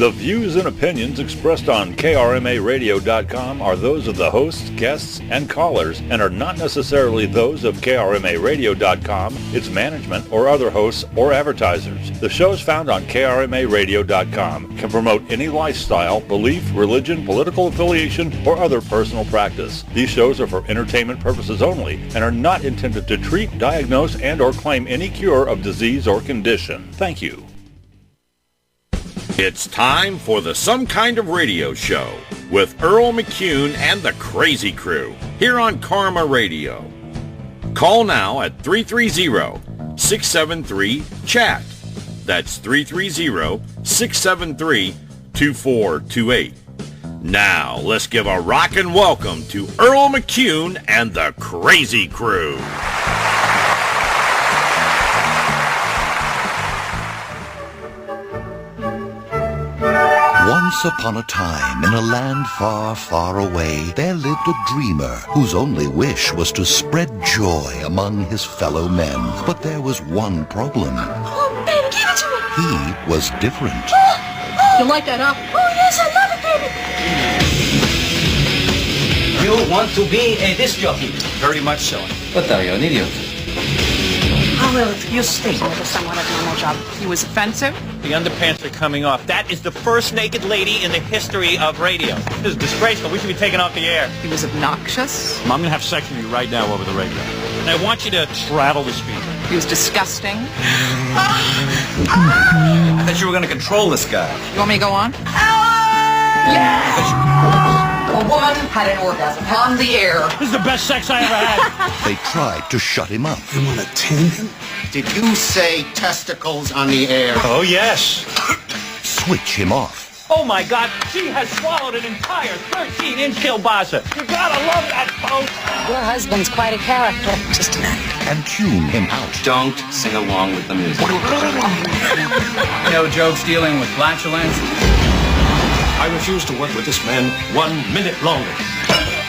The views and opinions expressed on KRMARadio.com are those of the hosts, guests, and callers and are not necessarily those of KRMARadio.com, its management, or other hosts or advertisers. The shows found on KRMARadio.com can promote any lifestyle, belief, religion, political affiliation, or other personal practice. These shows are for entertainment purposes only and are not intended to treat, diagnose, and or claim any cure of disease or condition. Thank you. It's time for the Some Kind of Radio Show with Earl McCune and the Crazy Crew here on Karma Radio. Call now at 330-673-CHAT. That's 330-673-2428. Now, let's give a rockin' welcome to Earl McCune and the Crazy Crew. Once upon a time, in a land far, far away, there lived a dreamer whose only wish was to spread joy among his fellow men. But there was one problem. Oh, baby, give it to me. He was different. You like that, huh? Oh, yes, I love it, baby. You want to be a disc jockey? Very much so. What are you, an idiot? How will you stay with a somewhat abnormal job? He was offensive. The underpants are coming off. That is the first naked lady in the history of radio. This is disgraceful. We should be taken off the air. He was obnoxious. I'm going to have sex with you right now over the radio. And I want you to Straddle the speaker. He was disgusting. I thought you were going to control this guy. You want me to go on? A woman had an orgasm on the air. This is the best sex I ever had. They tried to shut him up. You want to tame him? Did you say testicles on the air? Oh, yes. Switch him off. Oh, my God. She has swallowed an entire 13-inch kielbasa. You gotta love that, folks. Your husband's quite a character. Just an actor. And tune him out. Don't sing along with the music. No jokes dealing with flatulence. I refuse to work with this man 1 minute longer.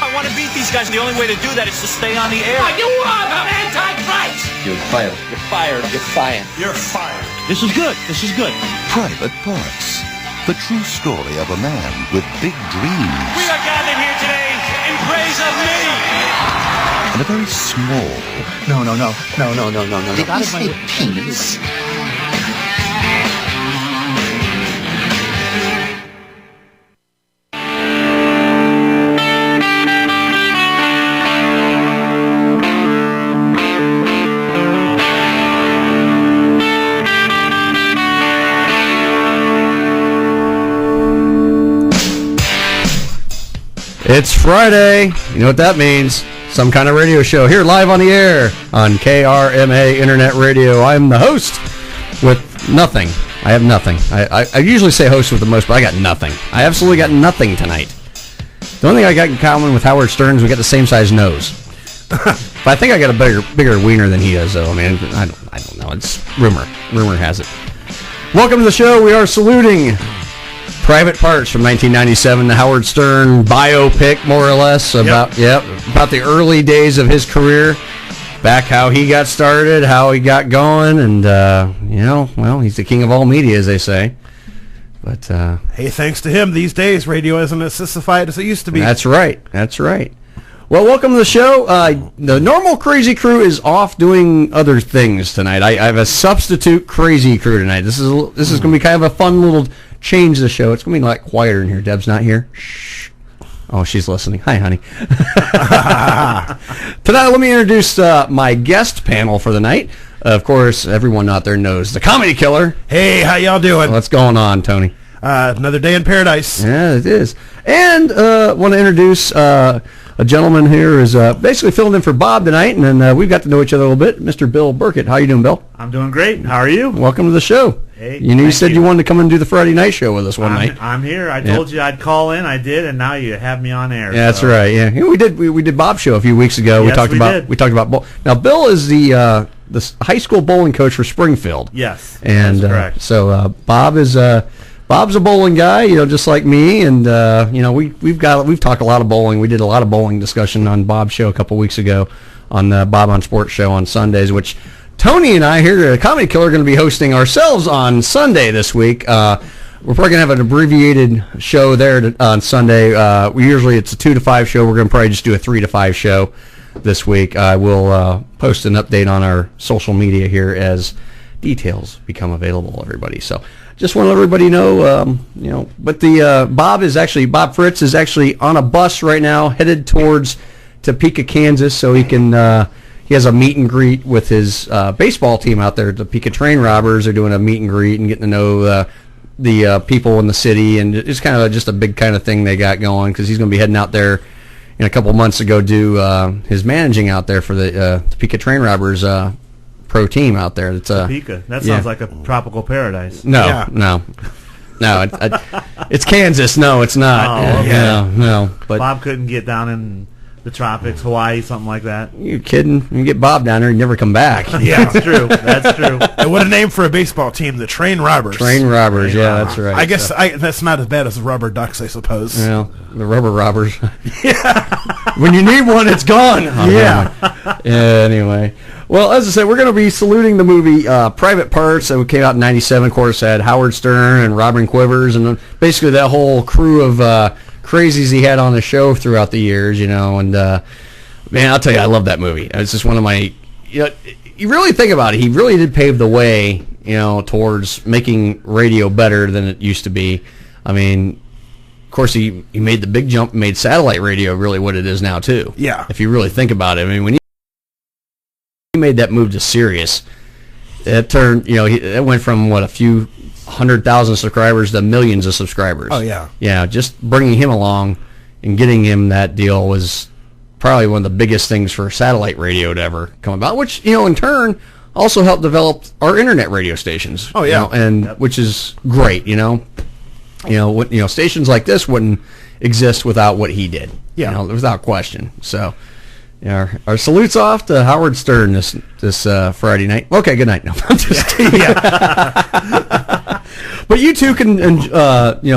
I want to beat these guys. The only way to do that is to stay on the air. You are the Antichrist! You're fired. You're fired. You're fired. You're fired. This is good. This is good. Private Parts. The true story of a man with big dreams. We are gathered here today in praise of me. And a very small. No. Did you say penis? It's Friday. You know what that means. Some kind of radio show here live on the air on KRMA Internet Radio. I'm the host with nothing. I have nothing. I usually say host with the most, but I got nothing. I absolutely got nothing tonight. The only thing I got in common with Howard Stern is we got the same size nose. But I think I got a bigger wiener than he does, though. I mean, I don't know. It's rumor. Rumor has it. Welcome to the show. We are saluting Private Parts from 1997, the Howard Stern biopic, more or less, about the early days of his career, back how he got started, how he got going, and, well, he's the king of all media, as they say. But Hey, thanks to him, these days, radio isn't as sissified as it used to be. That's right. Well, welcome to the show. The normal Crazy Crew is off doing other things tonight. I have a substitute Crazy Crew tonight. This is going to be kind of a fun little change the show. It's going to be a lot quieter in here. Deb's not here. Shh. Oh, she's listening. Hi, honey. Tonight, let me introduce my guest panel for the night. Of course, everyone out there knows the Comedy Killer. Hey, how y'all doing? What's going on, Tony? Another day in paradise. Yeah, it is. And want to introduce a gentleman here who's basically filling in for Bob tonight, and then we've got to know each other a little bit. Mr. Bill Burkett. How you doing, Bill? I'm doing great. How are you? Welcome to the show. Hey, you said you wanted to come and do the Friday night show with us one night. I'm here. I told you I'd call in. I did, and now you have me on air. Yeah, that's right. Yeah, we did Bob's show a few weeks ago. Yes, we talked about now. Bill is the high school bowling coach for Springfield. Yes, and that's correct. So Bob is Bob's a bowling guy, just like me, and we've talked a lot of bowling. We did a lot of bowling discussion on Bob's show a couple weeks ago on the Bob on Sports show on Sundays, which Tony and I here at Comedy Killer are going to be hosting ourselves on Sunday this week. We're probably going to have an abbreviated show there on Sunday. Usually it's a 2 to 5 show. We're going to probably just do a 3 to 5 show this week. I will post an update on our social media here as details become available, everybody. So just want to let everybody know, but the Bob Fritz is actually on a bus right now headed towards Topeka, Kansas, so he can he has a meet and greet with his baseball team out there. The Topeka Train Robbers are doing a meet and greet and getting to know the people in the city, and it's kind of just a big kind of thing they got going because he's going to be heading out there in a couple months to go do his managing out there for the Topeka Train Robbers pro team out there. It's Topeka. That sounds like a tropical paradise. No, it's Kansas. No, it's not. Oh, okay. No. But Bob couldn't get down in the tropics, Hawaii, something like that. You kidding? You get Bob down there, he'd never come back. Yeah, that's true. That's true. And what a name for a baseball team, the Train Robbers. Train Robbers, that's right. I guess that's not as bad as the Rubber Ducks, I suppose. Well, the Rubber Robbers. Yeah. When you need one, it's gone. Anyway. Well, as I said, we're going to be saluting the movie Private Parts that came out in 97. Of course, had Howard Stern and Robin Quivers and basically that whole crew of crazies he had on the show throughout the years, and man, I'll tell you, I love that movie. It's just one of my, you really think about it, he really did pave the way, towards making radio better than it used to be. I mean, of course, he made the big jump and made satellite radio really what it is now, too. Yeah. If you really think about it. I mean, when he made that move to Sirius, it turned, it went from, a few 100,000 subscribers to millions of subscribers. Oh, yeah. Yeah, just bringing him along and getting him that deal was probably one of the biggest things for satellite radio to ever come about, which, in turn, also helped develop our internet radio stations. Oh, yeah. Which is great, stations like this wouldn't exist without what he did. Yeah. Without question. So, our salutes off to Howard Stern this Friday night. Okay, good night. No, I'm just kidding. But you too can,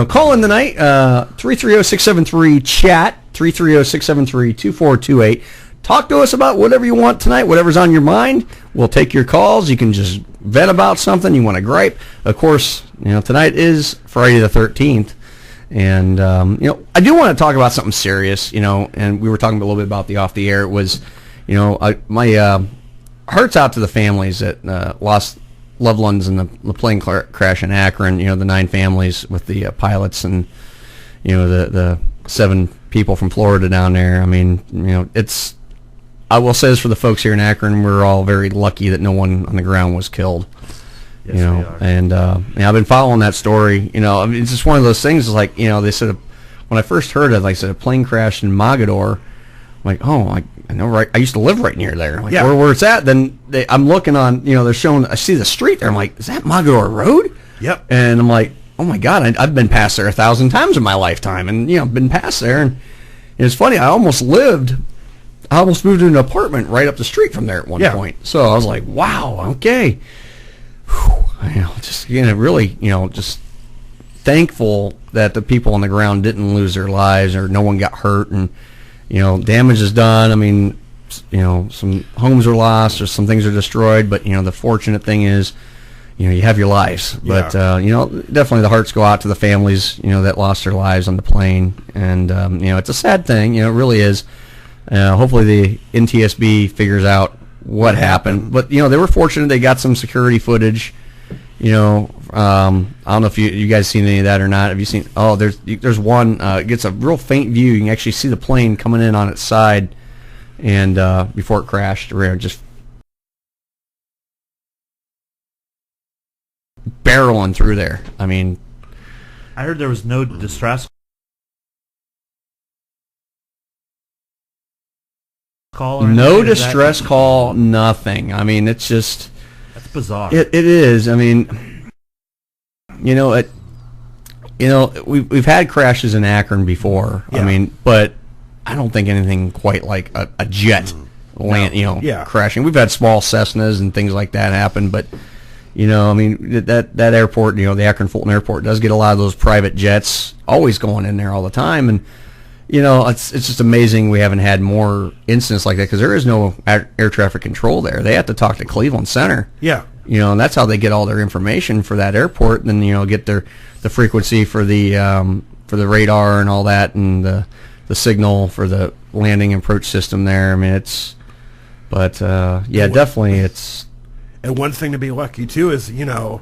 call in tonight, 330-673-CHAT, 330-673-2428. Talk to us about whatever you want tonight, whatever's on your mind. We'll take your calls. You can just vent about something. You want to gripe. Of course, tonight is Friday the 13th. And, I do want to talk about something serious, and we were talking a little bit about the off the air. It was, my heart's out to the families that lost loved ones in the plane crash in Akron, the 9 families with the pilots and, the 7 people from Florida down there. I mean, I will say this for the folks here in Akron, we're all very lucky that no one on the ground was killed. Yes, we are. And I've been following that story. It's just one of those things. Like they said, when I first heard it, like I said, a plane crashed in Mogadore. I'm like, I know, right? I used to live right near there. Like, where it's at? Then I'm looking on. They're showing. I see the street there. I'm like, is that Mogadore Road? Yep. And I'm like, oh my God, I've been past there 1,000 times in my lifetime, and been past there. And it's funny. I almost moved into an apartment right up the street from there at one point. So I was like, wow, okay. Just really, just thankful that the people on the ground didn't lose their lives or no one got hurt, and damage is done. I mean, some homes are lost or some things are destroyed, but the fortunate thing is, you have your lives. But definitely the hearts go out to the families, that lost their lives on the plane, and it's a sad thing. It really is. Hopefully the NTSB figures out what happened. But they were fortunate; they got some security footage. I don't know if you guys seen any of that or not. Have you seen? Oh, there's one. It gets a real faint view. You can actually see the plane coming in on its side, and before it crashed, just barreling through there. I mean, I heard there was no distress call. Or no distress call. Nothing. I mean, it's just. That's bizarre. It is. I mean, we've had crashes in Akron before. Yeah. I mean, but I don't think anything quite like a jet crashing. We've had small Cessnas and things like that happen, but I mean that airport, the Akron Fulton Airport does get a lot of those private jets always going in there all the time, and it's just amazing we haven't had more incidents like that because there is no air traffic control there. They have to talk to Cleveland Center. Yeah. You know, and that's how they get all their information for that airport, and then, you know, get the frequency for the radar and all that, and the signal for the landing and approach system there. I mean, definitely it's. And one thing to be lucky too is, you know,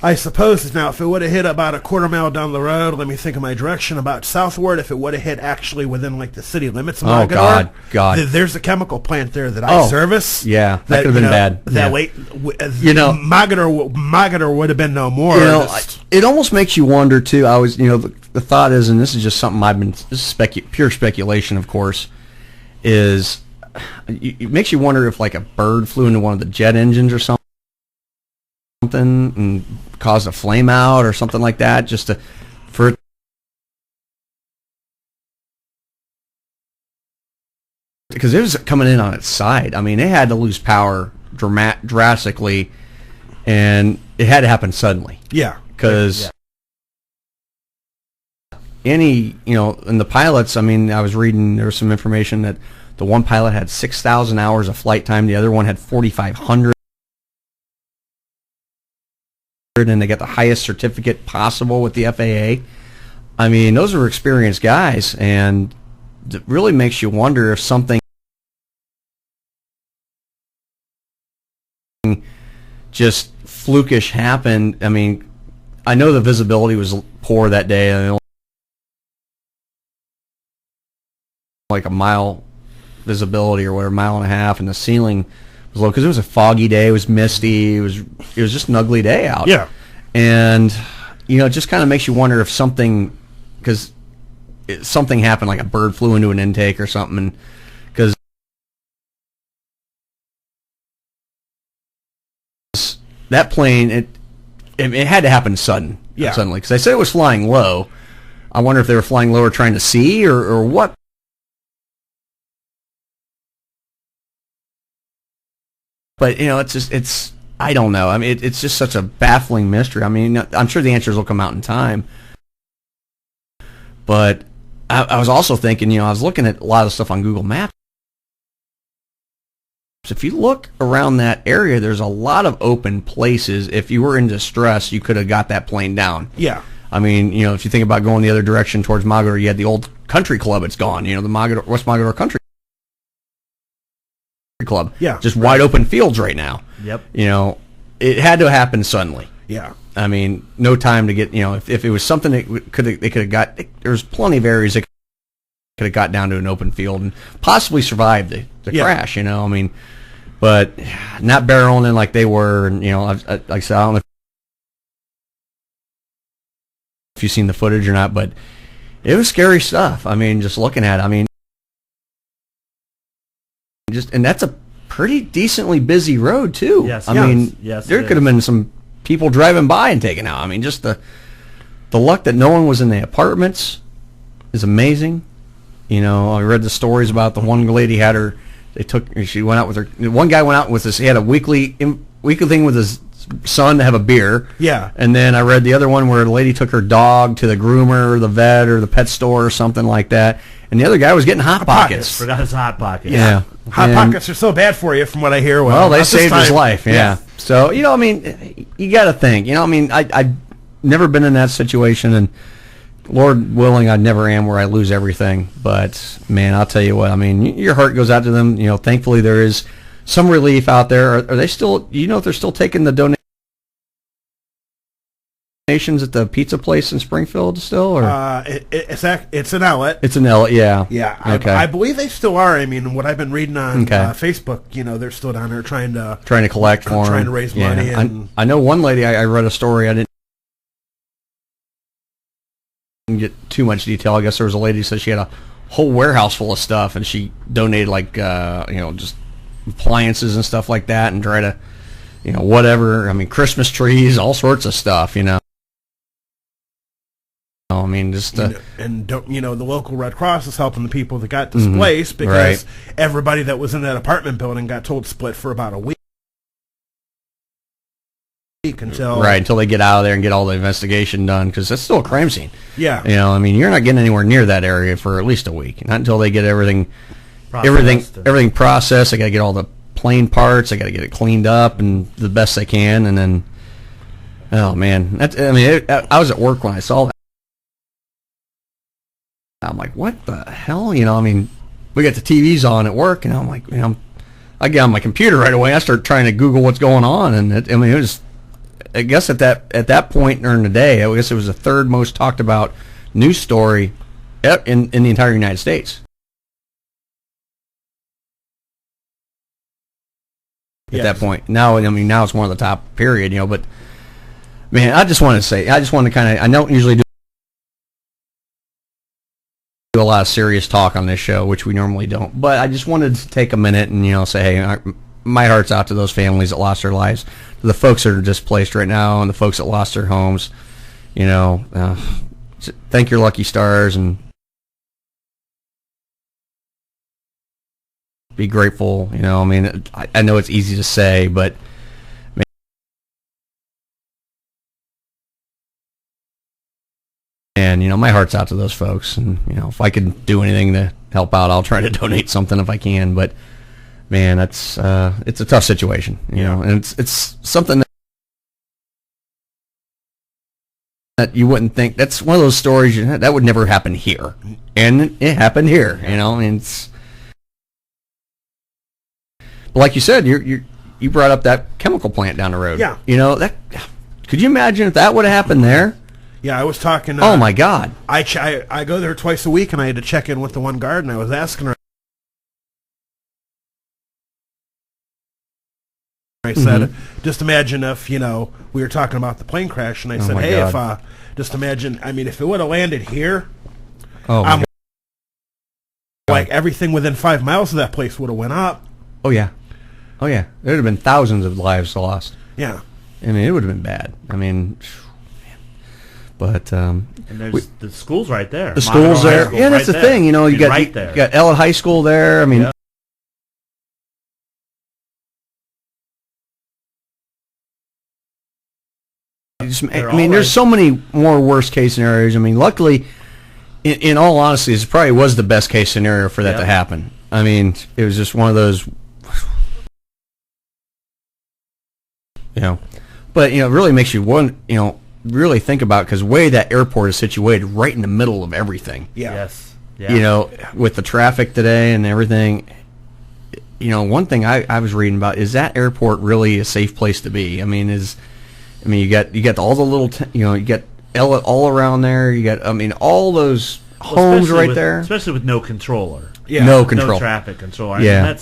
I suppose now if it would have hit about a quarter mile down the road, let me think of my direction, about southward, if it would have hit actually within like the city limits of Mogador, God. There's a chemical plant there that I service. Yeah, that could have been bad. That late, you know, Mogador would have been no more. You know, it almost makes you wonder too. I was, you know, the thought is, and this is just something I've been, this is pure speculation, of course, is it makes you wonder if like a bird flew into one of the jet engines or something and caused a flame out or something like that, just for it because it was coming in on its side. I mean, it had to lose power drastically, and it had to happen suddenly. Yeah, because and the pilots. I mean, I was reading there was some information that the one pilot had 6,000 hours of flight time, the other one had 4,500. And they got the highest certificate possible with the FAA. I mean, those are experienced guys, and it really makes you wonder if something just flukish happened. I mean, I know the visibility was poor that day. I mean, like a mile visibility or whatever, mile and a half, and the ceiling was low because it was a foggy day. It was misty. It was just an ugly day out. Yeah, and you know, it just kind of makes you wonder if something, because something happened, like a bird flew into an intake or something, because that plane it had to happen suddenly. Because they said it was flying low. I wonder if they were flying lower trying to see or what. But, you know, it's I don't know. I mean, it's just such a baffling mystery. I mean, I'm sure the answers will come out in time. But I was also thinking, you know, I was looking at a lot of stuff on Google Maps. If you look around that area, there's a lot of open places. If you were in distress, you could have got that plane down. Yeah. I mean, you know, if you think about going the other direction towards Mogador, you had the old country club. It's gone. You know, the West Mogador Country Club. Yeah. Just wide open fields right now. Yep. You know, it had to happen suddenly. Yeah. I mean, no time to get, you know, if it was something that they could have got, there's plenty of areas that could have got down to an open field and possibly survived the crash, you know, I mean, but not barreling in like they were, and, you know, like I said, I don't know if you've seen the footage or not, but it was scary stuff. I mean, just looking at it, I mean, and that's a pretty decently busy road too. Yes, I mean, there could have been some people driving by and taken out. I mean, just the luck that no one was in the apartments is amazing. You know, I read the stories about the one lady had her. She went out with her. One guy went out with he had a weekly thing with his son to have a beer. Yeah. And then I read the other one where the lady took her dog to the groomer or the vet or the pet store or something like that. And the other guy was getting Hot Pockets. Forgot his Hot Pockets. Yeah. Hot Pockets are so bad for you, from what I hear. Well, they saved his life. Yeah. So, you know, I mean, you got to think. You know, I mean, I've never been in that situation, and Lord willing, I never am where I lose everything. But, man, I'll tell you what, I mean, your heart goes out to them. You know, thankfully there is some relief out there. Are they still, you know, if they're still taking the donations at the pizza place in Springfield still? Or? It's an outlet. It's an outlet, yeah. Yeah, okay. I believe they still are. I mean, what I've been reading on Facebook, you know, they're still down there trying to collect for them. Trying to raise money. And I know one lady, I read a story, I didn't get too much detail. I guess there was a lady who said she had a whole warehouse full of stuff, and she donated, like, you know, just appliances and stuff like that, and try to, you know, whatever. I mean, Christmas trees, all sorts of stuff, you know. I mean, just the local Red Cross is helping the people that got displaced because everybody that was in that apartment building got told to split for about a week until they get out of there and get all the investigation done, because that's still a crime scene. Yeah, you know, I mean, you're not getting anywhere near that area for at least a week, not until they get everything processed. They got to get all the plane parts. I got to get it cleaned up and the best I can, and then, oh man, I was at work when I saw that. I'm like, what the hell? You know, I mean, we got the TVs on at work, and I'm like, you know, I get on my computer right away. I start trying to Google what's going on, and it was, I guess at that point during the day, I guess it was the third most talked about news story in the entire United States. At that point, now it's one of the top, period. You know, but man, I just want to kind of, I don't usually do a lot of serious talk on this show, which we normally don't, but I just wanted to take a minute and, you know, say, hey, my heart's out to those families that lost their lives, to the folks that are displaced right now, and the folks that lost their homes. You know, thank your lucky stars and be grateful. You know, I mean, I know it's easy to say, but and, you know, my heart's out to those folks, and, you know, if I can do anything to help out, I'll try to donate something if I can. But man, that's it's a tough situation, you know, and it's something that you wouldn't think. That's one of those stories that would never happen here, and it happened here. You know, and but like you said, you brought up that chemical plant down the road. Yeah, you know, that, could you imagine if that would have happened there? Yeah, I was talking. Oh my God! I go there twice a week, and I had to check in with the one guard, and I was asking her. I said, just imagine if, you know, we were talking about the plane crash, and I said, hey, God. If just imagine, I mean, if it would have landed here, like everything within 5 miles of that place would have went up. Oh yeah, there'd have been thousands of lives lost. Yeah, I mean, it would have been bad. I mean. But and there's the school's right there. The school's there. Yeah, that's the thing. You know, you got right there. You got Ellen High School there. I mean, there's so many more worst case scenarios. I mean, luckily, in all honesty, this probably was the best case scenario for that to happen. I mean, it was just one of those, you know, but, you know, it really makes you really think about, because the way that airport is situated right in the middle of everything. Yeah. Yes. Yeah. You know, with the traffic today and everything, you know, one thing I was reading about, is that airport really a safe place to be? I mean, you got all the little, you get all around there. You got, all those homes right there. Especially with no controller. Yeah. No control. No traffic control. I mean,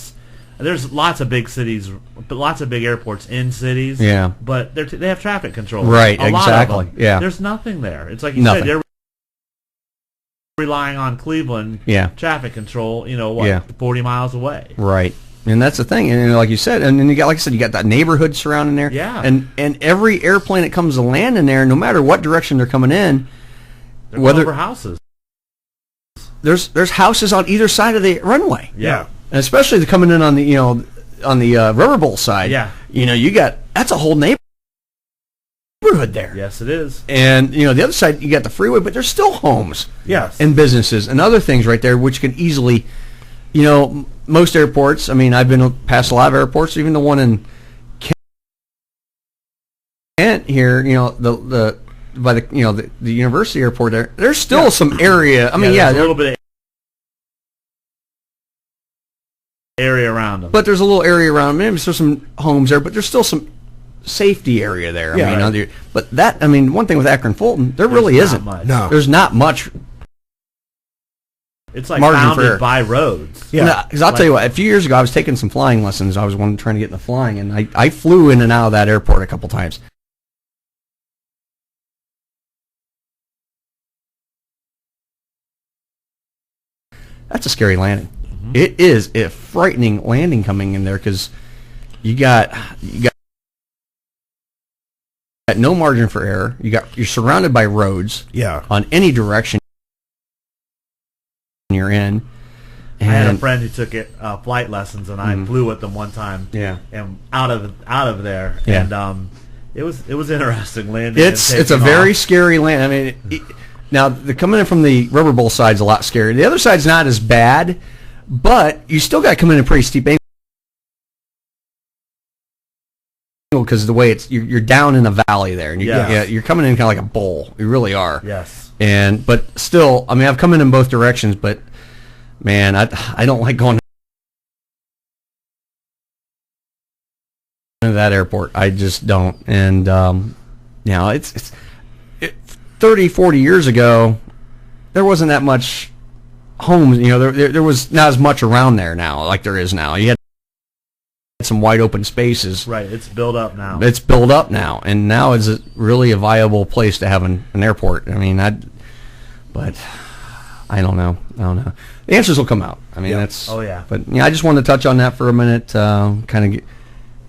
there's lots of big cities, but lots of big airports in cities. Yeah. But they have traffic control. Right, exactly. Lot of them. Yeah. There's nothing there. It's like you said, they're relying on Cleveland traffic control, 40 miles away. Right. And that's the thing. And like you said, and then you got, like I said, you got that neighborhood surrounding there. Yeah. And every airplane that comes to land in there, no matter what direction they're coming in, they're going over houses. There's houses on either side of the runway. Yeah. And especially coming in on the River Bowl side. Yeah. That's a whole neighborhood there. Yes, it is. And the other side, you got the freeway, but there's still homes. Yes. And businesses and other things right there, which can easily, most airports. I mean, I've been past a lot of airports, even the one in Kent here. By the university airport there. There's still some area. I mean, there's a little bit of area around them. But there's a little area around them. Maybe there's some homes there, but there's still some safety area there. One thing with Akron Fulton, there's really isn't. Much. No, there's not much. It's like bounded by roads. Yeah, because I'll tell you what. A few years ago, I was taking some flying lessons. I was trying to get into flying, and I flew in and out of that airport a couple times. That's a scary landing. Mm-hmm. It is a frightening landing coming in there, because you got no margin for error. You're surrounded by roads. Yeah. On any direction you're in. And I had a friend who took flight lessons, and I flew with them one time. Yeah. And out of there. Yeah. And it was interesting landing. It's a very scary land. I mean. Now, the coming in from the Rubber Bowl side's a lot scarier. The other side's not as bad, but you still got to come in a pretty steep angle. because the way you're down in a valley there, and you're coming in kind of like a bowl. You really are. Yes. But still, I mean, I've come in both directions, but man, I don't like going to that airport. I just don't. And it's 30, 40 years ago, there wasn't that much homes. There was not as much around there now like there is now. You had some wide open spaces. Right, it's built up now. It's built up now, and now is it really a viable place to have an airport? I mean, but I don't know. The answers will come out. I mean, that's. Oh yeah. But I just wanted to touch on that for a minute.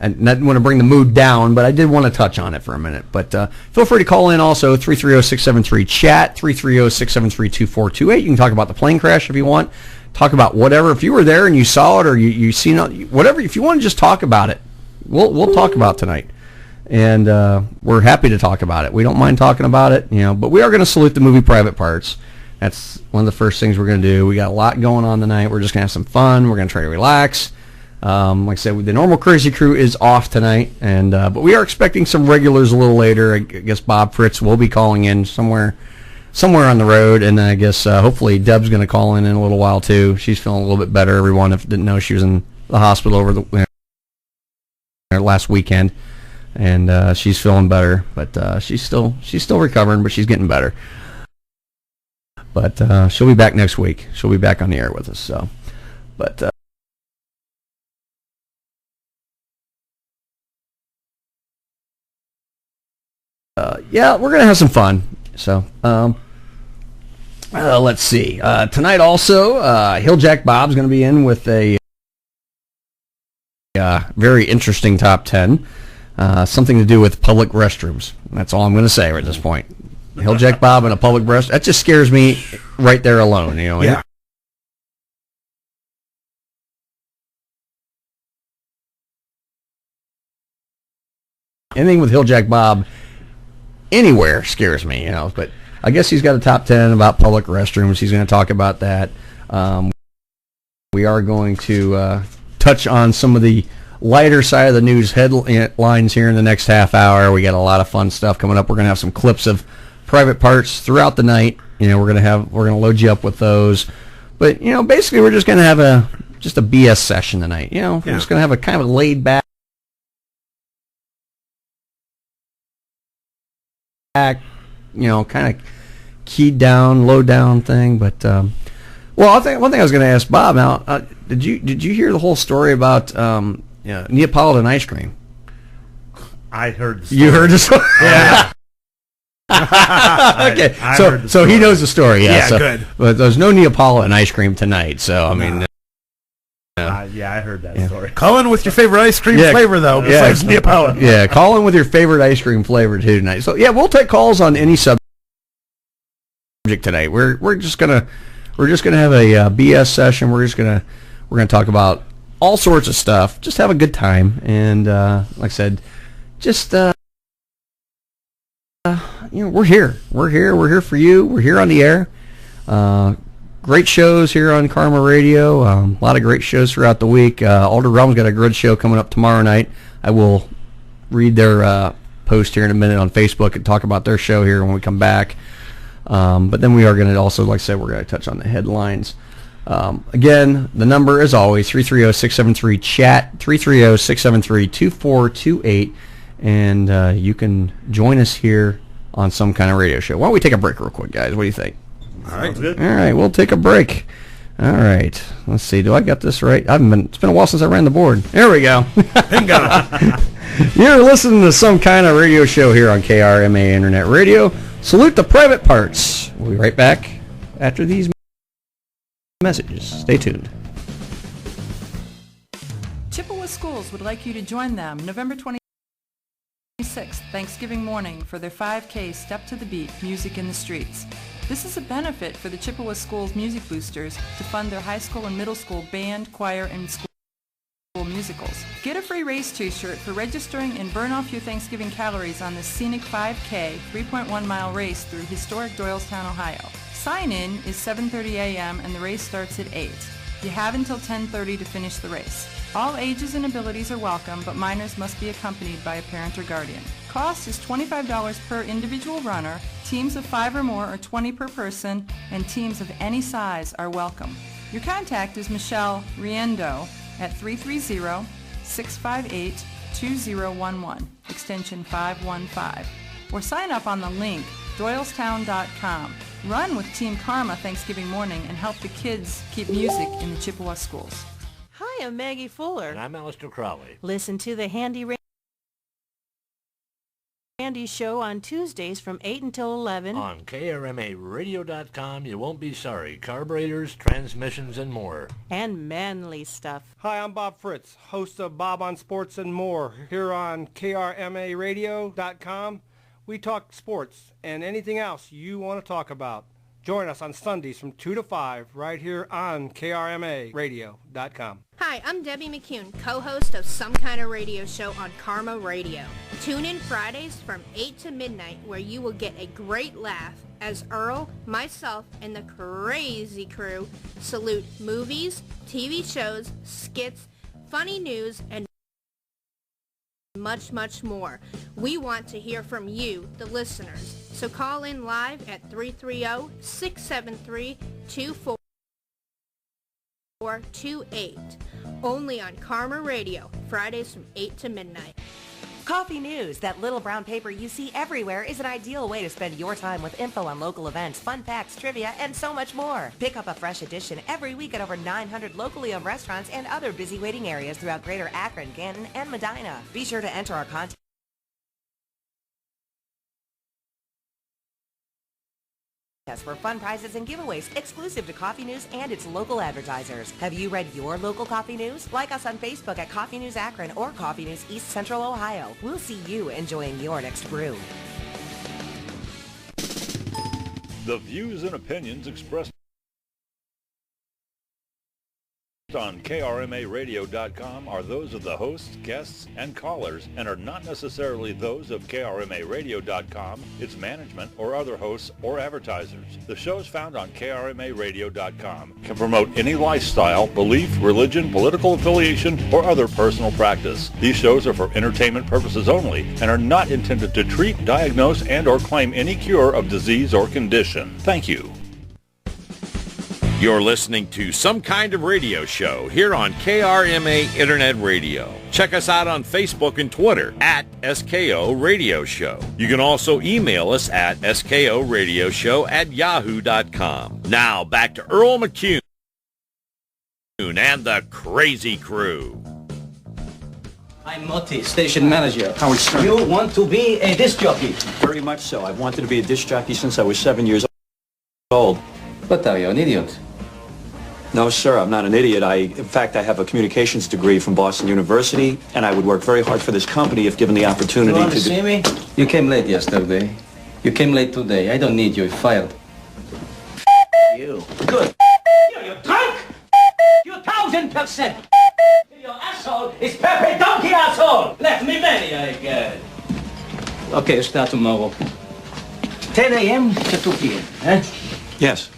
I didn't want to bring the mood down, but I did want to touch on it for a minute. But feel free to call in also, 330-673-CHAT, 330-673-2428. You can talk about the plane crash if you want. Talk about whatever. If you were there and you saw it or you seen it, whatever. If you want to just talk about it, we'll talk about it tonight. And we're happy to talk about it. We don't mind talking about it, but we are going to salute the movie Private Parts. That's one of the first things we're going to do. We got a lot going on tonight. We're just going to have some fun. We're going to try to relax. Like I said, the normal Crazy Crew is off tonight, and but we are expecting some regulars a little later. I guess Bob Fritz will be calling in somewhere on the road, and I guess hopefully Deb's going to call in a little while too. She's feeling a little bit better. Everyone didn't know she was in the hospital over the last weekend, and she's feeling better, but she's still recovering, but she's getting better. But she'll be back next week. She'll be back on the air with us. So, but. We're going to have some fun. So, let's see. Tonight also, Hilljack Bob's going to be in with a very interesting top 10. Something to do with public restrooms. That's all I'm going to say at this point. Hilljack Bob in a public restroom. That just scares me right there alone. Yeah. Anything with Hilljack Bob anywhere scares me, but I guess he's got a top 10 about public restrooms. He's going to talk about that. We are going to touch on some of the lighter side of the news headlines here in the next half hour. We got a lot of fun stuff coming up. We're going to have some clips of Private Parts throughout the night. We're going to load you up with those. But basically we're just going to have a BS session tonight. We're just going to have a kind of a laid back, kind of keyed down, low down thing. But I think one thing I was going to ask Bob now. Did you hear the whole story about Neapolitan ice cream? I heard the story. You heard the story? Yeah. Okay, so he knows the story. Yeah, good. But there's no Neapolitan ice cream tonight. So I mean. I heard that story. Call in with your favorite ice cream flavor, though, besides Neapolitan. Yeah, call in with your favorite ice cream flavor, too, tonight. So, we'll take calls on any subject tonight. We're just gonna have a BS session. We're gonna talk about all sorts of stuff. Just have a good time, and like I said, just we're here. We're here for you. We're here on the air. Great shows here on Karma Radio. A lot of great shows throughout the week. Alder Realm's got a good show coming up tomorrow night. I will read their post here in a minute on Facebook and talk about their show here when we come back. But then we are going to also, like I said, we're going to touch on the headlines. Again, the number, as always, 330-673-CHAT, 330-673-2428, and you can join us here on Some Kind of Radio Show. Why don't we take a break real quick, guys? What do you think? All right, good. All right, we'll take a break. All right, let's see. Do I got this right? It's been a while since I ran the board. There we go. Bingo. You're listening to Some Kind of Radio Show here on KRMA Internet Radio. Salute the Private Parts. We'll be right back after these messages. Stay tuned. Chippewa Schools would like you to join them November 26th, Thanksgiving morning, for their 5K Step to the Beat, Music in the Streets. This is a benefit for the Chippewa Schools Music Boosters to fund their high school and middle school band, choir, and school musicals. Get a free race t-shirt for registering and burn off your Thanksgiving calories on this scenic 5K 3.1-mile race through historic Doylestown, Ohio. Sign-in is 7:30 a.m. and the race starts at 8. You have until 10:30 to finish the race. All ages and abilities are welcome, but minors must be accompanied by a parent or guardian. Cost is $25 per individual runner. Teams of 5 or more are $20 per person, and teams of any size are welcome. Your contact is Michelle Riendo at 330-658-2011, extension 515. Or sign up on the link, doylestown.com. Run with Team Karma Thanksgiving morning and help the kids keep music in the Chippewa schools. Hi, I'm Maggie Fuller. And I'm Alistair Crowley. Listen to the Handy Randy Show on Tuesdays from 8 until 11. On KRMARadio.com, you won't be sorry. Carburetors, transmissions, and more. And manly stuff. Hi, I'm Bob Fritz, host of Bob on Sports and More, here on KRMARadio.com. We talk sports and anything else you want to talk about. Join us on Sundays from 2 to 5 right here on KRMARadio.com. Hi, I'm Debbie McCune, co-host of Some Kind of Radio Show on Karma Radio. Tune in Fridays from 8 to midnight where you will get a great laugh as Earl, myself, and the crazy crew salute movies, TV shows, skits, funny news, and much, much more. We want to hear from you, the listeners. So call in live at 330-673-2428. Only on Karma Radio, Fridays from 8 to midnight. Coffee News, that little brown paper you see everywhere, is an ideal way to spend your time with info on local events, fun facts, trivia, and so much more. Pick up a fresh edition every week at over 900 locally owned restaurants and other busy waiting areas throughout Greater Akron, Canton, and Medina. Be sure to enter our contest for fun prizes and giveaways exclusive to Coffee News and its local advertisers. Have you read your local Coffee News? Like us on Facebook at Coffee News Akron or Coffee News East Central Ohio. We'll see you enjoying your next brew. The views and opinions expressed on KRMARadio.com are those of the hosts, guests, and callers and are not necessarily those of KRMARadio.com, its management, or other hosts or advertisers. The shows found on KRMARadio.com can promote any lifestyle, belief, religion, political affiliation, or other personal practice. These shows are for entertainment purposes only and are not intended to treat, diagnose, and or claim any cure of disease or condition. Thank you. You're listening to Some Kind of Radio Show here on KRMA Internet Radio. Check us out on Facebook and Twitter at SKO Radio Show. You can also email us at skoradioshow@yahoo.com. Now back to Earl McCune and the Crazy Crew. I'm Motti, station manager. Howard Stern. You want to be a disc jockey? Very much so. I've wanted to be a disc jockey since I was 7 years old. But are you an idiot? No, sir, I'm not an idiot. In fact, I have a communications degree from Boston University, and I would work very hard for this company if given the opportunity You want to see me? You came late yesterday. You came late today. I don't need you. You're fired. You. Good. You're drunk! You 1,000%! Your asshole is Pepe Donkey asshole! Let me maniac! Okay, you start tomorrow. 10 a.m. to 2 p.m., eh? Yes.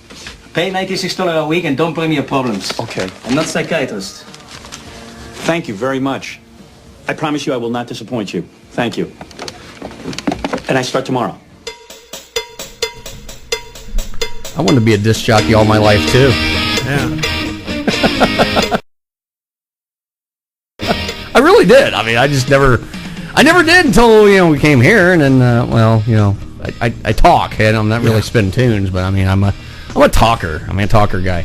Pay $96 a week and don't bring me your problems. Okay. I'm not a psychiatrist. Thank you very much. I promise you I will not disappoint you. Thank you. And I start tomorrow. I wanted to be a disc jockey all my life, too. Yeah. I really did. I mean, I never did until, we came here, and then, I talk, and I'm not really spinning tunes, but, I mean, I'm a talker. I'm a talker guy.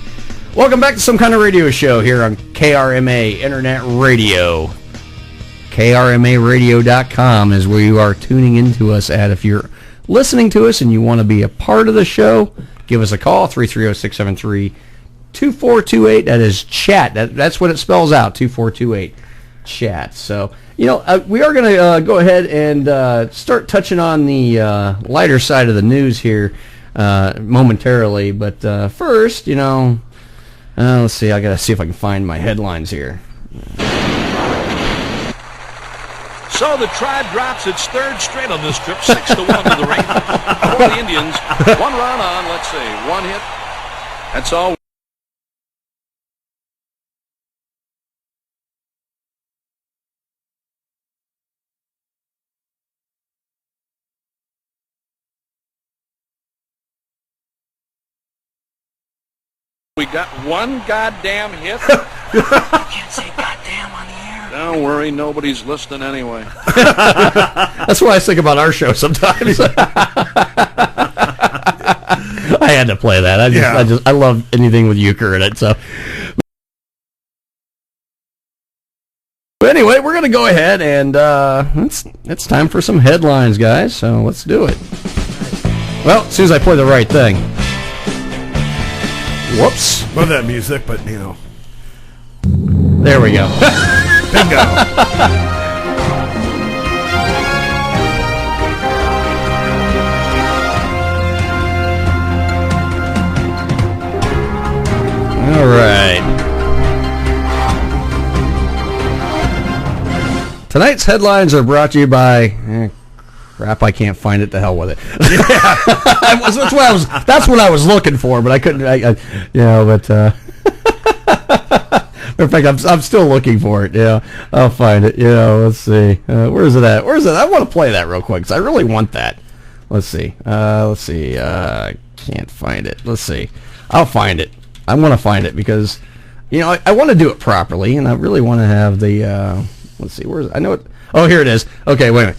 Welcome back to Some Kind of Radio Show here on KRMA Internet Radio. KRMARadio.com is where you are tuning into us at. If you're listening to us and you want to be a part of the show, give us a call, 330-673-2428. That is chat. That's what it spells out, 2428. Chat. So, we are going to go ahead and start touching on the lighter side of the news here momentarily. But first, let's see. I got to see if I can find my headlines here. So the Tribe drops its third straight on this trip, 6-1 to the Rangers. For the Indians, 1 run on, let's see, 1 hit. That's all. We got one goddamn hit. Can't say goddamn on the air. Don't worry, nobody's listening anyway. That's what I think about our show sometimes. I had to play that. I love anything with euchre in it. So, but anyway, we're going to go ahead and it's time for some headlines, guys. So let's do it. Well, as soon as I play the right thing. Whoops. Love that music, but, you know. There we go. Bingo. All right. Tonight's headlines are brought to you by... crap, I can't find it. The hell with it. That's what I was looking for, but I couldn't. In fact, I'm still looking for it. Yeah, I'll find it. Let's see. Where is it at? Where is it? I want to play that real quick because I really want that. Let's see. I can't find it. Let's see. I'll find it. I want to find it because, I want to do it properly, and I really want to have the. Let's see. Where is it? I know it. Oh, here it is. Okay, wait a minute.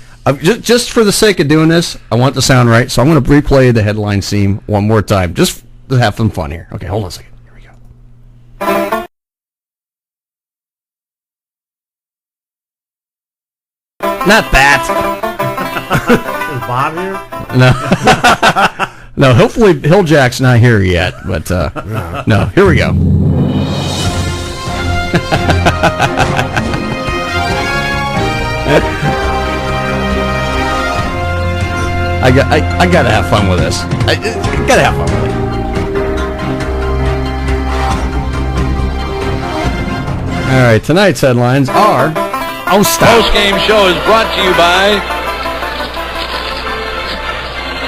Just for the sake of doing this, I want it to sound right, so I'm going to replay the headline theme one more time, just to have some fun here. Okay, hold on a second. Here we go. Not that. Is Bob here? No. No, hopefully Hilljack's not here yet, but no, here we go. I gotta have fun with this. I gotta have fun with it. All right, tonight's headlines are... Oh, stop. Post-game show is brought to you by...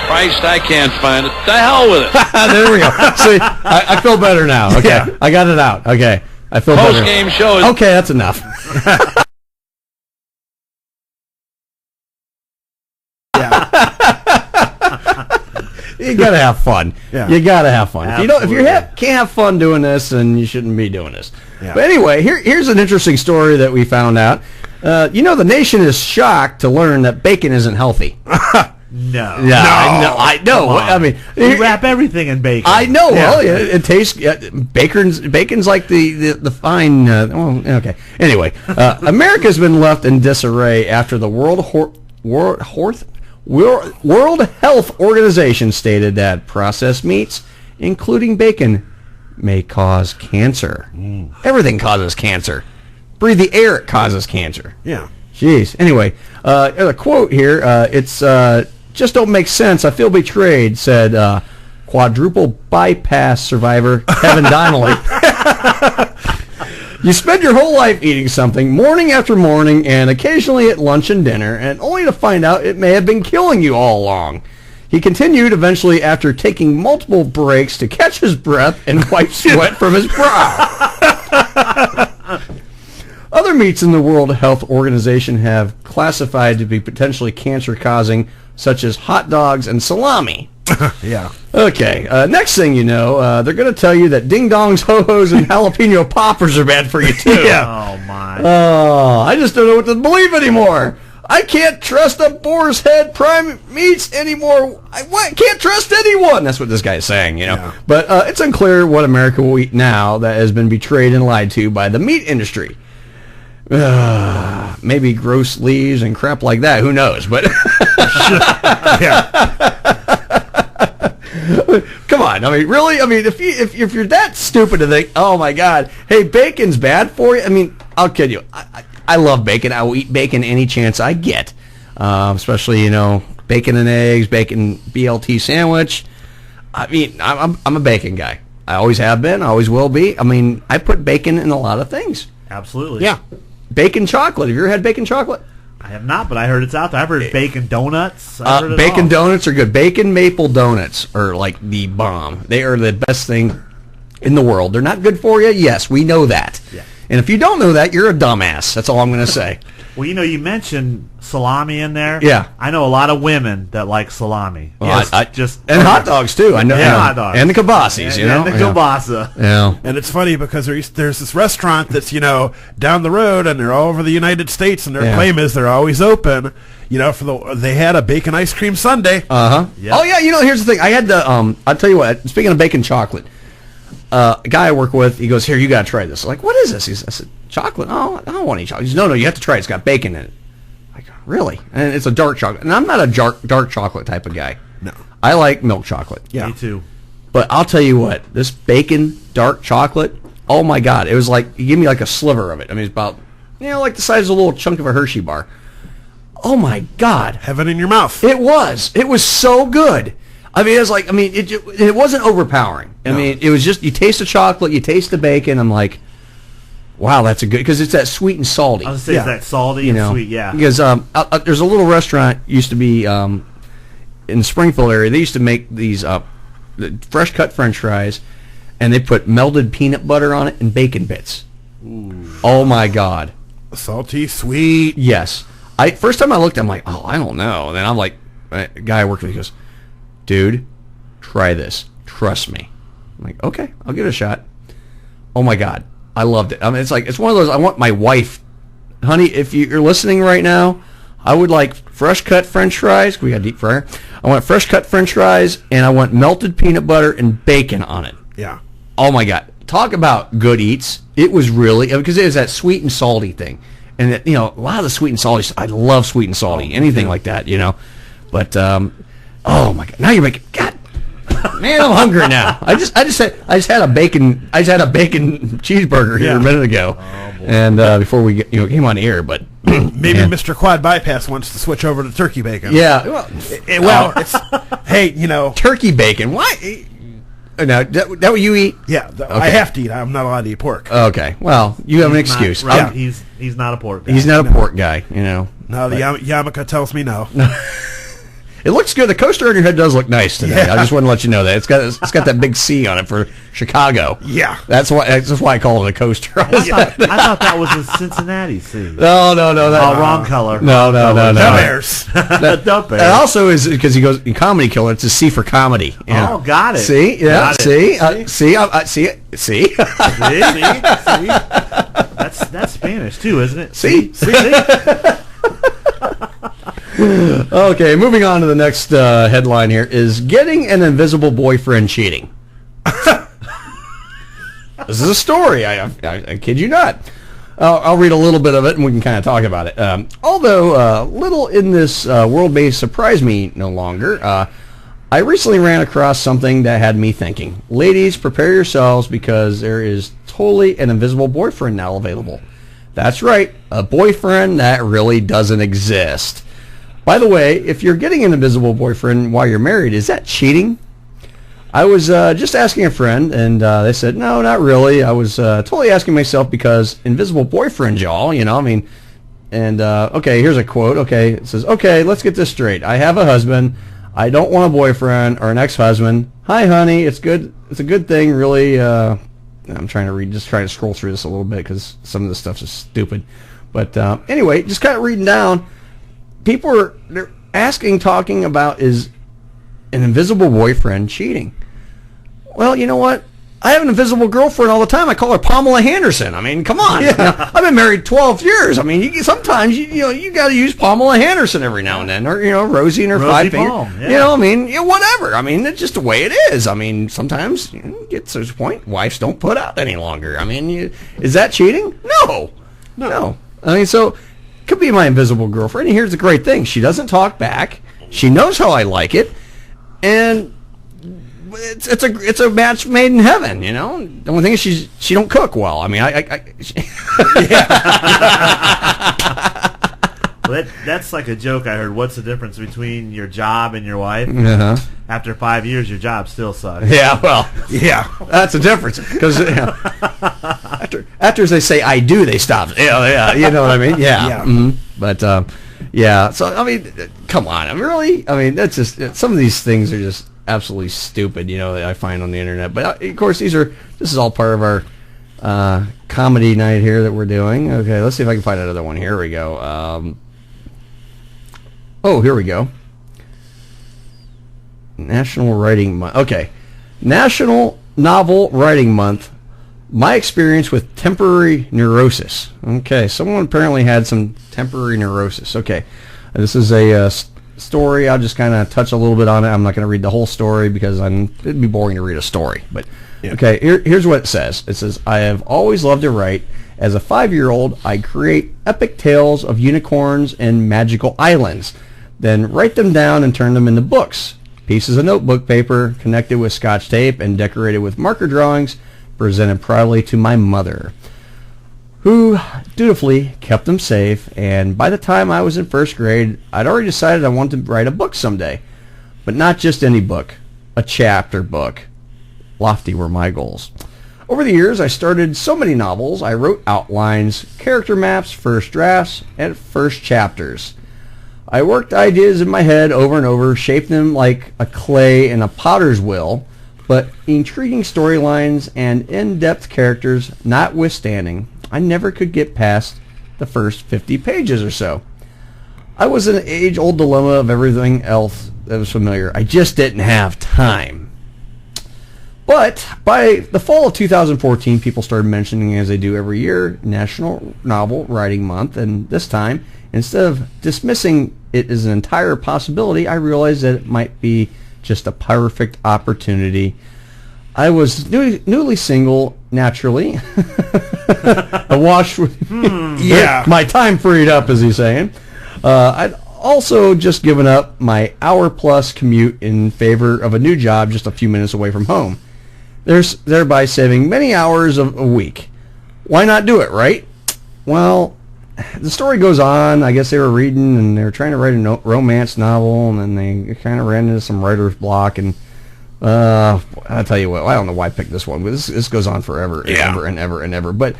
Christ, I can't find it. The hell with it. There we go. See, I feel better now. Okay, yeah. I got it out. Okay, I feel better. Post-game show is... Okay, that's enough. You gotta have fun. Yeah. You gotta have fun. If you can't have fun doing this, then you shouldn't be doing this. Yeah. But anyway, here's an interesting story that we found out. The nation is shocked to learn that bacon isn't healthy. No. I know. I mean, we wrap everything in bacon. I know. Yeah. Well, it tastes. Bacon's like the fine. Okay. Anyway, America's been left in disarray after the World Health Organization stated that processed meats, including bacon, may cause cancer. Everything causes cancer. Breathe the air, it causes cancer. Yeah. Jeez. Anyway, a quote here. It's just don't make sense. I feel betrayed, said quadruple bypass survivor Kevin Donnelly. You spend your whole life eating something morning after morning and occasionally at lunch and dinner, and only to find out it may have been killing you all along. He continued eventually after taking multiple breaks to catch his breath and wipe sweat from his brow. Other meats in the World Health Organization have classified to be potentially cancer-causing, such as hot dogs and salami. Yeah. Okay. Next thing you know, they're going to tell you that ding-dongs, ho-hos, and jalapeno poppers are bad for you, too. Yeah. Oh, my. Oh, I just don't know what to believe anymore. I can't trust a boar's head prime meats anymore. I can't trust anyone. That's what this guy's saying, Yeah. But it's unclear what America will eat now that has been betrayed and lied to by the meat industry. Maybe gross leaves and crap like that. Who knows? But come on. I mean, really? I mean, if you're that stupid to think, oh my God, hey, bacon's bad for you. I mean, I'll kid you. I love bacon. I will eat bacon any chance I get. Especially bacon and eggs, bacon BLT sandwich. I mean, I'm a bacon guy. I always have been. I always will be. I mean, I put bacon in a lot of things. Absolutely. Yeah. Bacon chocolate. Have you ever had bacon chocolate? I have not, but I heard it's out there. I've heard bacon donuts. Bacon donuts are good. Bacon maple donuts are like the bomb. They are the best thing in the world. They're not good for you. Yes, we know that. Yeah. And if you don't know that, you're a dumbass. That's all I'm going to say. Well, you mentioned salami in there. Yeah. I know a lot of women that like salami. Well, just and hot dogs too. I know. And hot dogs. And the kielbasa's, And the kielbasa. Yeah. And it's funny because there's this restaurant that's, down the road, and they're all over the United States, and their claim is they're always open. They had a bacon ice cream sundae. Yep. Oh yeah, here's the thing. I had the I'll tell you what. Speaking of bacon chocolate, a guy I work with, he goes, "Here, you got to try this." I'm like, what is this? I said, "Chocolate." Oh, I don't want any chocolate. He says, "No, you have to try it. It's got bacon in it." I'm like, really? And it's a dark chocolate. And I'm not a dark chocolate type of guy. No. I like milk chocolate. Yeah. Me too. But I'll tell you what, this bacon dark chocolate, oh my God, it was like, he gave me like a sliver of it. I mean, it's about, like the size of a little chunk of a Hershey bar. Oh my God. Heaven in your mouth. It was so good. I mean, it was like, it wasn't overpowering. I mean, it was just, you taste the chocolate, you taste the bacon, I'm like, wow, that's a good, because it's that sweet and salty. I was going to say, it's that salty and sweet, yeah. Because there's a little restaurant, used to be in the Springfield area, they used to make these fresh cut French fries, and they put melted peanut butter on it and bacon bits. Ooh. Oh my God. Salty, sweet. Yes. First time I looked, I'm like, oh, I don't know. And then I'm like, a guy I worked with, he goes, dude, try this. Trust me. I'm like, okay, I'll give it a shot. Oh my God. I loved it. I mean, it's one of those, I want my wife, honey, if you're listening right now, I would like fresh cut French fries. We got a deep fryer. I want fresh cut French fries, and I want melted peanut butter and bacon on it. Yeah. Oh my God. Talk about good eats. It was really, because it was that sweet and salty thing. And, a lot of the sweet and salty, I love sweet and salty, anything like that, But, oh my God. Now you're making, God, man, I'm hungry now. I just had a bacon cheeseburger here a minute ago. And before we came on air, but maybe Mr. Quad Bypass wants to switch over to turkey bacon. Yeah. It's hey, turkey bacon. Why? Now, that what you eat? Yeah, I have to eat. I'm not allowed to eat pork. Okay. Well, you have an excuse. Right. He's not a pork guy. He's not a pork guy, No, the yarmulke tells me no. It looks good. The coaster on your head does look nice today. Yeah. I just want to let you know that it's got that big C on it for Chicago. Yeah, that's why I call it a coaster. I thought that was a Cincinnati C. No. Wrong color. No. The Bears. The Bears. It also is because he goes in Comedy Killer. It's a C for comedy. Yeah. Oh, got it. See, yeah, see. That's Spanish too, isn't it? See. Okay, moving on to the next headline here is getting an invisible boyfriend cheating. This is a story. I kid you not. I'll read a little bit of it and we can kind of talk about it. Although little in this world may surprise me no longer, I recently ran across something that had me thinking. Ladies, prepare yourselves because there is totally an invisible boyfriend now available. That's right, a boyfriend that really doesn't exist. By the way, if you're getting an invisible boyfriend while you're married, is that cheating? I was just asking a friend, and they said, no, not really. I was totally asking myself because invisible boyfriend, y'all, And, okay, here's a quote. Okay, it says, okay, let's get this straight. I have a husband. I don't want a boyfriend or an ex-husband. Hi, honey. It's good. It's a good thing, really. I'm trying to scroll through this a little bit because some of this stuff is stupid. But anyway, just kind of reading down. People they're talking about is an invisible boyfriend cheating. Well, you know what? I have an invisible girlfriend all the time. I call her Pamela Henderson. I mean, come on. Yeah. I've been married 12 years. I mean, sometimes you got to use Pamela Henderson every now and then, or Rosie and her five finger. Yeah. Whatever. I mean, it's just the way it is. I mean, sometimes it gets to a point wives don't put out any longer. I mean, is that cheating? No. I mean, so could be my invisible girlfriend. And here's the great thing: she doesn't talk back. She knows how I like it, and it's a match made in heaven, The only thing is she don't cook well. I mean, Well, that's like a joke I heard. What's the difference between your job and your wife? Uh-huh. After 5 years, your job still sucks. Yeah, well, yeah, that's a difference. Because after they say I do, they stop. Yeah, you know what I mean? Yeah. Mm-hmm. But yeah. So I mean, come on. I mean, that's just some of these things are just absolutely stupid. That I find on the internet. But of course, this is all part of our comedy night here that we're doing. Okay, let's see if I can find another one. Here we go. Here we go. National Writing Month. Okay. National Novel Writing Month. My experience with temporary neurosis. Okay, someone apparently had some temporary neurosis. Okay, this is a story. I'll just kind of touch a little bit on it. I'm not going to read the whole story because it'd be boring to read a story. But okay, here's what it says. It says, I have always loved to write. As a 5-year-old, I create epic tales of unicorns and magical islands, then write them down and turn them into books. Pieces of notebook paper connected with Scotch tape and decorated with marker drawings, presented proudly to my mother, who dutifully kept them safe. And by the time I was in first grade, I'd already decided I wanted to write a book someday. But not just any book, a chapter book. Lofty were my goals. Over the years, I started so many novels. I wrote outlines, character maps, first drafts, and first chapters. I worked ideas in my head over and over, shaped them like a clay in a potter's wheel, but intriguing storylines and in-depth characters notwithstanding, I never could get past the first 50 pages or so. I was in an age-old dilemma of everything else that was familiar. I just didn't have time. But by the fall of 2014, people started mentioning, as they do every year, National Novel Writing Month, and this time, instead of dismissing it as an entire possibility, I realized that it might be just a perfect opportunity. I was newly single, naturally. Awash with my time freed up, as he's saying. I'd also just given up my hour-plus commute in favor of a new job just a few minutes away from home, thereby saving many hours a week. Why not do it, right? Well, the story goes on. I guess they were reading and they were trying to write a romance novel, and then they kind of ran into some writer's block. And I'll tell you what, I don't know why I picked this one, but this goes on forever and ever and ever and ever. But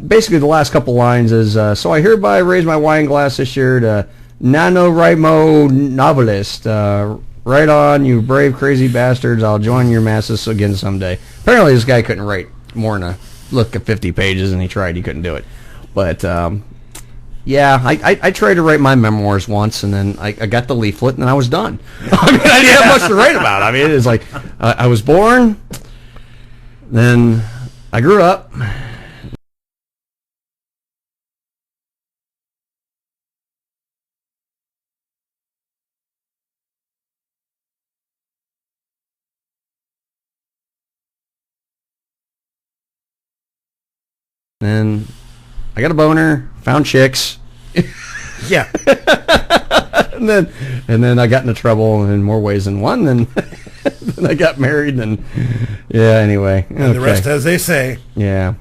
basically, the last couple lines is, so I hereby raise my wine glass this year to NaNoWriMo novelist. Right on, you brave, crazy bastards. I'll join your masses again someday. Apparently, this guy couldn't write more than a look at 50 pages, and he tried. He couldn't do it. But yeah, I tried to write my memoirs once, and then I got the leaflet, and then I was done. I mean, I didn't have much to write about. I mean, it's like I was born, then I grew up. Then I got a boner, found chicks. Yeah. and then I got into trouble in more ways than one. Then I got married, and anyway. And the rest, as they say. Yeah.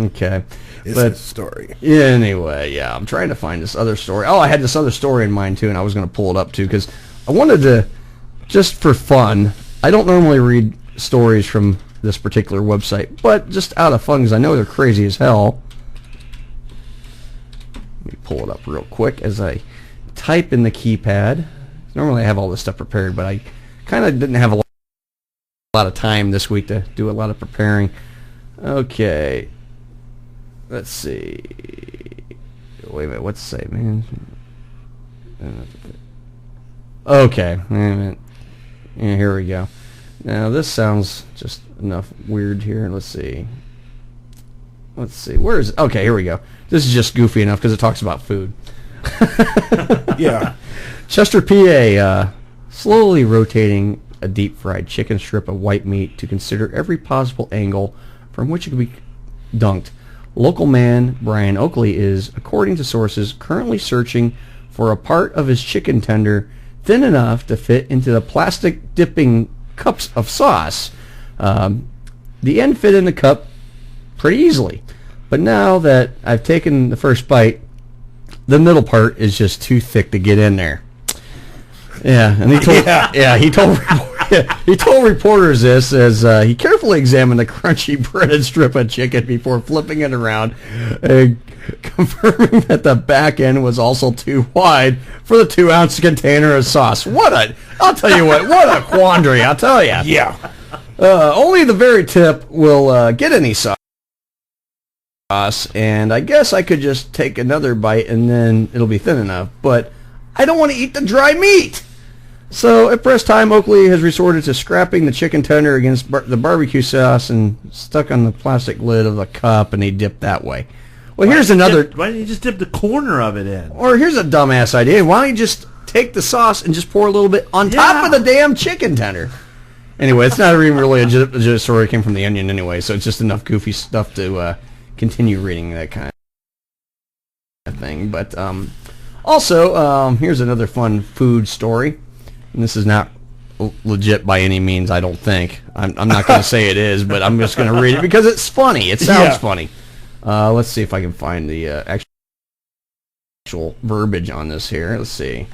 Okay. It's a story. Yeah. Anyway, yeah. I'm trying to find this other story. Oh, I had this other story in mind too, and I was going to pull it up too because I wanted to, just for fun. I don't normally read stories from this particular website, but just out of fun, because I know they're crazy as hell. Let me pull it up real quick as I type in the keypad. Normally I have all this stuff prepared, but I kind of didn't have a lot of time this week to do a lot of preparing. Okay, let's see. Wait a minute, what's it say, man? Okay, wait a minute. Yeah, here we go. Now this sounds just enough weird here. Let's see. Where is it? Okay, here we go. This is just goofy enough because it talks about food. Yeah. Chester, PA, slowly rotating a deep-fried chicken strip of white meat to consider every possible angle from which it could be dunked. Local man Brian Oakley is, according to sources, currently searching for a part of his chicken tender thin enough to fit into the plastic dipping cups of sauce. The end fit in the cup pretty easily, but now that I've taken the first bite, the middle part is just too thick to get in there. Yeah, and he told reporters this as he carefully examined the crunchy breaded strip of chicken before flipping it around, confirming that the back end was also too wide for the 2-ounce container of sauce. I'll tell you what a quandary, I'll tell you. Yeah. Only the very tip will get any sauce, and I guess I could just take another bite and then it'll be thin enough, but I don't want to eat the dry meat. So at press time, Oakley has resorted to scrapping the chicken tender against the barbecue sauce and stuck on the plastic lid of the cup, and he dipped that way. Well, here's another... Why didn't you just dip the corner of it in? Or here's a dumbass idea. Why don't you just take the sauce and just pour a little bit on top of the damn chicken tender? Anyway, it's not even really a legit story. It came from The Onion anyway, so it's just enough goofy stuff to continue reading that kind of thing. But also, here's another fun food story. And this is not legit by any means, I don't think. I'm not going to say it is, but I'm just going to read it because it's funny. It sounds funny. Let's see if I can find the actual verbiage on this here. Let's see.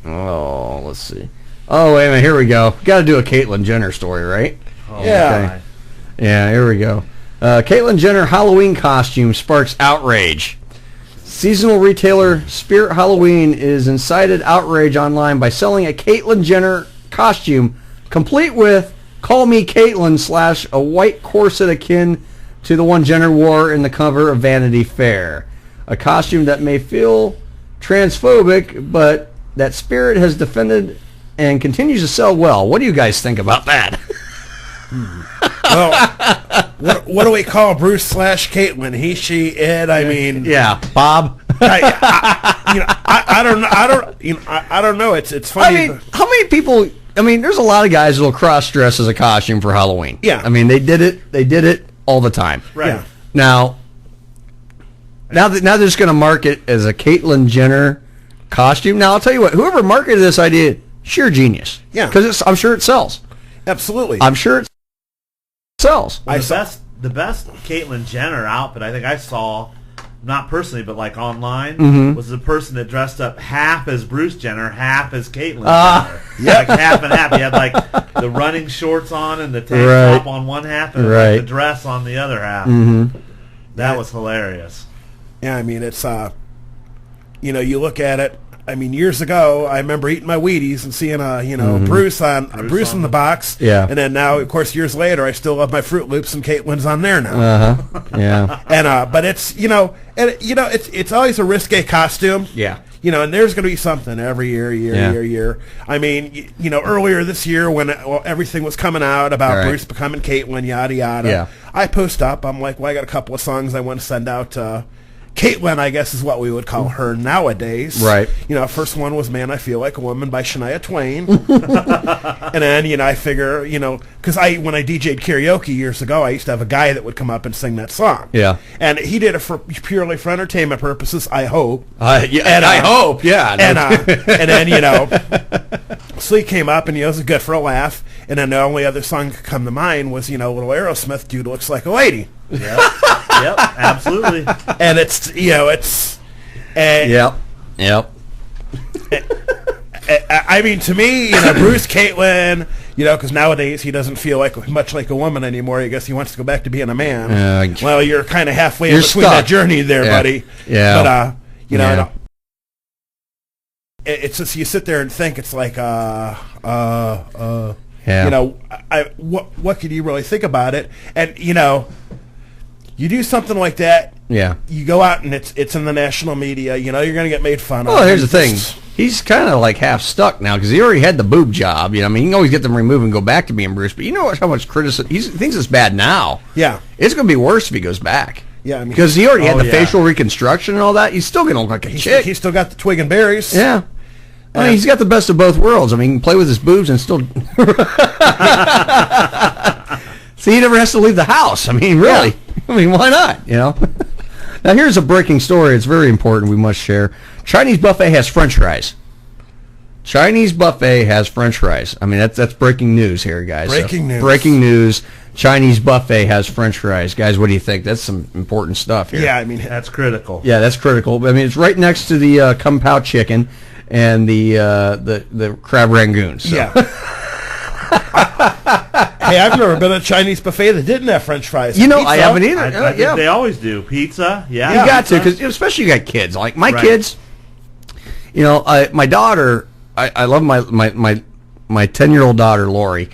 Oh, let's see. Oh, wait a minute. Here we go. Got to do a Caitlyn Jenner story, right? Oh, yeah. Okay. Yeah, here we go. Caitlyn Jenner Halloween costume sparks outrage. Seasonal retailer Spirit Halloween is incited outrage online by selling a Caitlyn Jenner costume complete with "Call Me Caitlyn" / a white corset akin to the one Jenner wore in the cover of Vanity Fair. A costume that may feel transphobic, but that Spirit has defended and continues to sell well. What do you guys think about that? Well, what do we call Bruce / Caitlyn? He, she, it. I mean, yeah, Bob. I don't know. It's funny. I mean, how many people? I mean, there's a lot of guys that'll cross dress as a costume for Halloween. Yeah. I mean, they did it all the time. Right. Yeah. Now they're just going to market as a Caitlyn Jenner costume. Now I'll tell you what. Whoever marketed this idea, sheer genius. Yeah. Because I'm sure it sells. Absolutely. I'm sure it sells. Well, the best Caitlyn Jenner outfit I think I saw, not personally, but like online, was the person that dressed up half as Bruce Jenner, half as Caitlyn Jenner. Like half and half. He had like the running shorts on and the tank top on one half and like the dress on the other half. That was hilarious. Yeah, I mean, it's, you look at it, I mean, years ago, I remember eating my Wheaties and seeing, Bruce in the box. Yeah. And then now, of course, years later, I still love my Fruit Loops and Caitlyn's on there now. Yeah. And but it's it's always a risque costume. Yeah. And there's going to be something every year. I mean, earlier this year when everything was coming out about Bruce becoming Caitlyn, yada yada. I post up. I'm like, well, I got a couple of songs I want to send out to Caitlyn, I guess, is what we would call her nowadays. Right. First one was "Man, I Feel Like a Woman" by Shania Twain. And then, I figure, because when I DJ'd karaoke years ago, I used to have a guy that would come up and sing that song. Yeah. And he did it purely for entertainment purposes, I hope. I hope, yeah. And then, so he came up and it was good for a laugh. And then the only other song that could come to mind was, little Aerosmith, "Dude Looks Like a Lady." Yep, absolutely. And it's, Yep. I mean, to me, Bruce, Caitlyn, because nowadays he doesn't feel much like a woman anymore. I guess he wants to go back to being a man. Well, you're kind of halfway in between that journey there, buddy. Yeah. But, it's just, you sit there and think, it's like, what could you really think about it? And, you do something like that. Yeah. You go out and it's in the national media. You're going to get made fun of. Well, here's the thing. He's kind of like half stuck now because he already had the boob job. I mean, you can always get them removed and go back to being Bruce. But you know how much criticism he thinks it's bad now. Yeah. It's going to be worse if he goes back. Yeah, I mean, because he already had the facial reconstruction and all that. He's still going to look like a chick. He's still got the twig and berries. Yeah. I mean, he's got the best of both worlds. I mean, he can play with his boobs and still. See, he never has to leave the house. I mean, really. Yeah. I mean, why not? Now, here's a breaking story. It's very important. We must share. Chinese buffet has French fries. Chinese buffet has French fries. I mean, that's breaking news here, guys. Breaking news. Breaking news. Chinese buffet has French fries. Guys, what do you think? That's some important stuff here. Yeah, I mean, that's critical. Yeah, that's critical. I mean, it's right next to the Kung Pao chicken and the crab rangoon. So. Yeah. Hey, I've never been at a Chinese buffet that didn't have French fries. I haven't either. I think they always do. Pizza, You got to, because especially you got kids. Like my kids, my daughter, I love my 10-year-old daughter, Lori.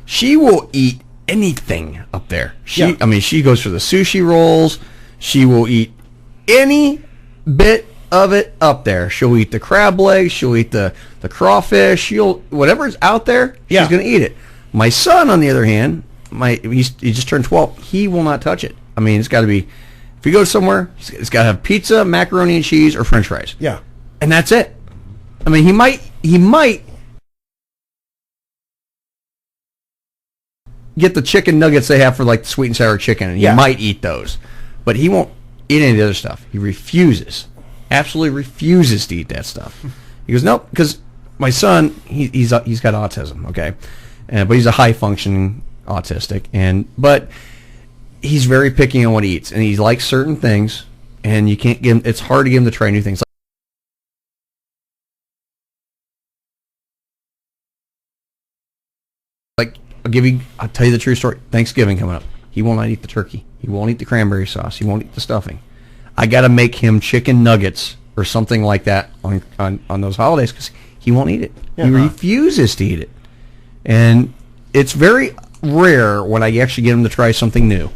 She will eat anything up there. Yeah. I mean, she goes for the sushi rolls. She will eat any bit of it up there. She'll eat the crab legs. She'll eat the crawfish. Whatever's out there, she's going to eat it. My son, on the other hand, he just turned 12. He will not touch it. I mean, it's got to be, if he goes somewhere, it's got to have pizza, macaroni and cheese, or French fries. Yeah. And that's it. I mean, he might get the chicken nuggets they have for like the sweet and sour chicken, and he might eat those, but he won't eat any of the other stuff. He absolutely refuses to eat that stuff. He goes, nope, because my son, he's got autism, okay, but he's a high functioning autistic, but he's very picky on what he eats, and he likes certain things, and you can't give him. It's hard to get him to try new things. I'll tell you the true story. Thanksgiving coming up. He will not eat the turkey. He won't eat the cranberry sauce. He won't eat the stuffing. I got to make him chicken nuggets or something like that on those holidays because he won't eat it. He refuses to eat it. And it's very rare when I actually get him to try something new.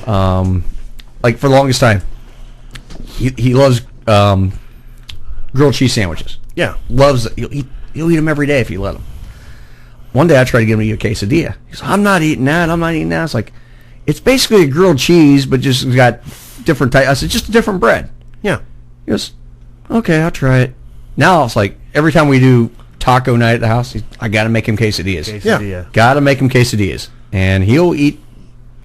Like for the longest time, he loves grilled cheese sandwiches. Yeah. He'll eat them every day if you let him. One day I tried to get him to eat a quesadilla. He goes, I'm not eating that. It's like, it's basically a grilled cheese, but just got different type. I said, just a different bread. Yeah. He goes, okay, I'll try it. Now it's like, every time we do taco night at the house, I got to make him quesadillas. Yeah. Got to make him quesadillas. And he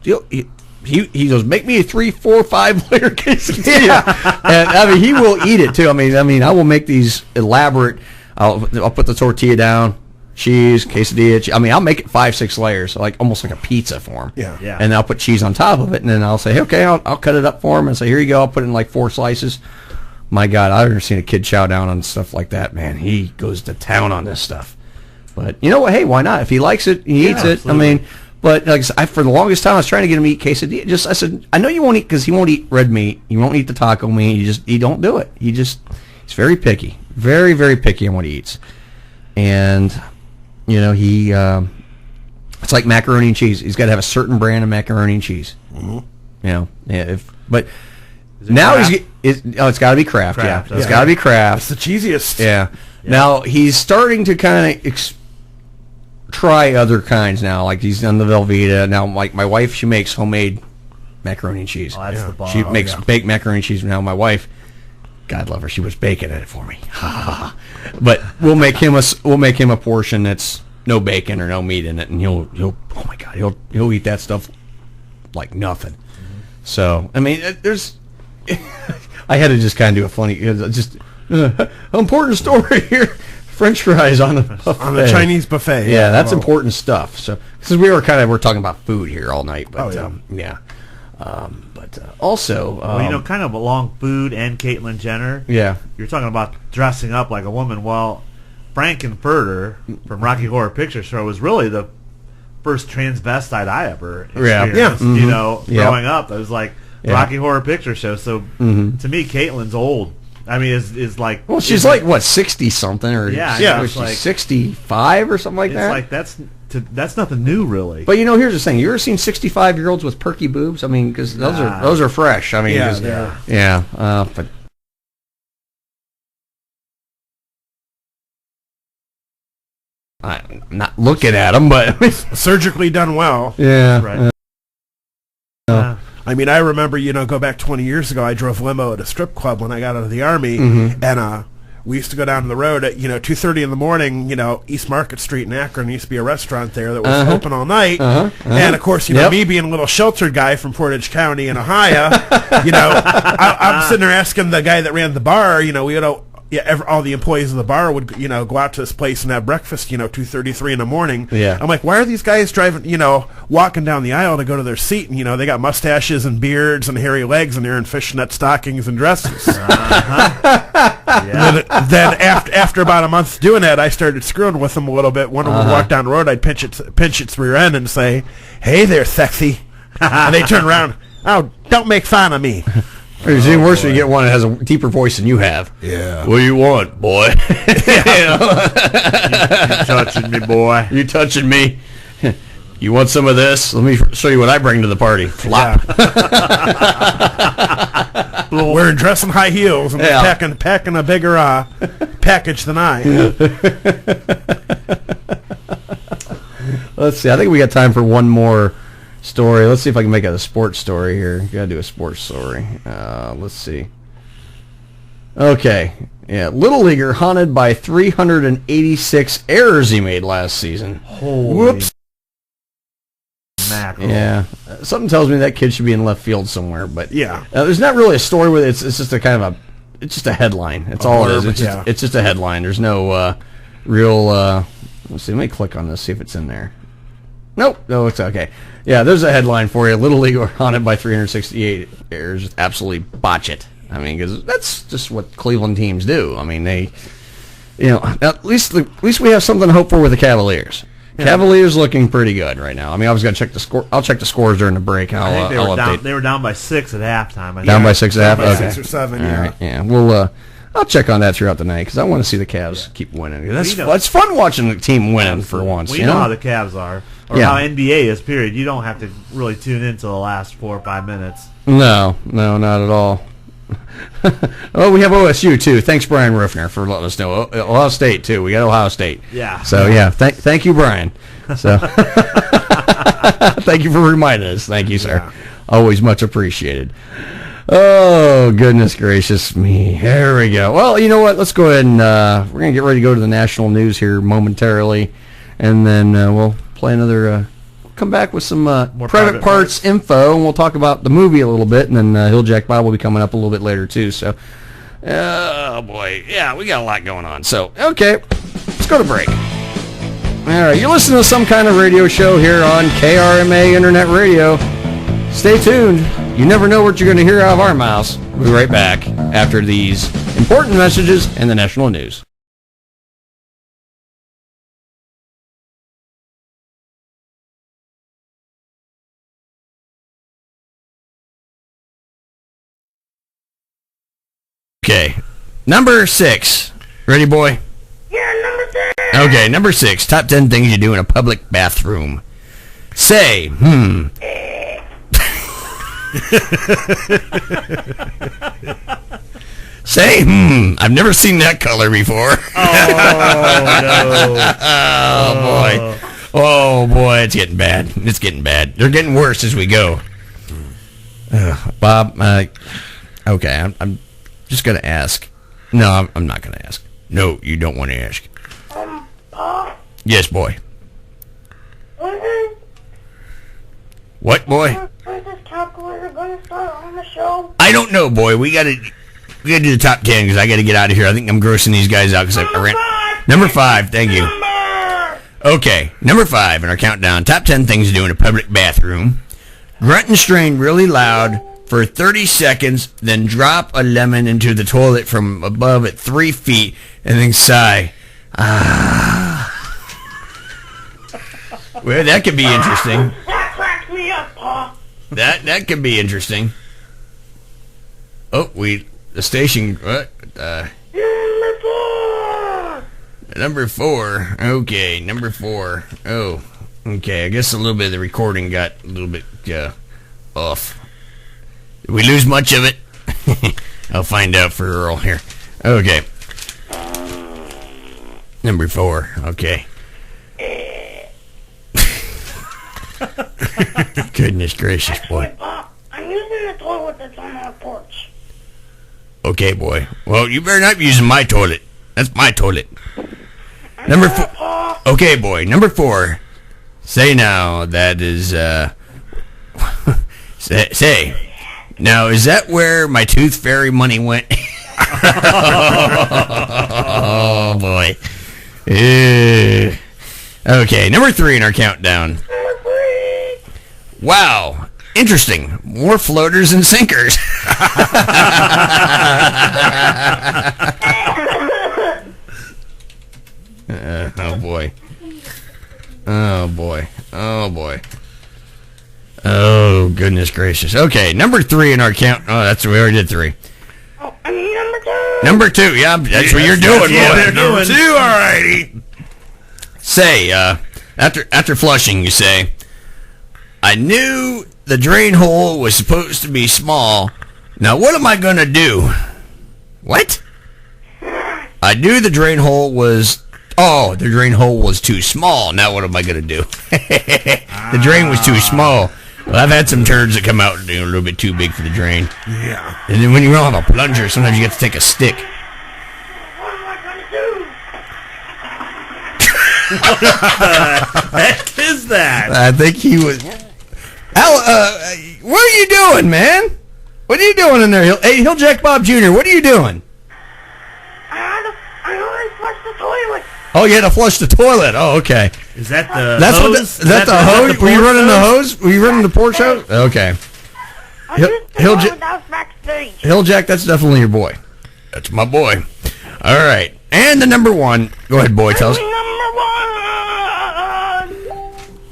goes, make me a 3, 4, 5 layer quesadilla. And I mean, he will eat it too. I mean, I will make these elaborate, I'll put the tortilla down, cheese, quesadilla. I mean, I'll make it 5, 6 layers, like almost like a pizza for him. Yeah. And I'll put cheese on top of it, and then I'll say, okay, I'll cut it up for him, and say, here you go. I'll put it in like 4 slices. My God, I've never seen a kid chow down on stuff like that. Man, he goes to town on this stuff. But you know what? Hey, why not? If he likes it, he eats it. Absolutely. I mean, but like I said, for the longest time, I was trying to get him to eat quesadilla. I said, I know you won't eat because he won't eat red meat. He won't eat the taco meat. He don't do it. He's very picky, very, very picky on what he eats, and. You know, it's like macaroni and cheese. He's got to have a certain brand of macaroni and cheese. Mm-hmm. You know, now it's got to be Kraft. Yeah, it's got to be Kraft. It's the cheesiest. Yeah. Now he's starting to kind of try other kinds now. Like he's done the Velveeta. Now, like my wife, she makes homemade macaroni and cheese. Oh, that's the bomb. She makes baked macaroni and cheese. Now my wife, God love her, she was baking it for me. But we'll make him a portion that's no bacon or no meat in it, and he'll oh my God, he'll eat that stuff like nothing. Mm-hmm. So I mean, there's I had to just kind of do a funny, important story here. French fries on the Chinese buffet. Yeah, that's important stuff. So because we're talking about food here all night, but also, kind of along food and Caitlyn Jenner. Yeah, you're talking about dressing up like a woman. Well, Frankenfurter from Rocky Horror Picture Show was really the first transvestite I ever experienced. Yeah. Mm-hmm. You know, growing up, it was like Rocky Horror Picture Show. So to me, Caitlyn's old. I mean, is like. Well, she's like what 60 something or she's like 65 or something like that. It's like that's nothing new, really. But here's the thing: you ever seen 65-year-olds with perky boobs? I mean, because those are fresh. I mean, but. I'm not looking at them, but surgically done well. Yeah, right. I mean, I remember, go back 20 years ago, I drove limo at a strip club when I got out of the Army, and we used to go down to the road at, 2:30 in the morning, East Market Street in Akron. There used to be a restaurant there that was open all night. And, of course, me being a little sheltered guy from Portage County in Ohio, I'm sitting there asking the guy that ran the bar, all the employees of the bar would, go out to this place and have breakfast, 2:33 in the morning. Yeah. I'm like, why are these guys driving, walking down the aisle to go to their seat? And, they got mustaches and beards and hairy legs, and they're in fishnet stockings and dresses. Then after about a month doing that, I started screwing with them a little bit. When we would walk down the road, I'd pinch its rear end and say, "Hey there, sexy." And they turn around, "Oh, don't make fun of me." It's even worse when you get one that has a deeper voice than you have. Yeah. What do you want, boy? You touching me, boy? You touching me? You want some of this? Let me show you what I bring to the party. Flop. Wearing dress and high heels and packing a bigger package than I. Let's see. I think we got time for one more story. Let's see if I can make it a sports story here. Got to do a sports story. Let's see. Okay. Yeah, Little Leaguer haunted by 386 errors he made last season. Whoops. Mackerel. Yeah, something tells me that kid should be in left field somewhere. But there's not really a story with it. It's just a kind of it's just a headline. It's all it is. It's just a headline. There's no real. Let's see. Let me click on this. See if it's in there. Nope. No, it's okay. Yeah, there's a headline for you. Little League haunted by 368 errors. Just absolutely botch it. I mean, because that's just what Cleveland teams do. I mean, they, at least we have something to hope for with the Cavaliers. Yeah. Cavaliers looking pretty good right now. I mean, I was going to check the score. I'll check the scores during the break. I think they were down by 6 at halftime. Down by 6 at halftime. Okay. 6 or 7. All right. Yeah. We'll. I'll check on that throughout the night because I want to see the Cavs keep winning. It's fun watching the team win for once. We know how the Cavs are, or how NBA is. Period. You don't have to really tune into the last 4 or 5 minutes. No, not at all. Oh, we have OSU too. Thanks, Brian Ruffner, for letting us know. Ohio State too. We got Ohio State. Yeah. So thank you, Brian. So thank you for reminding us. Thank you, sir. Yeah. Always much appreciated. Oh, goodness gracious me. There we go. Well, you know what? Let's go ahead and we're gonna get ready to go to the national news here momentarily, and then we'll play another. Come back with some more private parts info, and we'll talk about the movie a little bit, and then Hilljack Bob will be coming up a little bit later too. So, oh boy, yeah, we got a lot going on. So, okay, let's go to break. All right, you're listening to Some Kind of Radio Show here on KRMA Internet Radio. Stay tuned. You never know what you're going to hear out of our mouths. We'll be right back after these important messages and the national news. Okay, number 6. Ready, boy? Yeah, number 6. Okay, number 6. Top 10 things you do in a public bathroom. Say, Say, I've never seen that color before. Oh, no. Oh, boy, it's getting bad. It's getting bad. They're getting worse as we go. Bob, okay, I'm just going to ask. No, I'm not going to ask. No, you don't want to ask. Pa? Yes, boy. What, boy? When's this calculator going to start on the show? I don't know, boy. We got to do the top 10 because I got to get out of here. I think I'm grossing these guys out because I ran. Number 5, thank you. Okay, number 5 in our countdown. Top 10 things to do in a public bathroom. Grunt and strain really loud for 30 seconds, then drop a lemon into the toilet from above at 3 feet, and then sigh. Well, that could be interesting. That cracked me up, Pa. That could be interesting. Oh, the station. What? Number 4. Okay, number 4. Oh, okay. I guess a little bit of the recording got a little bit off. Did we lose much of it? I'll find out for Earl here. Okay. Number 4. Okay. Goodness gracious, boy. I'm using the toilet that's on our porch. Okay, boy. Well, you better not be using my toilet. That's my toilet. Number 4. Okay, boy. Number 4. Say now, that is, say. Now, is that where my tooth fairy money went? Oh, boy. Okay, number 3 in our countdown. Number 3. Wow. Interesting. More floaters and sinkers. Oh, boy. Oh, boy. Oh, boy. Oh, goodness gracious. Okay, number 3 in our count. Oh, we already did 3. Oh, I mean number 2. Number 2, yeah, that's what you're doing, boy. Yeah, they're doing. Number 2, alrighty. Say, after flushing, you say, I knew the drain hole was supposed to be small. Now what am I going to do? What? I knew the drain hole was... Oh, the drain hole was too small. Now what am I going to do? The drain was too small. Well, I've had some turds that come out a little bit too big for the drain. Yeah. And then when you don't have a plunger, sometimes you have to take a stick. What am I gonna do? What the heck is that? I think he was... Al, what are you doing, man? What are you doing in there? Hey, Hilljack Bob Jr., what are you doing? I only flushed the toilet. Oh, you had to flush the toilet. Oh, okay. Is that the That's hose? what is that the hose? Were you running the hose? Were you running the Porsche hose? Okay. Hilljack, that's definitely your boy. That's my boy. All right. And the number one. Go ahead, boy. Tell us.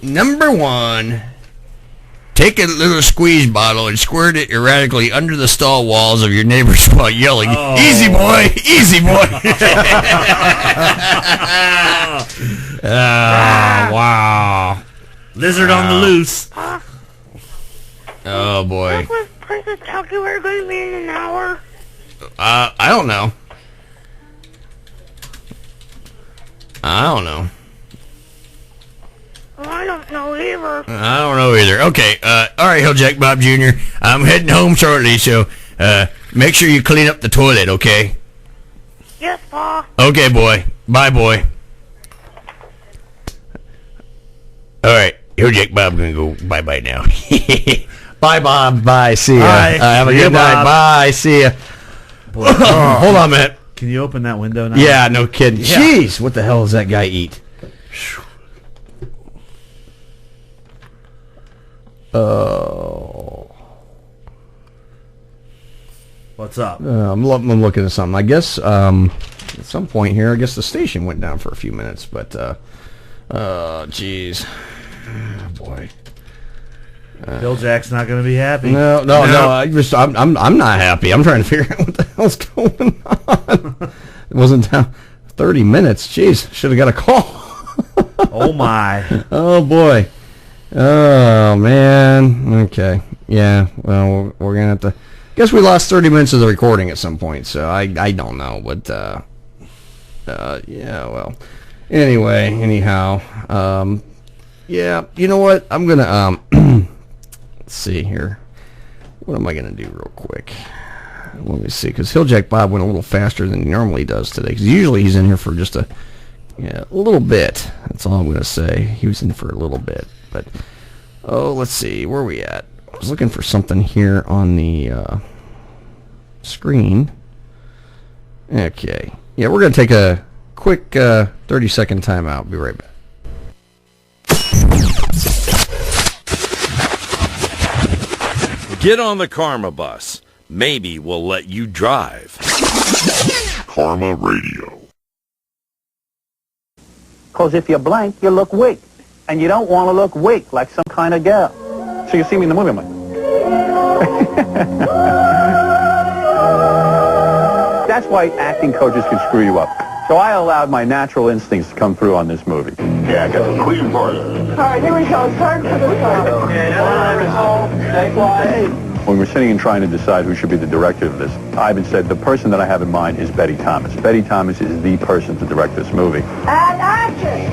Number one. Take a little squeeze bottle and squirt it erratically under the stall walls of your neighbors while yelling, "Easy boy, easy boy." Wow. Lizard on the loose. Oh, boy. Was Princess Calculator going to be in an hour? I don't know. Well, I don't know either. I don't know either. Okay, all right, Hilljack Bob Jr., I'm heading home shortly, so make sure you clean up the toilet, okay? Yes, Pa. Okay, boy. Bye, boy. All right, Hilljack Bob going to go bye-bye now. Bye, Bob. Bye. See ya. Bye. Have a See ya, good night. Bob. Bye. See ya. Boy, Hold on a minute. Can you open that window now? Yeah, no kidding. Yeah. Jeez, what the hell does that guy eat? Oh. What's up? I'm looking at something. I guess at some point here, I guess the station went down for a few minutes, but jeez, oh, boy. Hilljack's not going to be happy. No. I'm not happy. I'm trying to figure out what the hell's going on. It wasn't down 30 minutes. Jeez, should have got a call. Oh my. Oh boy. Oh man. Okay. Yeah. Well, we're gonna have to. Guess we lost 30 minutes of the recording at some point. So I don't know. But yeah. Well. Anyway. Anyhow. Yeah. You know what? I'm gonna let's see here. What am I gonna do real quick? Let me see, because Hilljack Bob went a little faster than he normally does today. Because usually he's in here for just a little bit. That's all I'm going to say. He was in for a little bit. But, let's see. Where are we at? I was looking for something here on the screen. Okay. Yeah, we're going to take a quick 30-second timeout. Be right back. Get on the Karma Bus. Maybe we'll let you drive. Karma Radio. Because if you're blank, you look weak. And you don't want to look weak like some kind of girl. So you see me in the movie, I'm like... That's why acting coaches can screw you up. So I allowed my natural instincts to come through on this movie. Yeah, I got the queen part. All right, here we go. Turn for the side. When we're sitting and trying to decide who should be the director of this, Ivan said, the person that I have in mind is Betty Thomas. Betty Thomas is the person to direct this movie. And action!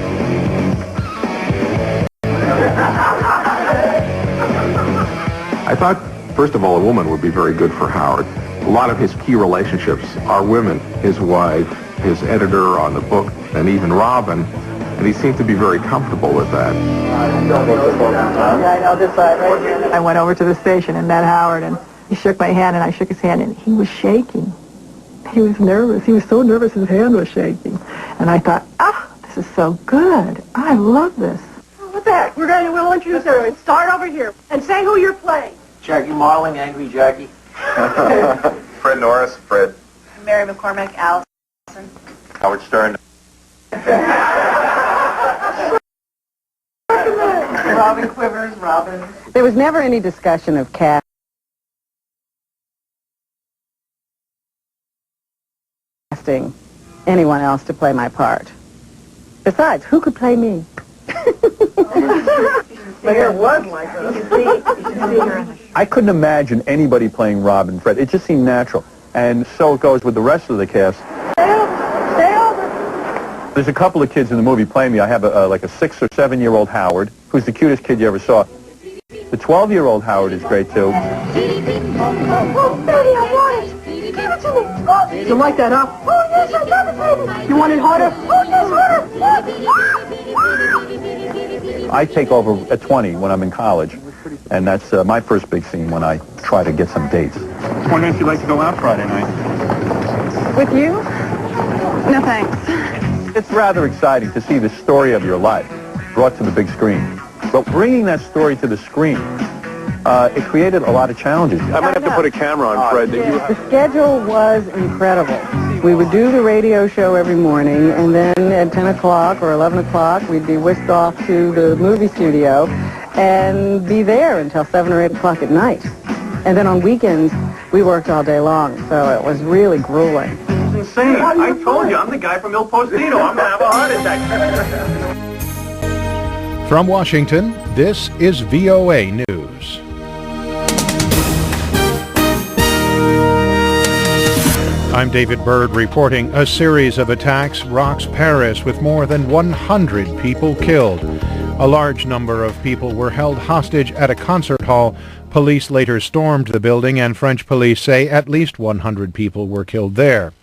I thought, first of all, a woman would be very good for Howard. A lot of his key relationships are women. His wife, his editor on the book, and even Robin. And he seemed to be very comfortable with that. I went over to the station and met Howard, and he shook my hand, and I shook his hand, and he was shaking. He was nervous. He was so nervous his hand was shaking. And I thought, this is so good. I love this. What's that? We'll introduce her. Start over here and say who you're playing. Jackie Marling, Angry Jackie. Fred Norris, Fred. Mary McCormack, Allison. Howard Stern. Robin Quivers, Robin. There was never any discussion of casting anyone else to play my part. Besides, who could play me? My hair was like this. I couldn't imagine anybody playing Rob and Fred. It just seemed natural. And so it goes with the rest of the cast. Stay over. There's a couple of kids in the movie playing me. I have like a 6 or 7 year old Howard, who's the cutest kid you ever saw. The 12-year-old Howard is great too. Oh, Daddy, I want it. Give it to me. Oh, you like that, huh? Oh, yes, I love it, baby. You want it harder? Oh, yes, harder. I take over at 20 when I'm in college, and that's my first big scene when I try to get some dates. I was wondering if you'd like to go out Friday night. With you? No, thanks. It's rather exciting to see the story of your life brought to the big screen. But bringing that story to the screen, it created a lot of challenges. I might have to put a camera on Fred. The schedule was incredible. We would do the radio show every morning, and then at 10 o'clock or 11 o'clock, we'd be whisked off to the movie studio and be there until 7 or 8 o'clock at night. And then on weekends, we worked all day long, so it was really grueling. It's insane. I told you, I'm the guy from Il Postino. I'm going to have a heart attack. From Washington, this is VOA News. I'm David Byrd reporting a series of attacks rocks Paris with more than 100 people killed. A large number of people were held hostage at a concert hall. Police later stormed the building, and French police say at least 100 people were killed there.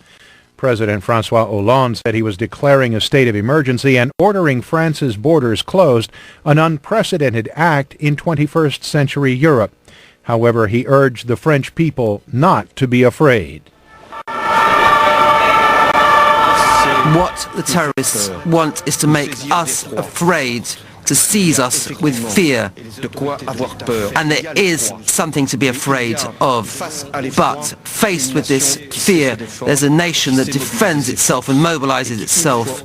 President François Hollande said he was declaring a state of emergency and ordering France's borders closed, an unprecedented act in 21st century Europe. However, he urged the French people not to be afraid. What the terrorists want is to make us afraid, to seize us with fear. And there is something to be afraid of. But faced with this fear, there's a nation that defends itself and mobilizes itself,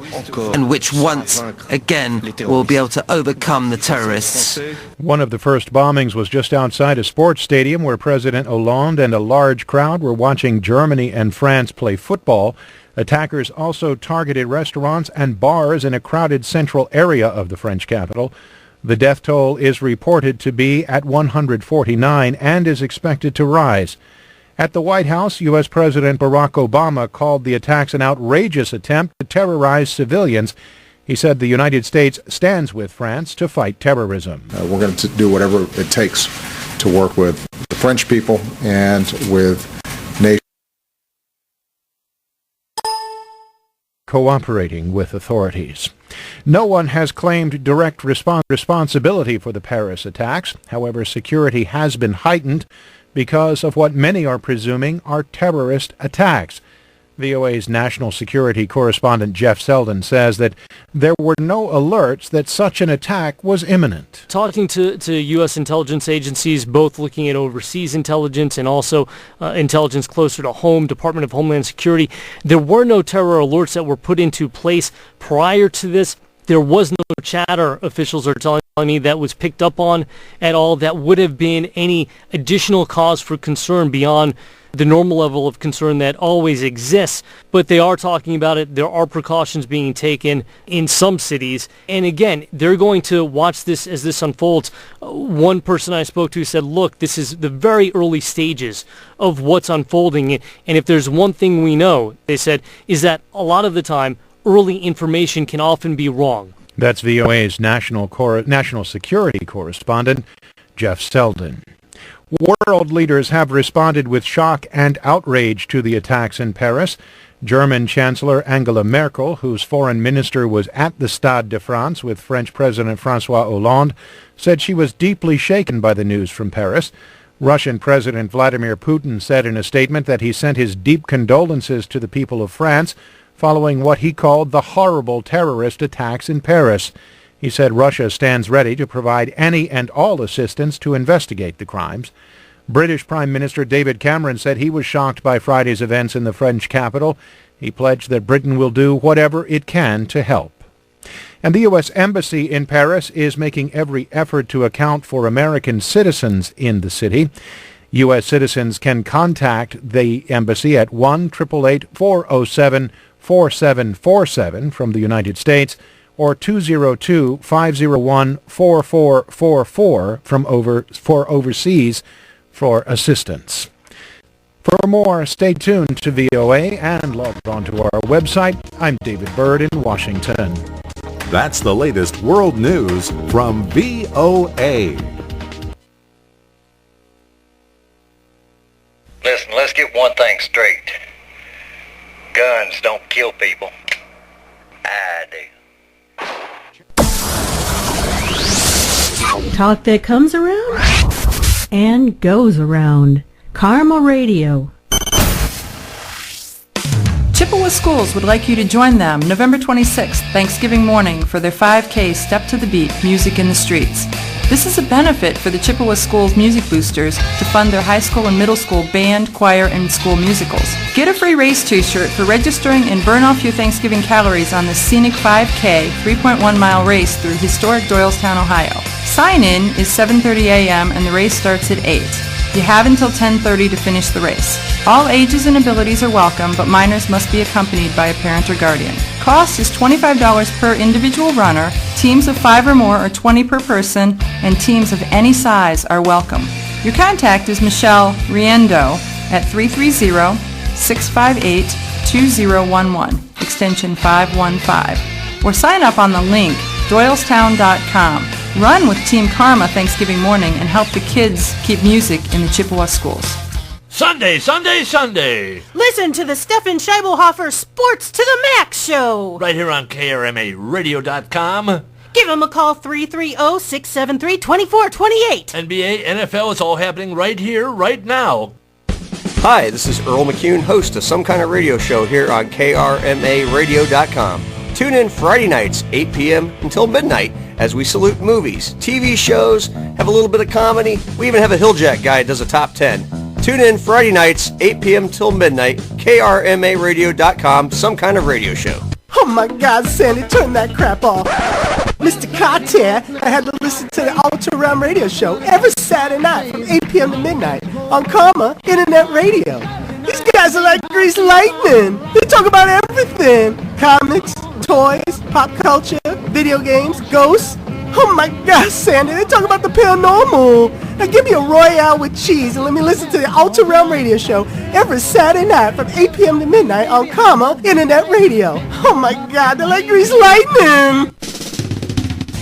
and which once again will be able to overcome the terrorists. One of the first bombings was just outside a sports stadium where President Hollande and a large crowd were watching Germany and France play football. Attackers also targeted restaurants and bars in a crowded central area of the French capital. The death toll is reported to be at 149 and is expected to rise. At the White House, U.S. President Barack Obama called the attacks an outrageous attempt to terrorize civilians. He said the United States stands with France to fight terrorism. We're going to do whatever it takes to work with the French people and with nations cooperating with authorities. No one has claimed direct responsibility for the Paris attacks. However, security has been heightened because of what many are presuming are terrorist attacks. VOA's national security correspondent Jeff Selden says that there were no alerts that such an attack was imminent. Talking to U.S. intelligence agencies, both looking at overseas intelligence and also intelligence closer to home, Department of Homeland Security, there were no terror alerts that were put into place prior to this. There was no chatter, officials are telling me, that was picked up on at all that would have been any additional cause for concern beyond the normal level of concern that always exists. But they are talking about it. There are precautions being taken in some cities. And again, they're going to watch this as this unfolds. One person I spoke to said, look, this is the very early stages of what's unfolding. And if there's one thing we know, they said, is that a lot of the time, early information can often be wrong. That's VOA's national security correspondent, Jeff Selden. World leaders have responded with shock and outrage to the attacks in Paris. German Chancellor Angela Merkel, whose foreign minister was at the Stade de France with French President François Hollande, said she was deeply shaken by the news from Paris. Russian President Vladimir Putin said in a statement that he sent his deep condolences to the people of France following what he called the horrible terrorist attacks in Paris. He said Russia stands ready to provide any and all assistance to investigate the crimes. British Prime Minister David Cameron said he was shocked by Friday's events in the French capital. He pledged that Britain will do whatever it can to help. And the U.S. Embassy in Paris is making every effort to account for American citizens in the city. U.S. citizens can contact the embassy at 1-888-407-4747 from the United States, or 202-501-4444 for overseas for assistance. For more, stay tuned to VOA and log on to our website. I'm David Byrd in Washington. That's the latest world news from VOA. Listen, let's get one thing straight. Guns don't kill people. I do. Talk that comes around and goes around. Karma Radio. Chippewa Schools would like you to join them November 26th, Thanksgiving morning, for their 5K Step to the Beat Music in the Streets. This is a benefit for the Chippewa Schools Music Boosters to fund their high school and middle school band, choir, and school musicals. Get a free race t-shirt for registering and burn off your Thanksgiving calories on the scenic 5K 3.1-mile race through historic Doylestown, Ohio. Sign-in is 7:30 a.m. and the race starts at 8. You have until 10:30 to finish the race. All ages and abilities are welcome, but minors must be accompanied by a parent or guardian. Cost is $25 per individual runner. Teams of 5 or more are $20 per person, and teams of any size are welcome. Your contact is Michelle Riendo at 330-658-2011, extension 515, or sign up on the link doylestown.com. Run with Team Karma Thanksgiving morning and help the kids keep music in the Chippewa schools. Sunday, Sunday, Sunday. Listen to the Stefan Scheibelhofer Sports to the Max show. Right here on KRMARadio.com. Give them a call, 330-673-2428. NBA, NFL, it's all happening right here, right now. Hi, this is Earl McCune, host of Some Kind of Radio Show here on KRMARadio.com. Tune in Friday nights, 8 p.m. until midnight, as we salute movies, TV shows, have a little bit of comedy. We even have a Hilljack guy that does a top 10. Tune in Friday nights, 8 p.m. till midnight, KRMARadio.com, Some Kind of Radio Show. Oh my God, Sandy, turn that crap off. Mr. Cartier, I had to listen to the Ultra Realm Radio Show every Saturday night from 8 p.m. to midnight on Karma Internet Radio. These guys are like greased lightning. They talk about everything. Comics, toys, pop culture, video games, ghosts. Oh my God, Sandy, they talk about the paranormal. Now give me a Royale with cheese and let me listen to the Ultra Realm Radio Show every Saturday night from 8 p.m. to midnight on Karma Internet Radio. Oh my God, they're like greased lightning.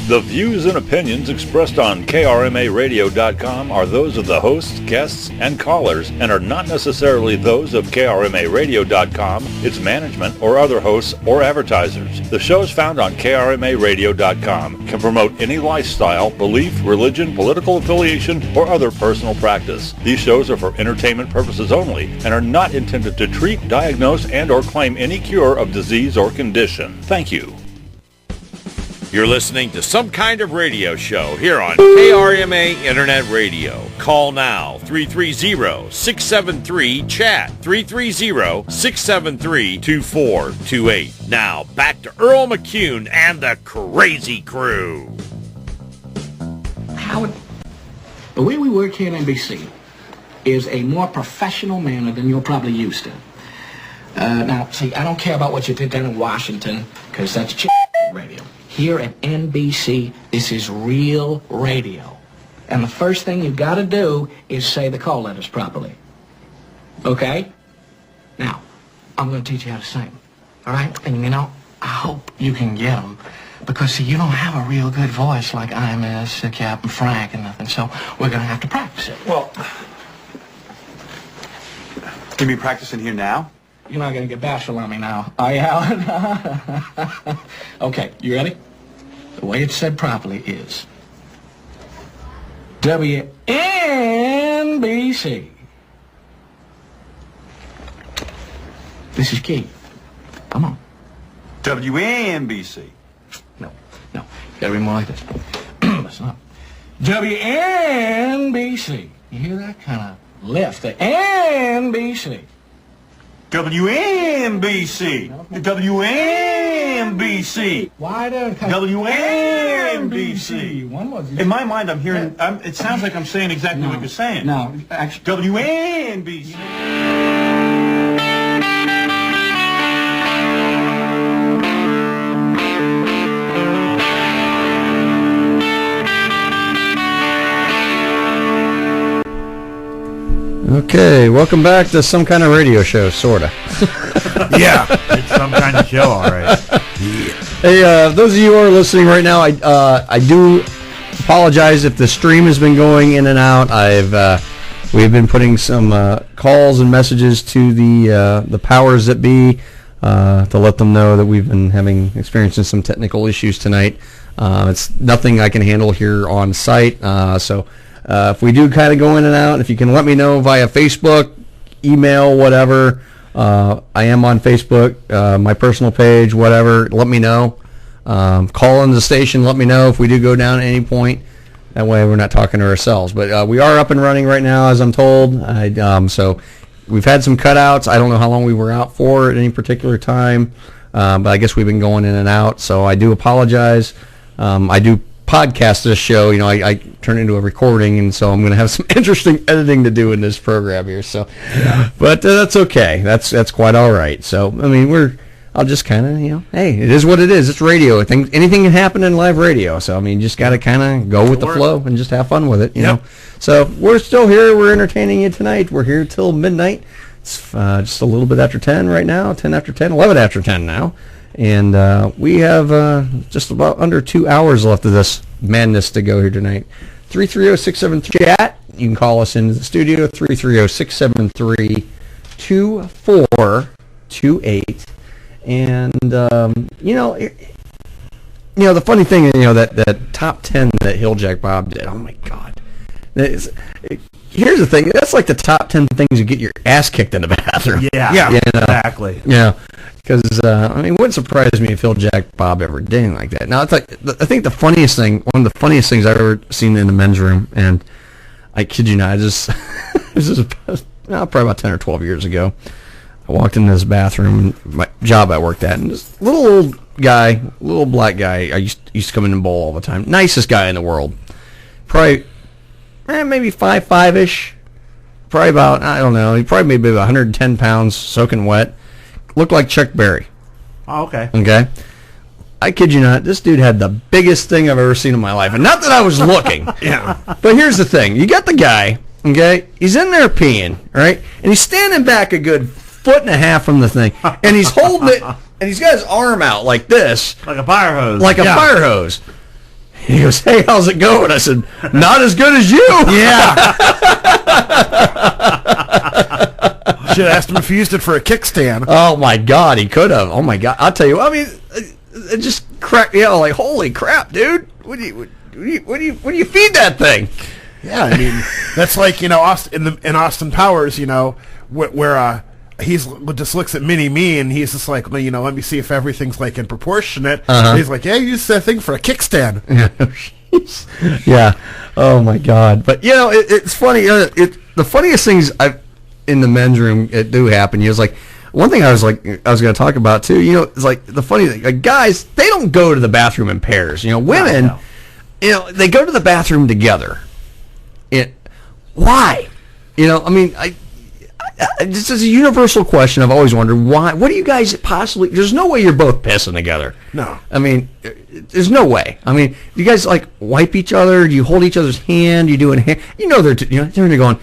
The views and opinions expressed on KRMARadio.com are those of the hosts, guests, and callers and are not necessarily those of KRMARadio.com, its management, or other hosts or advertisers. The shows found on KRMARadio.com can promote any lifestyle, belief, religion, political affiliation, or other personal practice. These shows are for entertainment purposes only and are not intended to treat, diagnose, and or claim any cure of disease or condition. Thank you. You're listening to Some Kind of Radio Show here on KRMA Internet Radio. Call now, 330-673-CHAT, 330-673-2428. Now, back to Earl McCune and the Crazy Crew. Howard, the way we work here at NBC is a more professional manner than you're probably used to. Now, see, I don't care about what you did down in Washington, because that's radio. Here at NBC, this is real radio. And the first thing you've got to do is say the call letters properly. Okay? Now, I'm going to teach you how to sing. All right? And, you know, I hope you can get them. Because, see, you don't have a real good voice like IMS, Captain Frank, and nothing. So we're going to have to practice it. Well, can we practice in here now? You're not going to get bashful on me now, are you, Howard? Okay, you ready? The way it's said properly is WNBC. This is key. Come on. WNBC. No. Gotta be more like this. Listen up. WNBC. You hear that? Kind of lift. The NBC. WNBC. WNBC. Wider. WNBC. One more. In my mind, I'm hearing. It sounds like I'm saying exactly what you're saying. No, actually. WNBC. Okay, welcome back to Some Kind of Radio Show, sorta. Yeah, it's some kind of show, all right. Yeah. Hey, those of you who are listening right now, I do apologize if the stream has been going in and out. We've been putting some calls and messages to the powers that be to let them know that we've been experiencing some technical issues tonight. It's nothing I can handle here on site, so if we do kind of go in and out, if you can let me know via Facebook, email, whatever. I am on Facebook, my personal page, whatever. Let me know. Call in the station. Let me know if we do go down at any point. That way we're not talking to ourselves. But we are up and running right now, as I'm told. So we've had some cutouts. I don't know how long we were out for at any particular time, but I guess we've been going in and out. So I do apologize. I do podcast this show. I turn it into a recording, and so I'm going to have some interesting editing to do in this program here. So, but that's okay. That's quite all right. So I mean, I'll just kind of hey, it is what it is. It's radio. Anything can happen in live radio. So I mean, just got to kind of go with the flow and just have fun with it. You know. So we're still here. We're entertaining you tonight. We're here till midnight. It's just a little bit after 10 right now. 10 after 10. 11 after 10 now. And we have just about under 2 hours left of this madness to go here tonight. 330-673-CHAT. You can call us into the studio, 330-673-2428. And, the funny thing, that top 10 that Hilljack Bob did, oh, my God. Here's the thing. That's like the top 10 things you get your ass kicked in the bathroom. Yeah, exactly. Yeah. Because, it wouldn't surprise me if Hilljack Bob ever did anything like that. Now, it's like, I think one of the funniest things I've ever seen in the men's room, and I kid you not, this is probably about 10 or 12 years ago. I walked into this bathroom, my job I worked at, and this little old guy, little black guy, I used to come in and bowl all the time. Nicest guy in the world. Probably, maybe 5'5"-ish. Probably about, I don't know, he probably maybe about 110 pounds, soaking wet. Looked like Chuck Berry. Oh, okay. Okay. I kid you not, this dude had the biggest thing I've ever seen in my life. And not that I was looking. Yeah. But here's the thing. You got the guy, okay? He's in there peeing, right? And he's standing back a good 1.5 feet from the thing. And he's holding it, and he's got his arm out like this. Like a fire hose. Like a fire hose. He goes, hey, how's it going? I said, not as good as you. Yeah. Should have asked him if he used it for a kickstand. Oh, my God, he could have. Oh, my God. I'll tell you, I mean, it just cracked me out like, holy crap, dude. What do you feed that thing? Yeah, I mean, that's like, in Austin Powers, where he's just looks at Mini-Me, and he's just like, well, let me see if everything's like in proportionate. He's like, yeah, use that thing for a kickstand. Yeah. Oh my God. But it's funny. The funniest things in the men's room do happen. It's like one thing I was going to talk about too. It's like the funny thing. Like guys, they don't go to the bathroom in pairs. Women, they go to the bathroom together. Why? I mean, this is a universal question. I've always wondered why. What do you guys possibly? There's no way you're both pissing together. No. I mean, there's no way. I mean, you guys like wipe each other? Do you hold each other's hand? You doing hand? They're going.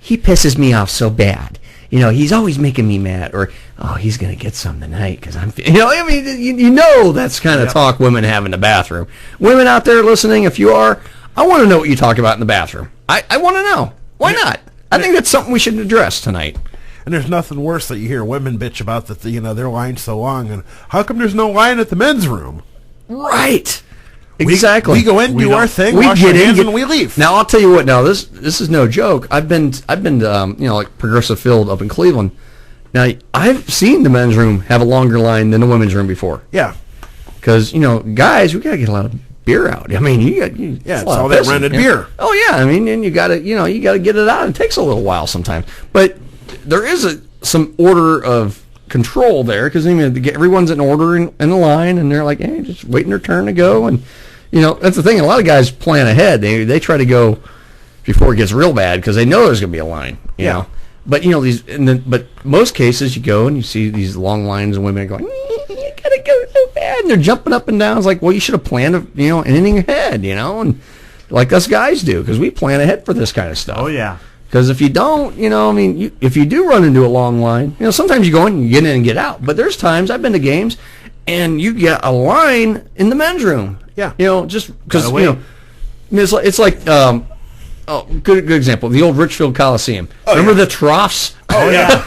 He pisses me off so bad. He's always making me mad. Or he's gonna get some tonight because I'm. That's kind of talk women have in the bathroom. Women out there listening, if you are, I want to know what you talk about in the bathroom. I want to know. Why not? I think that's something we should address tonight. And there's nothing worse that you hear women bitch about that their line's so long, and how come there's no line at the men's room? Right. Exactly. We go in, do our thing, wash our hands, and we leave. Now I'll tell you what. Now this is no joke. I've been to like Progressive Field up in Cleveland. Now I've seen the men's room have a longer line than the women's room before. Yeah. Because guys, we gotta get a lot of beer out. I mean, it's all that rented beer. Oh yeah, I mean, and you gotta get it out. It takes a little while sometimes, but there is some order of control there because everyone's in order in the line, and they're like, hey, just waiting their turn to go, and that's the thing. A lot of guys plan ahead. They try to go before it gets real bad because they know there's gonna be a line. You know, but but most cases you go and you see these long lines of women going. You gotta go so bad, and they're jumping up and down. It's like, well, you should have planned, anything ahead, and a like us guys do, because we plan ahead for this kind of stuff. Oh, yeah. Because if you don't, if you do run into a long line, sometimes you go in and you get in and get out. But there's times I've been to games, and you get a line in the men's room. Yeah. Just because it's like good example, the old Richfield Coliseum. Remember the troughs? Oh yeah.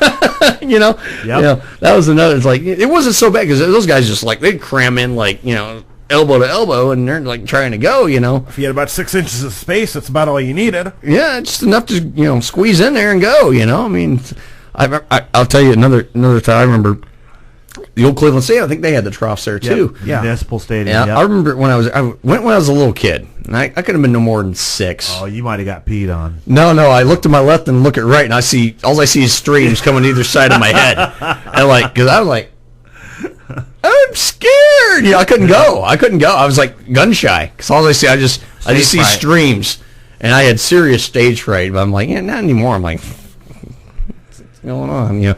That was another. It's like it wasn't so bad because those guys just like they'd cram in like elbow to elbow, and they're like trying to go. If you had about 6 inches of space, that's about all you needed. Yeah, just enough to squeeze in there and go. I mean, I'll tell you another time. I remember the old Cleveland Stadium. I think they had the troughs there too. Yep. Yeah, Municipal Stadium. Yeah, yep. I remember when I went when I was a little kid, and I could have been no more than 6. Oh, you might have got peed on. No, I looked to my left and look at right, and all I see is streams coming either side of my head, and because I was like, I'm scared. I couldn't go. I was like gun shy because all I see, I just see streams, and I had serious stage fright. But I'm like, not anymore. I'm like, what's going on?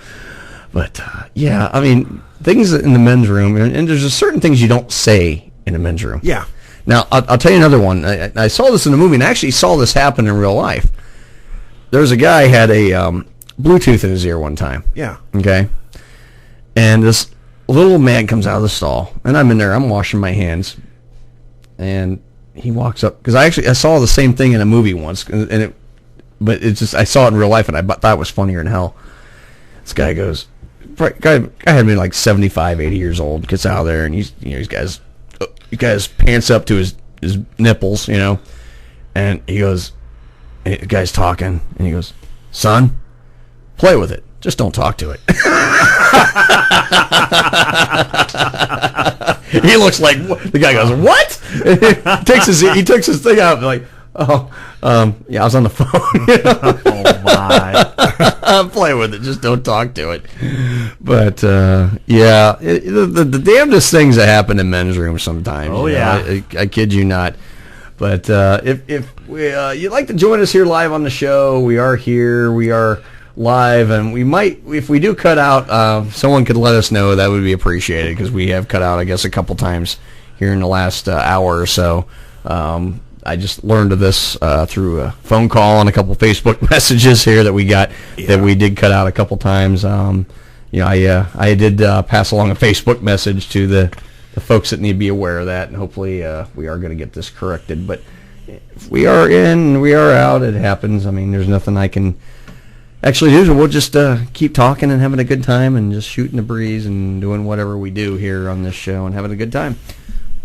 But I mean, things in the men's room, and there's just certain things you don't say in a men's room. Yeah. Now I'll tell you another one. I saw this in a movie, and I actually saw this happen in real life. There was a guy had a Bluetooth in his ear one time. Yeah. Okay. And this little man comes out of the stall, and I'm in there. I'm washing my hands, and he walks up because I saw the same thing in a movie once, but it's just I saw it in real life, and I thought it was funnier than hell. This guy goes, guy had been like 75, 80 years old. Gets out of there, and he's guys pants up to his nipples, and he goes, and the guy's talking, and he goes, son, play with it. Just don't talk to it. He looks like the guy goes, what? He takes his thing out, like, I was on the phone. Oh my! Play with it. Just don't talk to it. But the damnedest things that happen in men's rooms sometimes. Oh yeah, I kid you not. But if you'd like to join us here live on the show, we are here. We are live, and we might, if we do cut out, someone could let us know. That would be appreciated because we have cut out, I guess, a couple times here in the last hour or so. I just learned of this through a phone call and a couple Facebook messages here that we got that we did cut out a couple times. I did pass along a Facebook message to the folks that need to be aware of that, and hopefully we are going to get this corrected. But if we are in, we are out. It happens. I mean, there's nothing I can actually do. So we'll just keep talking and having a good time and just shooting the breeze and doing whatever we do here on this show and having a good time.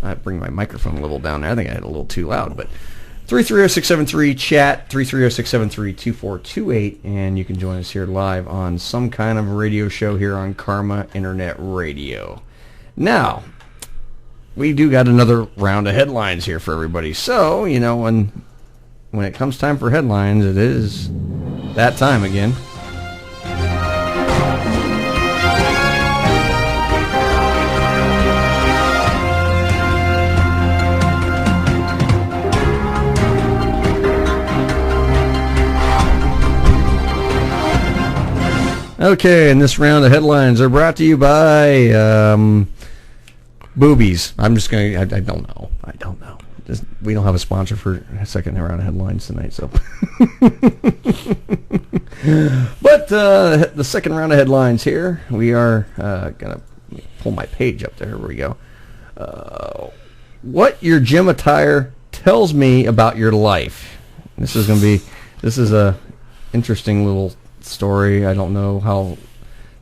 I bring my microphone a little down there. I think I had it a little too loud, but 330-673-CHAT, 330-673-2428, and you can join us here live on some kind of radio show here on Karma Internet Radio. Now, we do got another round of headlines here for everybody. So, when it comes time for headlines, it is that time again. Okay, and this round of headlines are brought to you by Boobies. I'm just going to, I don't know. We don't have a sponsor for a second round of headlines tonight, so. But the second round of headlines here, we are going to pull my page up there. Here we go. What your gym attire tells me about your life. This is a interesting little story. I don't know how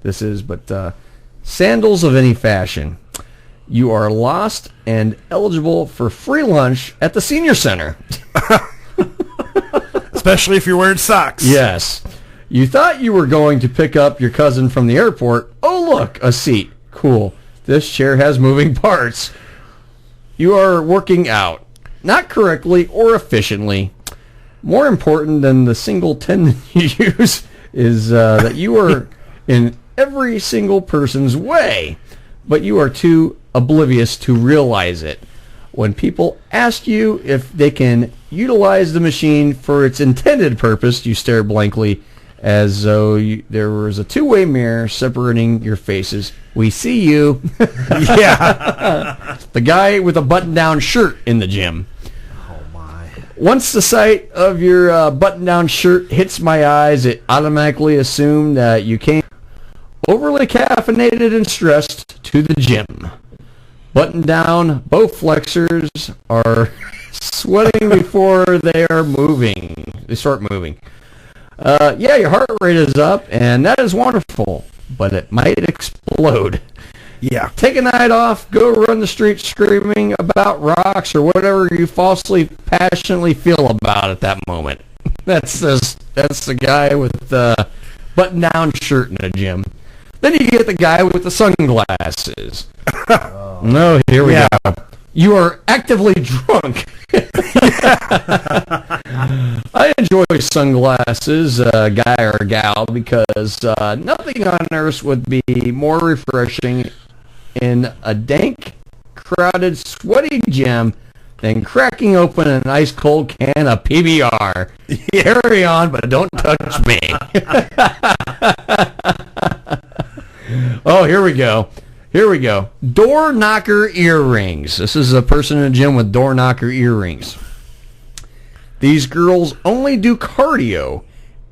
this is, but sandals of any fashion. You are lost and eligible for free lunch at the senior center. Especially if you're wearing socks. Yes. You thought you were going to pick up your cousin from the airport. Oh, look, a seat. Cool. This chair has moving parts. You are working out. Not correctly or efficiently. More important than the single tendon you use is that you are in every single person's way, but you are too oblivious to realize it. When people ask you if they can utilize the machine for its intended purpose, you stare blankly as though there was a two-way mirror separating your faces. We see you. Yeah. The guy with a button-down shirt in the gym. Oh, my. Once the sight of your button-down shirt hits my eyes, it automatically assumed that you came overly caffeinated and stressed to the gym. Button-down Bowflexers are sweating before they are moving. They start moving. Yeah, your heart rate is up, and that is wonderful, but it might explode. Yeah. Take a night off, go run the streets screaming about rocks or whatever you falsely, passionately feel about at that moment. That's the guy with the button-down shirt in a gym. Then you get the guy with the sunglasses. No, here we go. You are actively drunk. I enjoy sunglasses, guy or gal, because nothing on earth would be more refreshing in a dank, crowded, sweaty gym than cracking open an ice-cold can of PBR. Carry on, but don't touch me. Oh, here we go. Here we go. Door knocker earrings. This is a person in a gym with door knocker earrings. These girls only do cardio.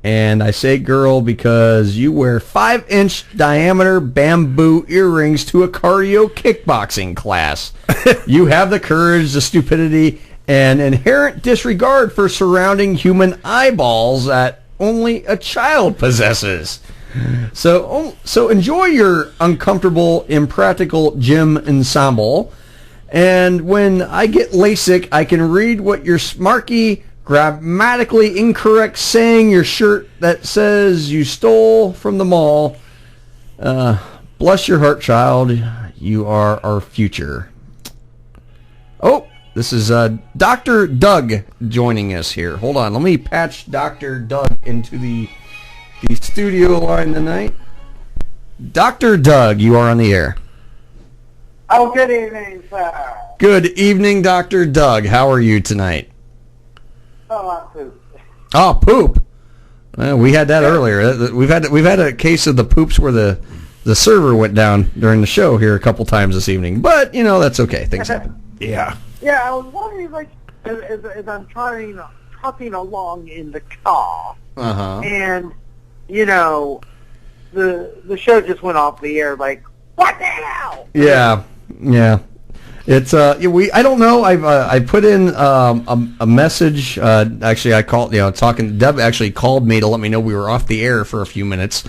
And I say girl because you wear 5-inch diameter bamboo earrings to a cardio kickboxing class. You have the courage, the stupidity, and inherent disregard for surrounding human eyeballs that only a child possesses. So enjoy your uncomfortable, impractical gym ensemble. And when I get LASIK, I can read what your smarky, grammatically incorrect saying your shirt that says you stole from the mall. Bless your heart, child. You are our future. Oh, this is Dr. Doug joining us here. Hold on. Let me patch Dr. Doug into the studio line tonight. Dr. Doug, you are on the air. Oh, good evening, sir. Good evening, Dr. Doug. How are you tonight? Oh, I poop. Oh, poop. Well, we had that earlier. We've had a case of the poops where the server went down during the show here a couple times this evening. But, that's okay. Things happen. Yeah. Yeah, I was wondering, like, as I'm trucking along in the car, and, the show just went off the air, like, what the hell? Yeah. It's I don't know. I put in a message. Actually, I called. Deb actually called me to let me know we were off the air for a few minutes,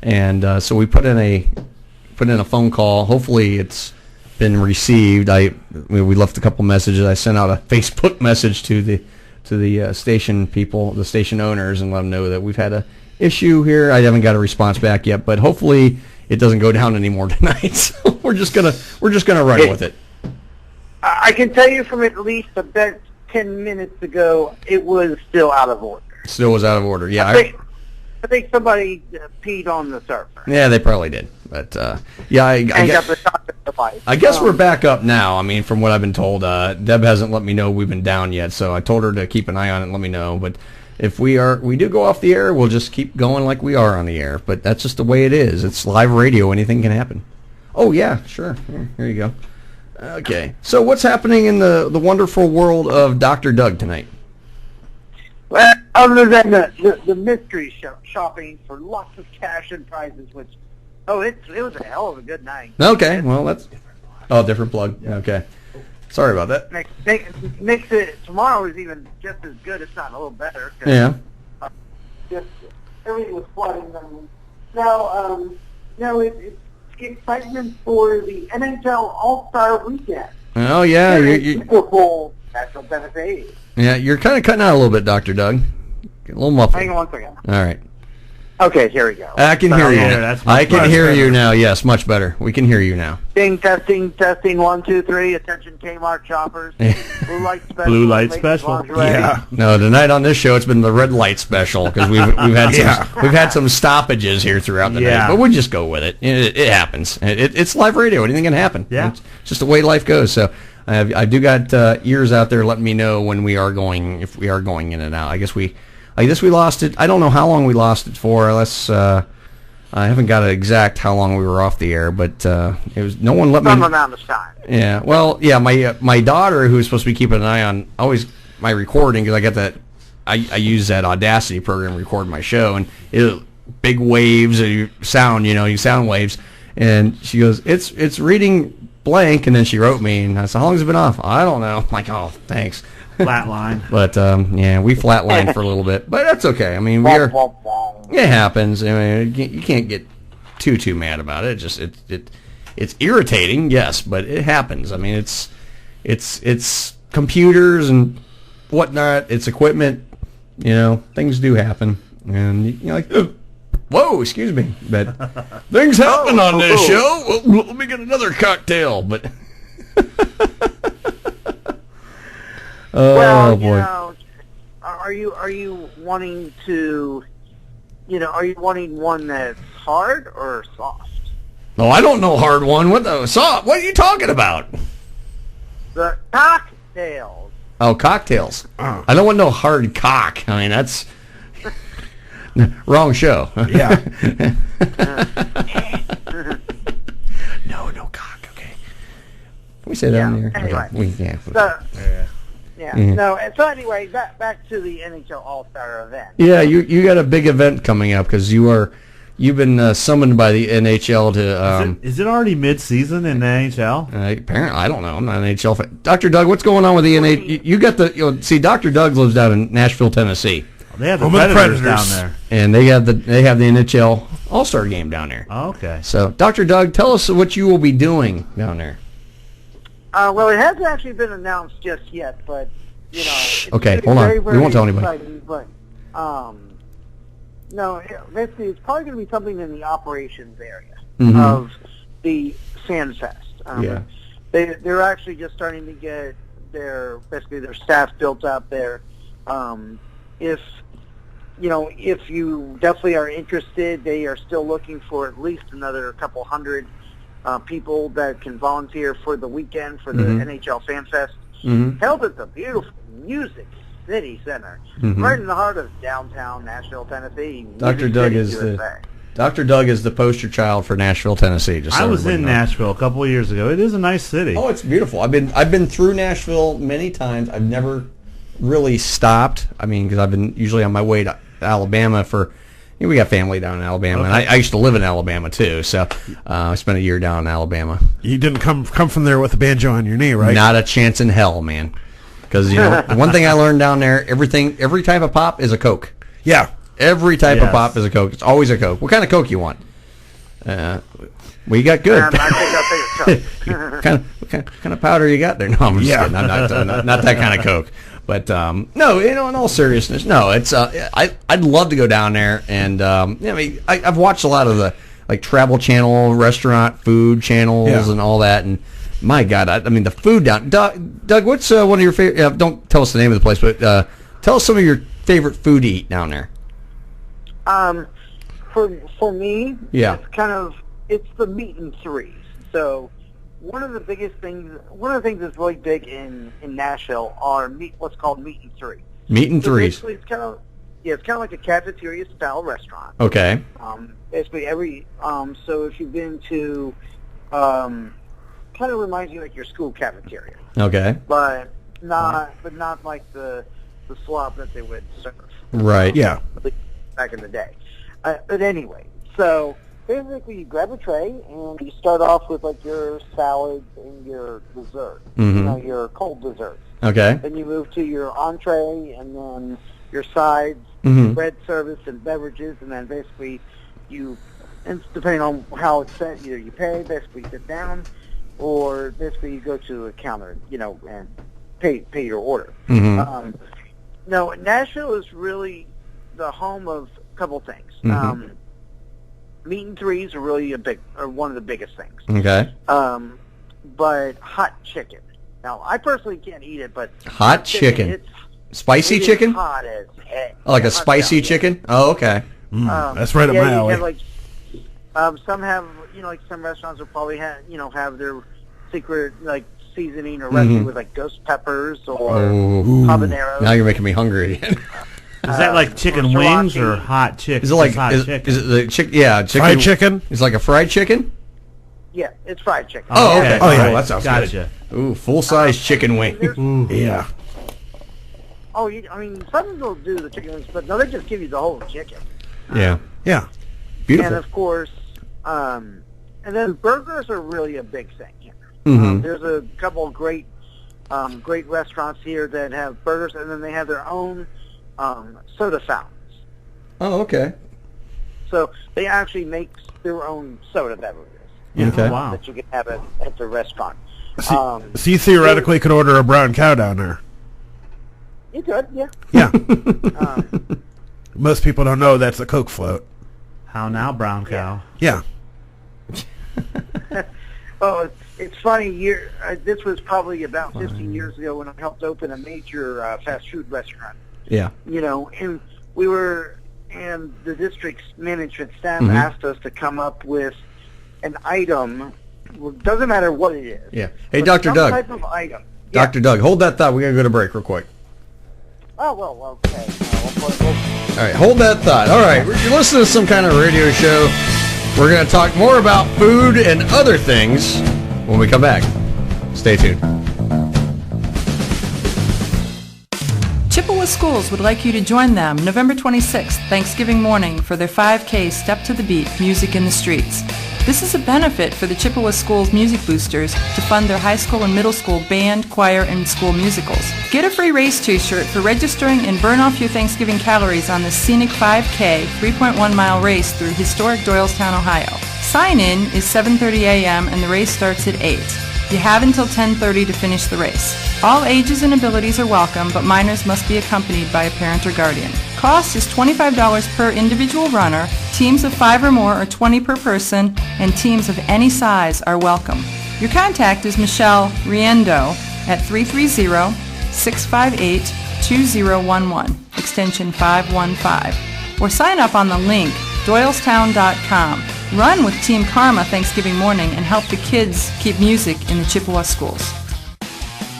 and so we put in a phone call. Hopefully, it's been received. We left a couple messages. I sent out a Facebook message to the station people, the station owners, and let them know that we've had a issue here. I haven't got a response back yet, but hopefully it doesn't go down anymore tonight. So we're just gonna run with it. I can tell you from at least about 10 minutes ago, it was still out of order. Still was out of order. Yeah, I think somebody peed on the server. Yeah, they probably did. But I guess we're back up now. I mean, from what I've been told, Deb hasn't let me know we've been down yet, so I told her to keep an eye on it and let me know. But if we do go off the air, we'll just keep going like we are on the air. But that's just the way it is. It's live radio. Anything can happen. Oh, yeah, sure. Here you go. Okay. So what's happening in the wonderful world of Dr. Doug tonight? Well, other than the mystery shopping for lots of cash and prizes, which, it was a hell of a good night. Okay. Well, that's... Oh, different plug. Okay. Sorry about that. Makes it... Tomorrow is even just as good, if not a little better. Yeah. Just everything was flooding. Now, it's excitement for the NHL All-Star Weekend. Oh, yeah. Super Bowl National Benefit. Yeah, you're kind of cutting out a little bit, Dr. Doug. A little muffled. Hang on one second. All right. Okay, here we go. I can hear you. I can hear you now. Yes, much better. We can hear you now. Testing. 1, 2, 3. Attention, Kmart shoppers. Blue light special. Blue light special. Yeah. No, tonight on this show it's been the red light special because we've had some stoppages here throughout the night, but we'll just go with it. It happens. It's live radio. Anything can happen. Yeah. It's just the way life goes. So I do got ears out there letting me know when we are going, if we are going in and out. I guess we lost it. I don't know how long we lost it for. I haven't got an exact how long we were off the air, but it was no one let me. Some amount of time. Yeah. Well, yeah. My daughter, who's supposed to be keeping an eye on, always my recording because I got that. I use that Audacity program to record my show, and it big waves of sound, sound waves. And she goes, it's reading blank, and then she wrote me, and I said, how long has it been off? I don't know. I'm like, oh, thanks. Flatline. But we flatlined for a little bit, but that's okay. I mean, it happens. I mean, you can't get too mad about it. It's irritating, yes, but it happens. I mean, it's computers and whatnot. It's equipment. Things do happen, and you're like, whoa, excuse me, but things happen on this show. Well, let me get another cocktail, but. Boy. Are you wanting to, are you wanting one that's hard or soft? No, I don't know hard one. What are you talking about? The cocktails. Oh, cocktails. I don't want no hard cock. I mean, that's wrong show. Yeah. No cock. Okay. Can we say that on here? Anyway. Okay. No. So anyway, back to the NHL All-Star event. Yeah, you got a big event coming up because you've been summoned by the NHL to. Is it already mid-season in the NHL? Apparently, I don't know. I'm not an NHL fan. Dr. Doug, what's going on with the NHL? You got the. See, Dr. Doug lives down in Nashville, Tennessee. They have the Predators down there, and they have the NHL All-Star game down there. Oh, okay. So, Dr. Doug, tell us what you will be doing down there. Well, it hasn't actually been announced just yet, but it's okay, hold on. We won't tell anybody. Exciting, but no, basically, it's probably going to be something in the operations area of the FanFest. They're actually just starting to get their staff built up there. If you definitely are interested, they are still looking for at least another couple hundred people that can volunteer for the weekend for the NHL FanFest, held at the beautiful Music City Center, right in the heart of downtown Nashville, Tennessee. Dr. Doug is the poster child for Nashville, Tennessee. I was in Nashville a couple of years ago. It is a nice city. Oh, it's beautiful. I've been through Nashville many times. I've never really stopped. I mean, because I've been usually on my way to Alabama for. We got family down in Alabama, and I used to live in Alabama too. So I spent a year down in Alabama. You didn't come from there with a banjo on your knee, right? Not a chance in hell, man. Because one thing I learned down there, every type of pop is a Coke. Yeah, every type of pop is a Coke. It's always a Coke. What kind of Coke you want? We got good. I think what kind of powder you got there? No, I'm just kidding. I'm not that kind of Coke. But no, in all seriousness, no. It's I'd love to go down there, and I've watched a lot of the Travel Channel, restaurant food channels, and all that, and my God, I mean the food down. Doug, what's one of your favorite? Don't tell us the name of the place, but tell us some of your favorite food to eat down there. For me, it's the meat and threes. So one of the things that's really big in Nashville are what's called meat and threes. Meat and threes. Basically, it's kind of like a cafeteria style restaurant. Okay. Basically so if you've been to, kind of reminds you like your school cafeteria. Okay. But not like the slop that they would serve. Right. Yeah. Back in the day. But anyway, so basically you grab a tray and you start off with like your salads and your dessert, your cold desserts. Okay. Then you move to your entree and then your sides, bread service and beverages, and then basically and depending on how it's set, either you pay, basically sit down, or basically you go to a counter, and pay your order. No, Nashville is really the home of a couple things. Meat and threes are really one of the biggest things. Okay. But hot chicken. Now, I personally can't eat it, but hot chicken. Spicy chicken? Hot as heck. Oh, like a spicy chicken? Oh, okay. That's right up my alley. Some have, some restaurants will probably have their secret seasoning or recipe with ghost peppers or habaneros. Now you're making me hungry again. Is that like chicken wings or hot chicken? Is it like is it the chicken? Yeah, chicken. Fried chicken. It's like a fried chicken. Yeah, it's fried chicken. Oh, okay. Oh, yeah. That sounds good. Ooh, full size chicken wing. Yeah. Oh, I mean, some will do the chicken wings, but no, they just give you the whole chicken. Yeah. Yeah. Beautiful. And of course, and then burgers are really a big thing here. Mhm. There's a couple of great restaurants here that have burgers, and then they have their own soda fountains. Oh, okay. So they actually make their own soda beverages. Okay. Wow. That you can have at the restaurant. So you theoretically could order a brown cow down there. You could, yeah. Yeah. Most people don't know that's a Coke float. How now, brown cow? Yeah. Oh, it's funny. This was probably about 15 years ago when I helped open a major fast food restaurant. Yeah. You know, and and the district's management staff Mhm. asked us to come up with an item. Well, doesn't matter what it is. Yeah. Hey, but Dr. some Doug. type of item. Dr. Doug, hold that thought. We got to go to break real quick. Oh, well, okay. All right, hold that thought. All right, you're listening to Some Kind of Radio Show. We're going to talk more about food and other things when we come back. Stay tuned. Chippewa Schools would like you to join them November 26th, Thanksgiving morning, for their 5K Step to the Beat Music in the Streets. This is a benefit for the Chippewa Schools Music Boosters to fund their high school and middle school band, choir, and school musicals. Get a free race t-shirt for registering and burn off your Thanksgiving calories on this scenic 5K 3.1-mile race through historic Doylestown, Ohio. Sign-in is 7:30 a.m. and the race starts at 8. You have until 10:30 to finish the race. All ages and abilities are welcome, but minors must be accompanied by a parent or guardian. Cost is $25 per individual runner. Teams of 5 or more are $20 per person, and teams of any size are welcome. Your contact is Michelle Riendo at 330-658-2011, extension 515, or sign up on the link doylestown.com. Run with Team Karma Thanksgiving morning and help the kids keep music in the Chippewa schools.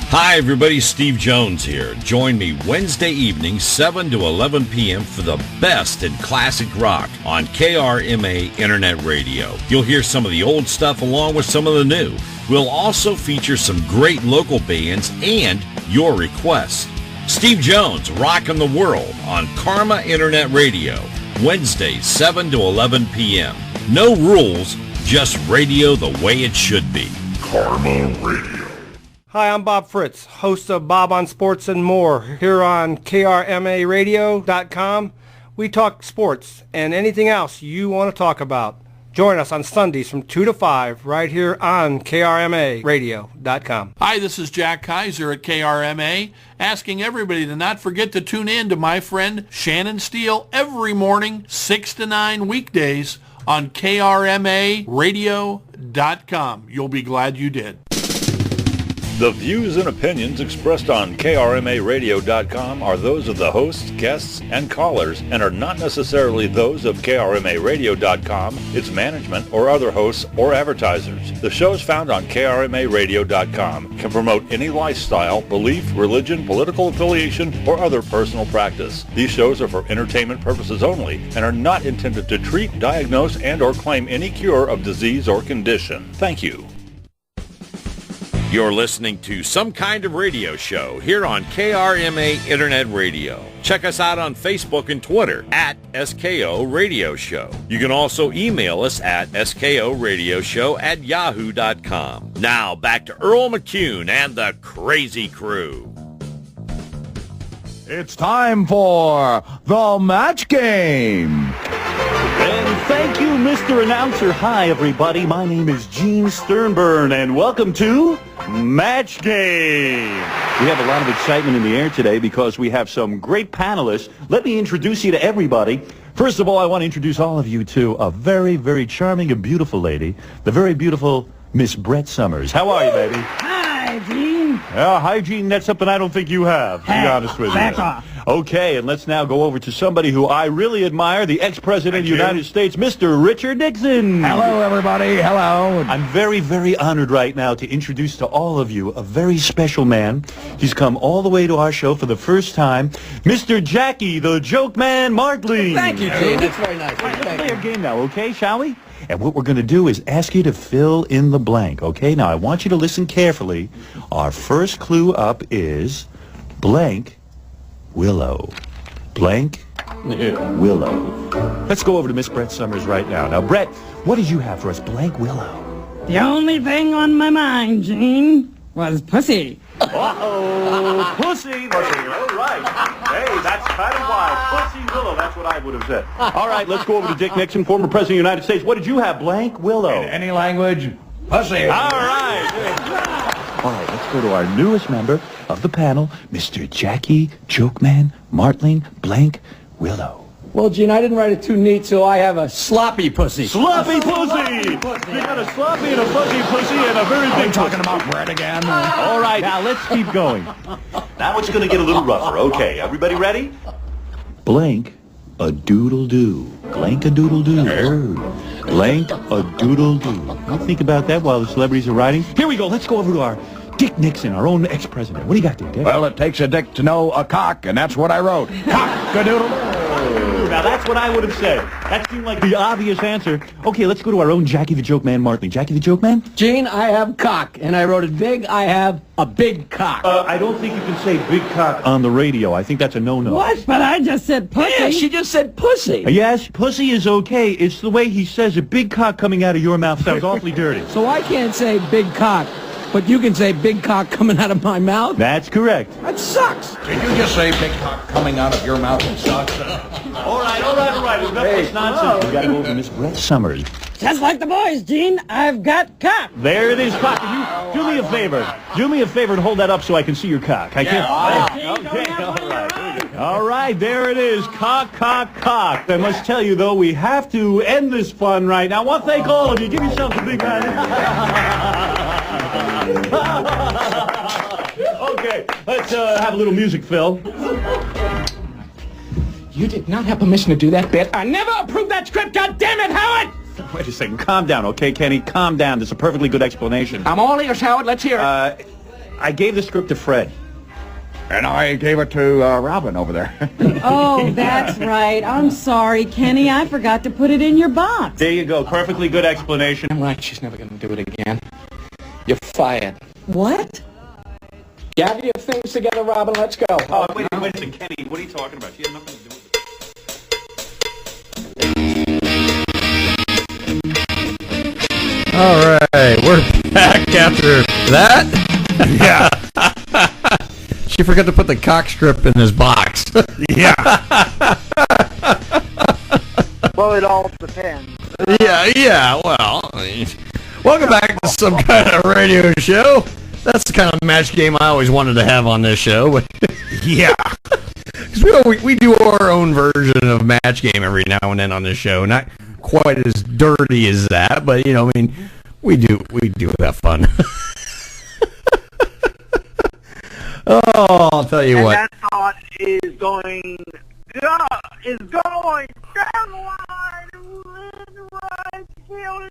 Hi, everybody. Steve Jones here. Join me Wednesday evening, 7 to 11 p.m. for the best in classic rock on KRMA Internet Radio. You'll hear some of the old stuff along with some of the new. We'll also feature some great local bands and your requests. Steve Jones, rocking the world on Karma Internet Radio, Wednesdays, 7 to 11 p.m. No rules, just radio the way it should be. Karma Radio. Hi, I'm Bob Fritz, host of Bob on Sports and More here on KRMARadio.com. We talk sports and anything else you want to talk about. Join us on Sundays from 2 to 5 right here on KRMARadio.com. Hi, this is Jack Kaiser at KRMA, asking everybody to not forget to tune in to my friend Shannon Steele every morning, 6 to 9 weekdays on KRMARadio.com. You'll be glad you did. The views and opinions expressed on KRMARadio.com are those of the hosts, guests, and callers and are not necessarily those of KRMARadio.com, its management, or other hosts or advertisers. The shows found on KRMARadio.com can promote any lifestyle, belief, religion, political affiliation, or other personal practice. These shows are for entertainment purposes only and are not intended to treat, diagnose, and or claim any cure of disease or condition. Thank you. You're listening to Some Kind of Radio Show here on KRMA Internet Radio. Check us out on Facebook and Twitter at SKO Radio Show. You can also email us at skoradioshow@yahoo.com. Now back to Earl McCune and the Crazy Crew. It's time for the match game. And thank you, Mr. Announcer. Hi, everybody. My name is Gene Sternburn, and welcome to Match Game. We have a lot of excitement in the air today because we have some great panelists. Let me introduce you to everybody. First of all, I want to introduce all of you to a very, very charming and beautiful lady, the very beautiful Miss Brett Summers. How are you, baby? Hi, Gene. Hygiene, that's something I don't think you have, to be honest with you. Back off. Okay, and let's now go over to somebody who I really admire, the ex-president of the United States, Mr. Richard Nixon. Hello, everybody. Hello. I'm very, very honored right now to introduce to all of you a very special man. He's come all the way to our show for the first time, Mr. Jackie, the Joke Man Martley. Thank you, Gene. That's very nice. Let's play a game now, okay, shall we? And what we're going to do is ask you to fill in the blank, okay? Now, I want you to listen carefully. Our first clue up is blank Willow. Blank Willow. Let's go over to Miss Brett Summers right now. Now, Brett, what did you have for us? Blank Willow. The only thing on my mind, Gene, was pussy. Uh-oh. Pussy. All right. Hey, that's kind of why. Pussy Willow. That's what I would have said. All right, let's go over to Dick Nixon, former President of the United States. What did you have? Blank Willow. In any language, pussy. All right. All right, let's go to our newest member of the panel, Mr. Jackie Jokeman Martling Blank Willow. Well, Gene, I didn't write it too neat, so I have a sloppy pussy. Sloppy pussy! You got a sloppy and a fuzzy pussy and a very big talking about bread again? All right, now let's keep going. Now it's going to get a little rougher. Okay, everybody ready? Blank a doodle-doo. Blank a doodle-doo. Blank a doodle-doo. You think about that while the celebrities are writing? Here we go. Let's go over to our Dick Nixon, our own ex-president. What do you got there, Dick? Well, it takes a dick to know a cock, and that's what I wrote. Cock-a-doodle-doo. Now, that's what I would have said. That seemed like the obvious answer. Okay, let's go to our own Jackie the Joke Man Martley. Jackie the Joke Man? Gene, I have cock, and I wrote it big. I have a big cock. I don't think you can say big cock on the radio. I think that's a no-no. What? But I just said pussy. Yeah, she just said pussy. Yes, pussy is okay. It's the way he says it. Big cock coming out of your mouth sounds awfully dirty. So I can't say big cock, but you can say big cock coming out of my mouth? That's correct. That sucks. Did you just say big cock coming out of your mouth and sucks? All right. Enough of this nonsense. We got to go over to Miss Brett Summers. Just like the boys, Gene, I've got cock. There it is, cock. You do me a favor. Do me a favor and hold that up so I can see your cock. I can't. Okay, all right. All right, there it is. Cock, cock, cock. I must tell you, though, we have to end this fun right now. I want to thank all of you. Give yourselves a big round. Okay, let's have a little music, Phil. You did not have permission to do that bit. I never approved that script, God damn it, Howard! Wait a second. Calm down, okay, Kenny? Calm down. There's a perfectly good explanation. I'm all ears, Howard. Let's hear it. I gave the script to Fred. And I gave it to Robin over there. Oh, that's right. I'm sorry, Kenny. I forgot to put it in your box. There you go. Perfectly good explanation. I'm right. She's never going to do it again. You're fired. What? Gather your things together, Robin. Let's go. Oh, wait a second, Kenny. What are you talking about? She had nothing to do with it. All right, we're back after that. Yeah. She forgot to put the cock strip in his box. Yeah. Well, it all depends. Yeah, well. Welcome back to Some Kind of Radio Show. That's the kind of match game I always wanted to have on this show. Yeah. Because we do our own version of match game every now and then on this show. Not quite as dirty as that, but, you know, I mean, we do have fun. Oh, I'll tell you what. That thought is going down the line. Going.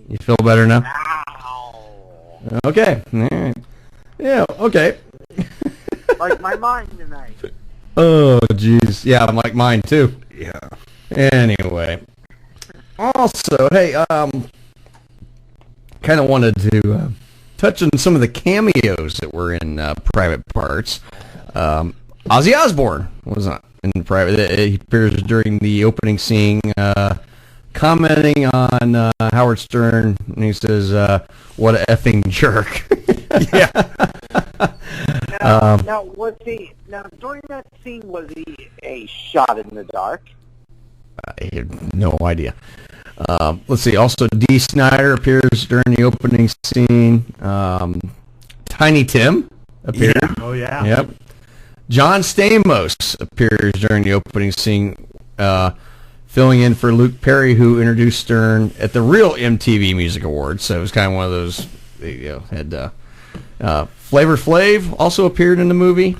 You feel better now? Okay. All right. Yeah, okay. Like my mind tonight. Oh, jeez. Yeah, I'm like mine, too. Yeah. Anyway. Also, hey, kind of wanted to touch on some of the cameos that were in Private Parts. Ozzy Osbourne was in Private. He appears during the opening scene, commenting on Howard Stern, and he says, "What a effing jerk." Yeah. Now during that scene, was he a shot in the dark? I have no idea. Let's see. Also, Dee Snider appears during the opening scene. Tiny Tim appeared. Yeah. Oh, yeah. Yep. John Stamos appears during the opening scene, filling in for Luke Perry, who introduced Stern at the real MTV Music Awards. So it was kind of one of those, had Flavor Flav also appeared in the movie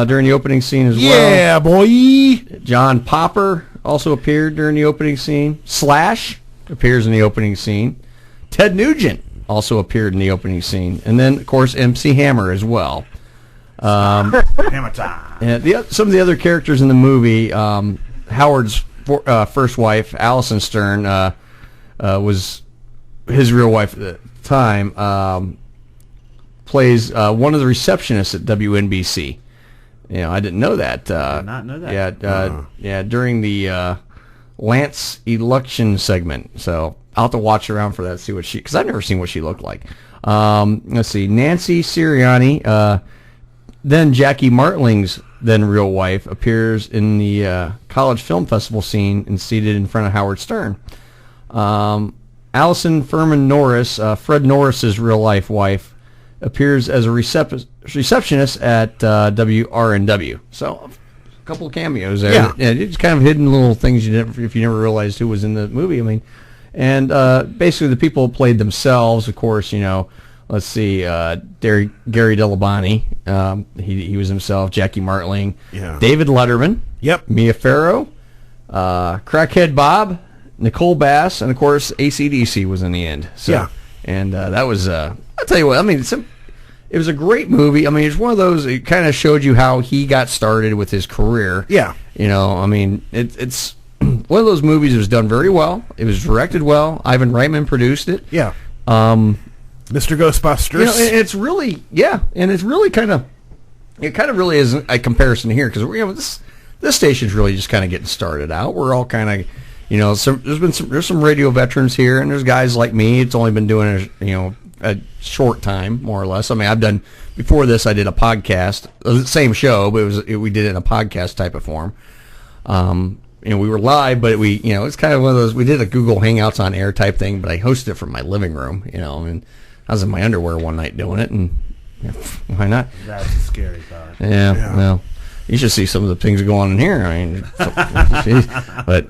during the opening scene as well. Yeah, boy. John Popper also appeared during the opening scene. Slash appears in the opening scene. Ted Nugent also appeared in the opening scene. And then, of course, MC Hammer as well. Hammer time. And some of the other characters in the movie, Howard's first wife, Allison Stern, was his real wife at the time, plays one of the receptionists at WNBC. I didn't know that. Did not know that. Yeah, during the Lance election segment. So I'll have to watch around for that, see what because I've never seen what she looked like. Let's see, Nancy Sirianni, then Jackie Martling's then real wife, appears in the college film festival scene and seated in front of Howard Stern. Allison Furman Norris, Fred Norris's real life wife, appears as a receptionist at WRNW. So a couple of cameos there. Yeah, it's kind of hidden little things if you never realized who was in the movie. I mean, and basically the people played themselves. Of course, let's see, Gary Delabani, he was himself. Jackie Martling, David Letterman, Mia Farrow, Crackhead Bob, Nicole Bass, and of course AC/DC was in the end. So, and that was I'll tell you what. I mean, it was a great movie. I mean, it's one of those. It kind of showed you how he got started with his career. Yeah. I mean, it's one of those movies that was done very well. It was directed well. Ivan Reitman produced it. Yeah. Mr. Ghostbusters. It's really and it's really kind of really is a comparison here because this station's really just kind of getting started out. We're all kind of there's some radio veterans here, and there's guys like me. It's only been doing a short time, more or less. I mean, I've done before this. I did a podcast, the same show, but we did it in a podcast type of form. We were live, but it's kind of one of those. We did a Google Hangouts on air type thing, but I hosted it from my living room. And I was in my underwear one night doing it, and why not? That's a scary thought. Yeah. Well, you should see some of the things that go on in here. I mean, but.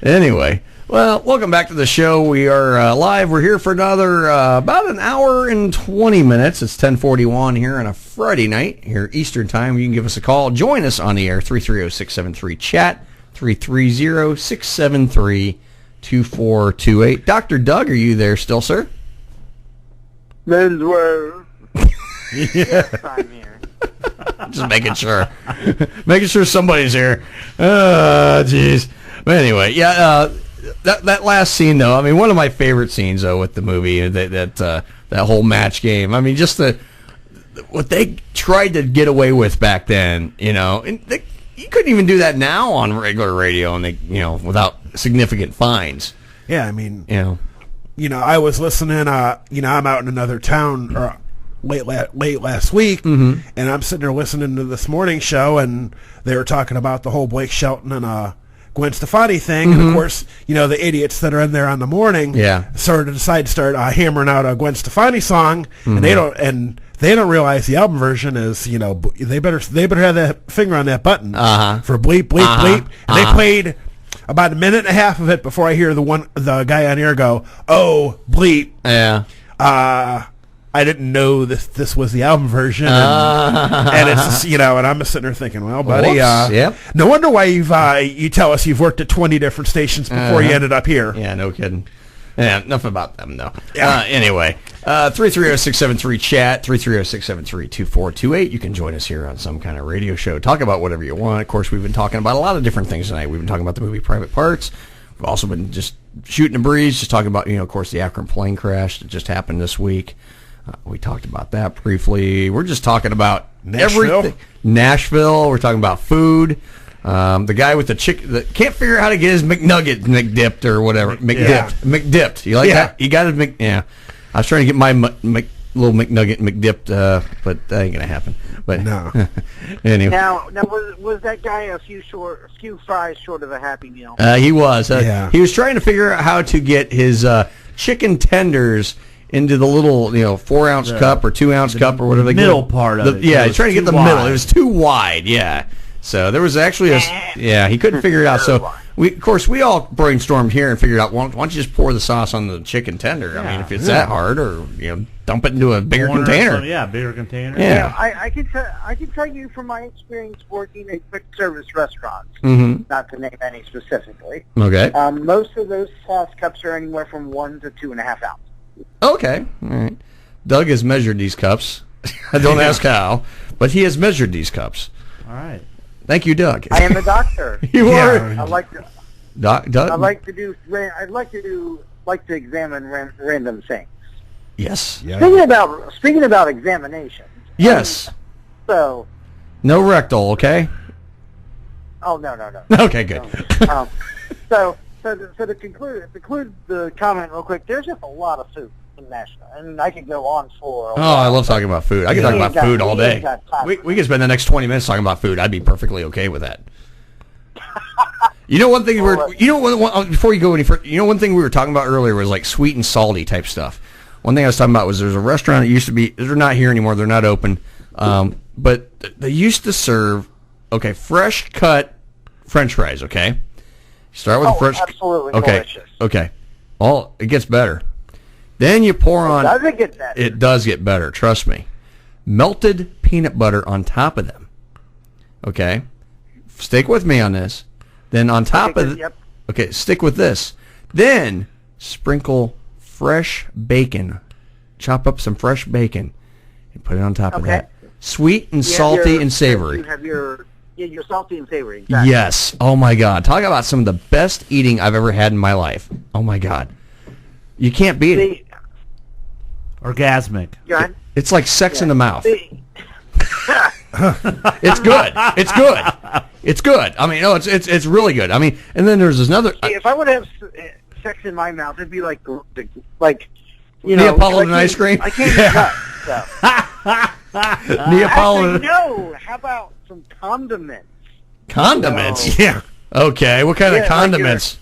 Anyway, well, welcome back to the show. We are live. We're here for another about an hour and 20 minutes. It's 10:41 here on a Friday night here Eastern Time. You can give us a call. Join us on the air, 330-673-CHAT, 330-673-2428. Dr. Doug, are you there still, sir? Menswear. Yes, I'm here. Just making sure. Making sure somebody's here. Jeez. But anyway, that last scene though. I mean, one of my favorite scenes though with the movie that whole match game. I mean, just what they tried to get away with back then. And you couldn't even do that now on regular radio, and without significant fines. Yeah, I mean, I was listening. I'm out in another town late last week, and I'm sitting there listening to this morning show, and they were talking about the whole Blake Shelton and Gwen Stefani thing, and of course, the idiots that are in there on the morning, sort of decide to start hammering out a Gwen Stefani song, and they don't realize the album version is, they better have that finger on that button for bleep bleep bleep, and they played about a minute and a half of it before I hear the guy on air go, "Oh bleep, I didn't know this was the album version," and it's and I'm just sitting there thinking, well, buddy, no wonder why you tell us you've worked at 20 different stations before you ended up here. Yeah, no kidding. Yeah, enough about them though. Anyway, 330-673-CHAT, 330-673-2428. You can join us here on Some Kind of Radio Show. Talk about whatever you want. Of course, we've been talking about a lot of different things tonight. We've been talking about the movie Private Parts. We've also been just shooting a breeze, just talking about of course, the Akron plane crash that just happened this week. We talked about that briefly. We're just talking about everything. Nashville. We're talking about food. The guy with the chicken that can't figure out how to get his McNugget McDipped or whatever. McDipped. You like that? You got it. I was trying to get my little McNugget McDipped, but that ain't gonna happen. But no. Anyway. Now was that guy a few fries short of a Happy Meal? He was. He was trying to figure out how to get his chicken tenders into the little 4-ounce cup or 2-ounce cup or whatever they middle part of it. Yeah, he's trying to get the middle. It was too wide. Yeah. So there was actually he couldn't figure it out. So we all brainstormed here and figured out why don't you just pour the sauce on the chicken tender? I mean, if it's that hard, or dump it into a bigger container. Bigger container. Yeah. I can tell you from my experience working at quick service restaurants, not to name any specifically. Okay. Most of those sauce cups are anywhere from 1 to 2.5 ounces. Okay, all right. Doug has measured these cups. Don't ask how, but he has measured these cups. All right. Thank you, Doug. I am a doctor. You are. I like to. Doug. I like to examine random things. Yes. Speaking about examination. Yes. So. No rectal, okay? Oh no. Okay, good. So to conclude the comment real quick, there's just a lot of food in Nashville, and I could go on for. I love talking about food. I can talk about food all day. We can spend the next 20 minutes talking about food. I'd be perfectly okay with that. One thing before you go any further, one thing we were talking about earlier was like sweet and salty type stuff. One thing I was talking about was there's a restaurant that used to be, they're not here anymore, they're not open, but they used to serve, fresh cut French fries, okay? Start with fresh. Absolutely delicious. Okay. It gets better. Then you pour on. Does it get better? It does get better, trust me. Melted peanut butter on top of them. Okay? Stick with me on this. Then on top of it, stick with this. Then sprinkle fresh bacon. Chop up some fresh bacon and put it on top of that. Sweet and salty and savory. You have your salty and savory. Exactly. Yes. Oh my God. Talk about some of the best eating I've ever had in my life. Oh my God. You can't beat it. Orgasmic. It's like sex in the mouth. It's good. It's good. It's good. I mean, it's really good. I mean, and then there's another. If I would have sex in my mouth, it'd be like Neapolitan ice cream. I can't cut. So. Neapolitan. No. How about some condiments? Condiments. Yeah. Okay. What kind of condiments?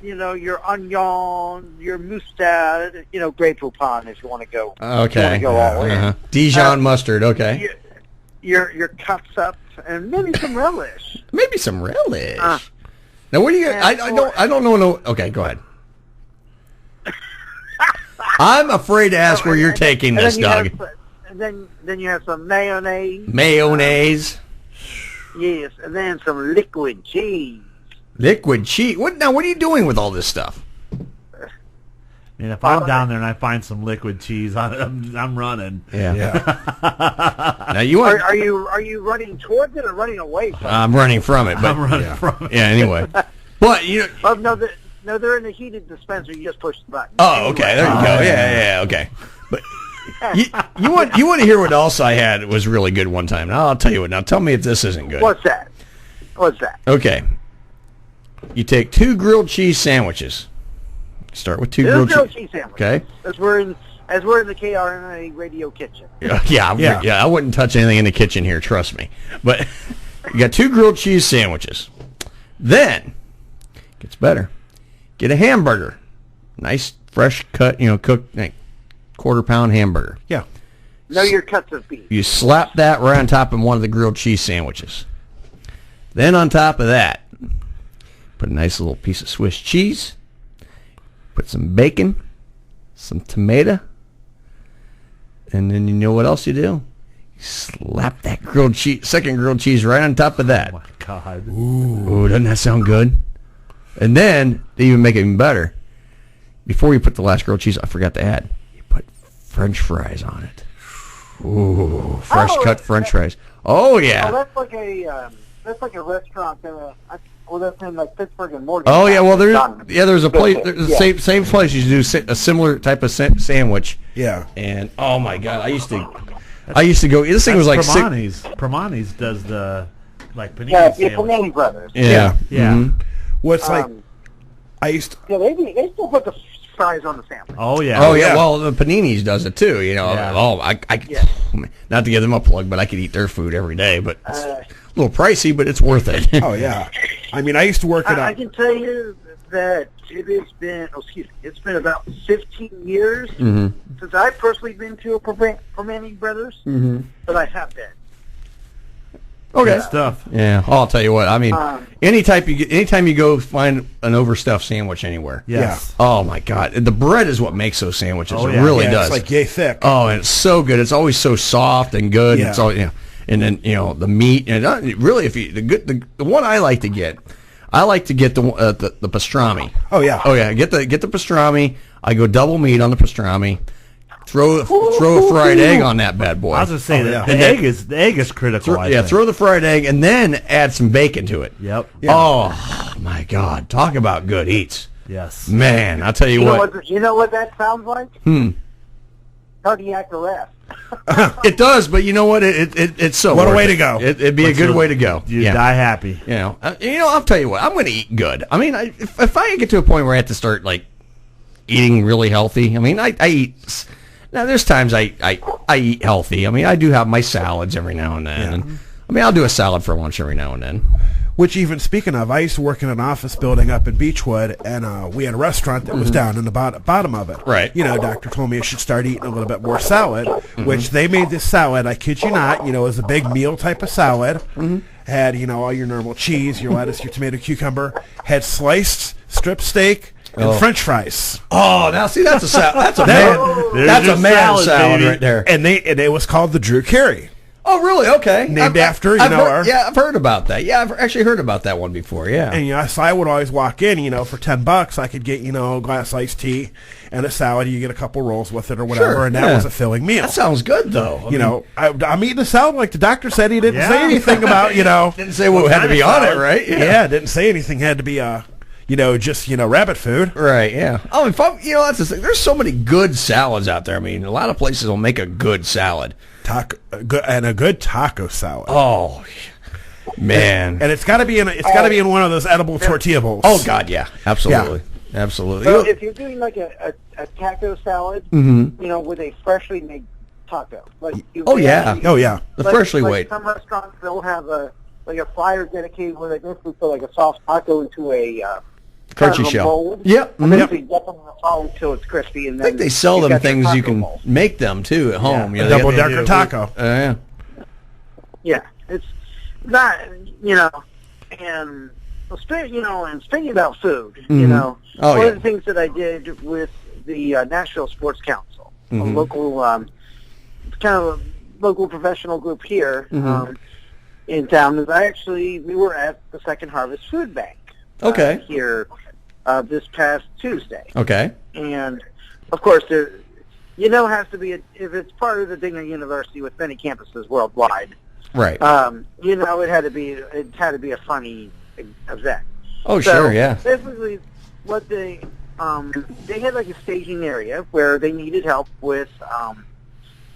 Your onion, your mustard, Grey Poupon if you want to go. Okay. Go all in. Dijon mustard. Okay. Your catsup and maybe some relish. Maybe some relish. Now, what do you? I don't know. No. Okay, go ahead. I'm afraid to ask where you're taking this, Doug. Then you have some mayonnaise. Mayonnaise. Yes, and then some liquid cheese. Liquid cheese. What are you doing with all this stuff? And if I'm down there and I find some liquid cheese, I'm running. Yeah. Now you want? Are you running towards it or running away from it? I'm running from it. But I'm running from it. Yeah. Anyway, but no, they're in the heated dispenser. You just push the button. Oh, okay. There you go. Yeah. Okay. But you want to hear what else I had? It was really good one time. Now I'll tell you what. Now tell me if this isn't good. What's that? Okay. You take 2 grilled cheese sandwiches. Start with 2 grilled cheese sandwiches. Okay. As we're in the KRMA radio kitchen. Yeah. I wouldn't touch anything in the kitchen here. Trust me. But you got 2 grilled cheese sandwiches. Then it gets better. Get a hamburger. Nice, fresh cut. Cooked, quarter-pound hamburger. Yeah. Know your cuts of beef. You slap that right on top of one of the grilled cheese sandwiches. Then on top of that, put a nice little piece of Swiss cheese. Put some bacon, some tomato, and then you know what else you do? You slap that second grilled cheese right on top of that. Oh my God! Ooh, doesn't that sound good? And then they even make it even better. Before you put the last grilled cheese, I forgot to add. You put French fries on it. Ooh, fresh cut French fries. Oh yeah. Oh, that's like a restaurant. That's in like Pittsburgh and Morgan. Oh yeah, well there's a place. There's the same place you do a similar type of sandwich. Yeah. And oh my God, I used to go. This thing was like Primanti's does the panini sandwich. Yeah, Primanti Brothers. Yeah. Mm-hmm. What's I used to. Yeah, they still put the fries on the sandwich. Oh yeah. Oh yeah. Well, the Panini's does it too. Yeah. Oh, I not to give them a plug, but I could eat their food every day. But it's a little pricey, but it's worth it. Oh yeah. I mean, I used to work I can tell you that it's been about 15 years since I've personally been to a Primanti Brothers, but I have been. Okay. Good stuff. Yeah. I'll tell you what. I mean, anytime you go find an overstuffed sandwich anywhere. Yes. Yeah. Oh my God, the bread is what makes those sandwiches. Oh, it really does. It's like yay thick. Oh, and it's so good. It's always so soft and good. Yeah. It's all and then the meat and really the one I like to get the pastrami. Oh yeah. Get the pastrami. I go double meat on the pastrami. Throw a fried egg on that bad boy. I was gonna say the egg is critical. Throw the fried egg and then add some bacon to it. Yep. Yeah. Oh my God! Talk about good eats. Yes. Man, I'll tell you what. You know what that sounds like? cardiac arrest. It does, but you know what? It's so What a worth way it. to go. It'd be a good way to go. You die happy. I'll tell you what. I'm going to eat good. I mean, if I get to a point where I have to start like eating really healthy, I mean, I eat. Now, there's times I eat healthy. I mean, I do have my salads every now and then. Yeah. And, I mean, I'll do a salad for lunch every now and then. Which, even speaking of, I used to work in an office building up in Beechwood, and we had a restaurant that was down in the bottom of it. Right. You know, doctor told me I should start eating a little bit more salad, which they made this salad, I kid you not, it was a big meal type of salad. Had, all your normal cheese, your lettuce, your tomato, cucumber. Had sliced strip steak and French fries. Oh, now see, that's a salad. That's a man salad right there. And it was called the Drew Carey. Oh, really? Okay. Named after, I've heard about that. Yeah, I've actually heard about that one before, yeah. And, so I would always walk in, for $10, I could get, a glass of iced tea and a salad. You get a couple rolls with it or whatever, Sure, and that was a filling meal. That sounds good, though. I'm eating a salad like the doctor said. He didn't say anything about, Didn't say what had to be on it, right? Yeah, didn't say anything had to be, just, rabbit food. Right, yeah. Oh, that's the thing. There's so many good salads out there. I mean, a lot of places will make a good salad. A good taco salad. Oh, man! And it's got to be in one of those edible tortilla bowls. Oh God, yeah, absolutely, absolutely. So if you're doing like a taco salad, with a freshly made taco, like the freshly made. Some restaurants they'll have a fryer dedicated where they basically put like a soft taco into a crunchy shell. Mold, yep. And then they dip them in the flour until it's crispy. And then I think they sell them things you can make them too at home. A double decker taco. Yeah. Yeah, it's not and speaking about food, one of the things that I did with the Nashville Sports Council, a local kind of a local professional group here in town, is we were at the Second Harvest Food Bank. Here this past Tuesday. Okay. And, of course, there has to be, if it's part of the Dignity University with many campuses worldwide, right. It had to be a funny event. Oh, sure, yeah. Basically, what they had like a staging area where they needed help with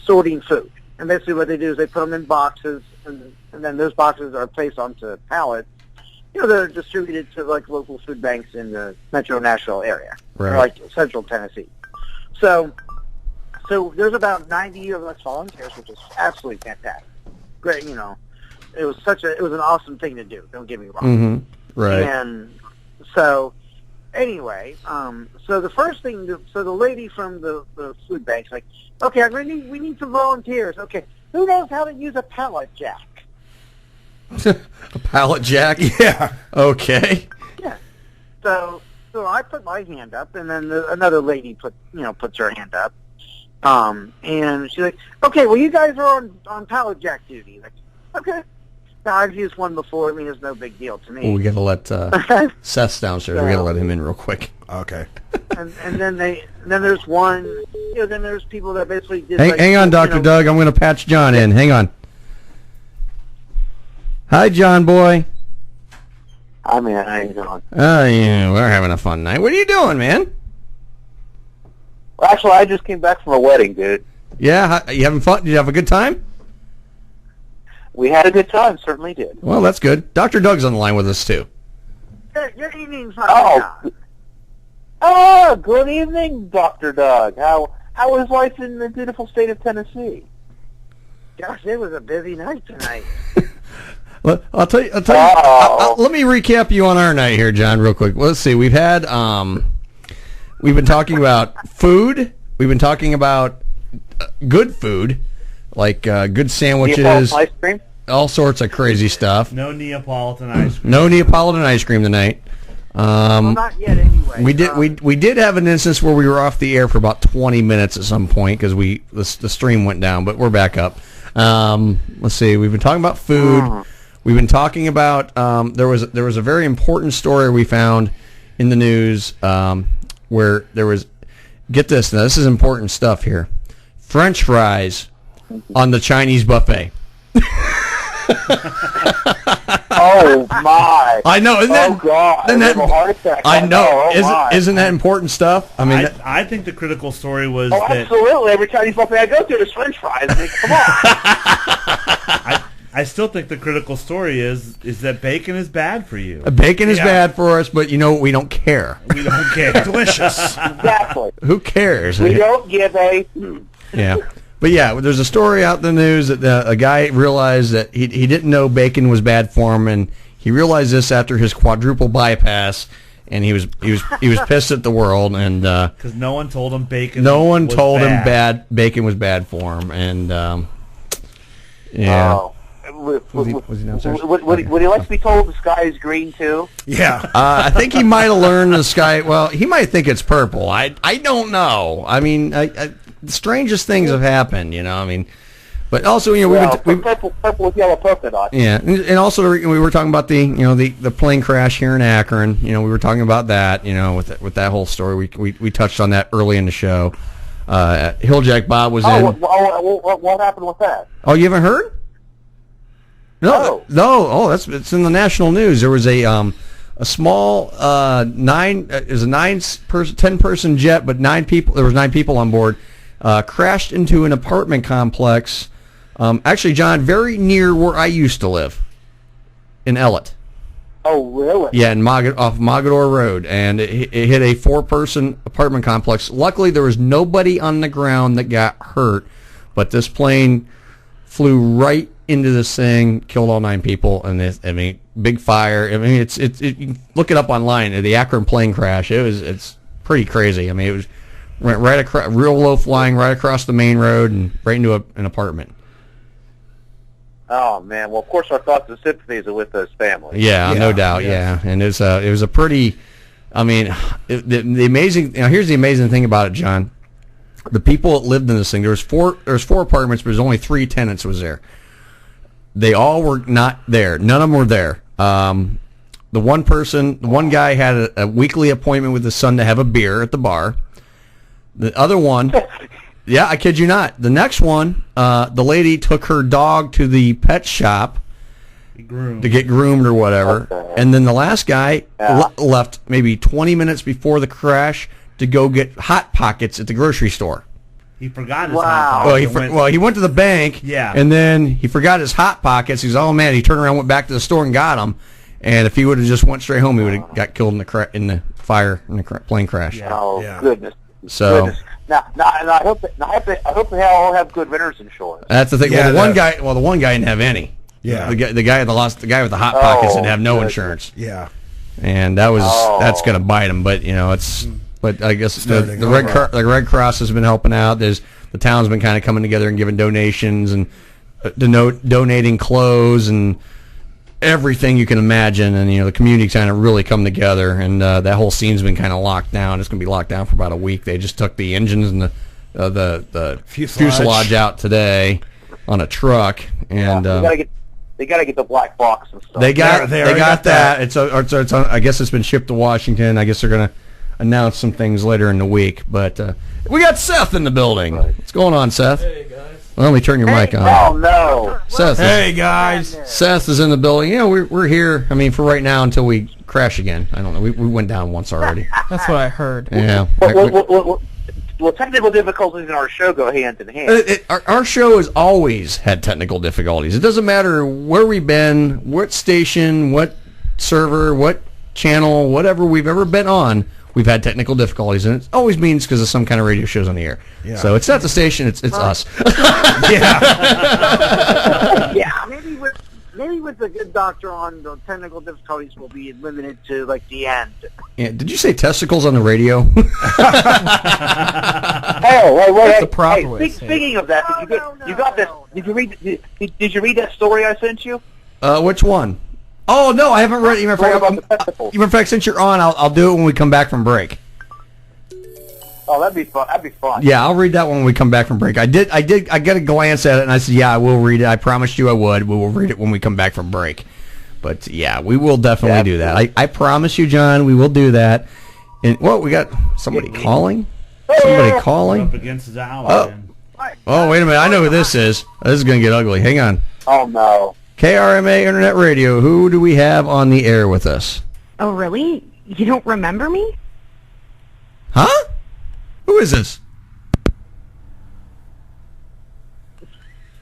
sorting food. And basically what they do is they put them in boxes, and then those boxes are placed onto pallets. They're distributed to like local food banks in the Metro Nashville area, or like Central Tennessee. So there's about 90 of us volunteers, which is absolutely fantastic. Great, it was an awesome thing to do. Don't get me wrong. Right. And so anyway, so the first thing, the lady from the food bank's like, okay, we need some volunteers. Okay, who knows how to use a pallet jack? A pallet jack? Yeah. Okay. Yeah. So I put my hand up, and then another lady puts her hand up. And she's like, okay, well, you guys are on pallet jack duty. Like, okay. Now, I've used one before. I mean, it's no big deal to me. Well, we got to let Seth downstairs. We got to let him in real quick. Okay. and then there's one. Then there's people that basically did. Hang on, Dr. Doug. I'm going to patch John in. Hang on. Hi, John boy. Hi, man. How you doing? Oh, yeah, we're having a fun night. What are you doing, man? Well, actually, I just came back from a wedding, dude. Yeah, you having fun? Did you have a good time? We had a good time, certainly did. Well, that's good. Dr. Doug's on the line with us, too. Good evening, good evening, Dr. Doug. How was life in the beautiful state of Tennessee? Gosh, it was a busy night tonight. Well, I'll tell you. Let me recap you on our night here, John, real quick. Let's see. We've had we've been talking about food. We've been talking about good food, like good sandwiches, Neapolitan ice cream, all sorts of crazy stuff. No Neapolitan ice cream. No Neapolitan ice cream tonight. Well, not yet, anyway. We did have an instance where we were off the air for about 20 minutes at some point because the stream went down, but we're back up. Let's see. We've been talking about food. We've been talking about there was a very important story we found in the news where there was, get this, now this is important stuff here, French fries on the Chinese buffet. Oh my! I know. Isn't that, oh God! Isn't that, I have a heart attack. I know. Oh, isn't that important stuff? I mean, I think the critical story was oh, that absolutely. Every Chinese buffet I go to, there's French fries. I mean, come on. I still think the critical story is that bacon is bad for you. Bacon is bad for us, but we don't care. We don't care. Delicious. Exactly. Who cares? We don't give a. Yeah. But yeah, there's a story out in the news that a guy realized that he didn't know bacon was bad for him, and he realized this after his quadruple bypass, and he was pissed at the world, and because no one told him bacon. No one told him bad. Bacon was bad for him, and yeah. Oh. Was he downstairs? Would he like to be told the sky is green too? Yeah. I think he might have learned the sky. Well, he might think it's purple. I don't know. I mean, the strangest things have happened. I mean, but also purple with yellow polka dots. Yeah, and also we were talking about the plane crash here in Akron. We were talking about that. With that whole story, we touched on that early in the show. Hilljack Bob was in. What happened with that? Oh, you haven't heard? No. Oh, it's in the national news. There was a small 10-person jet, but 9 people. There was 9 people on board. Crashed into an apartment complex. Actually, John, very near where I used to live, in Ellett. Oh, really? Yeah, off Mogador Road, and it hit a 4-person apartment complex. Luckily, there was nobody on the ground that got hurt, but this plane flew right into this thing, killed all 9 people, and big fire. I mean, you can look it up online. The Akron plane crash. It's pretty crazy. I mean, it went right across, real low flying, right across the main road and right into an apartment. Oh man! Well, of course, our thoughts and sympathies are with those families. Yeah, no doubt. Yes. Yeah, and it was a pretty. I mean, the amazing. Here's the amazing thing about it, John. The people that lived in this thing. There was 4 apartments, but there's only 3 tenants was there. They all were not there. None of them were there. The one guy had a weekly appointment with his son to have a beer at the bar. The other one, yeah, I kid you not. The next one, the lady took her dog to the pet shop to get groomed or whatever. Okay. And then the last guy left maybe 20 minutes before the crash to go get Hot Pockets at the grocery store. He forgot his Hot Pockets. He went to the bank, and then he forgot his Hot Pockets. He was, oh man, he turned around, went back to the store and got them. And if he would have just went straight home, he would have got killed in the fire in the plane crash. Yeah. Oh goodness! So goodness. Now, I hope they all have good renter's insurance. That's the thing. Yeah, the one guy didn't have any. Yeah. The guy with the Hot Pockets didn't have no insurance. Yeah. And that's going to bite him. But it's. But I guess the Red Cross has been helping out. The town's been kind of coming together and giving donations and donating clothes and everything you can imagine. And the community kind of really come together. And that whole scene's been kind of locked down. It's going to be locked down for about a week. They just took the engines and the fuselage out today on a truck. And they got to get the black box and stuff. They got that. It's I guess it's been shipped to Washington. I guess they're going to announce some things later in the week, but we got Seth in the building. What's going on, Seth? Hey guys. Well, let me turn your mic on. Oh no, Seth. Hey guys. Seth is in the building. We're here. I mean, for right now until we crash again. I don't know. We went down once already. That's what I heard. Yeah. Well, technical difficulties in our show go hand in hand. Our show has always had technical difficulties. It doesn't matter where we've been, what station, what server, what channel, whatever we've ever been on. We've had technical difficulties, and it always means because of some kind of radio shows on the air. Yeah. So it's not the station; it's us. Yeah. Maybe with the good doctor on, the technical difficulties will be limited to like the end. Yeah. Did you say testicles on the radio? What's the proper way? Speaking of that, Did you read that story I sent you? Which one? Oh no, I haven't read it. Even in fact, since you're on, I'll do it when we come back from break. Oh, that'd be fun. Yeah, I'll read that when we come back from break. I got a glance at it, and I said, yeah, I will read it. I promised you I would. We will read it when we come back from break. But yeah, we will definitely do that. I promise you, John, we will do that. And we got somebody calling. Somebody calling. Up against the hour. Oh, wait a minute. I know who this is. This is going to get ugly. Hang on. Oh no. KRMA Internet Radio. Who do we have on the air with us? Oh, really? You don't remember me? Huh? Who is this?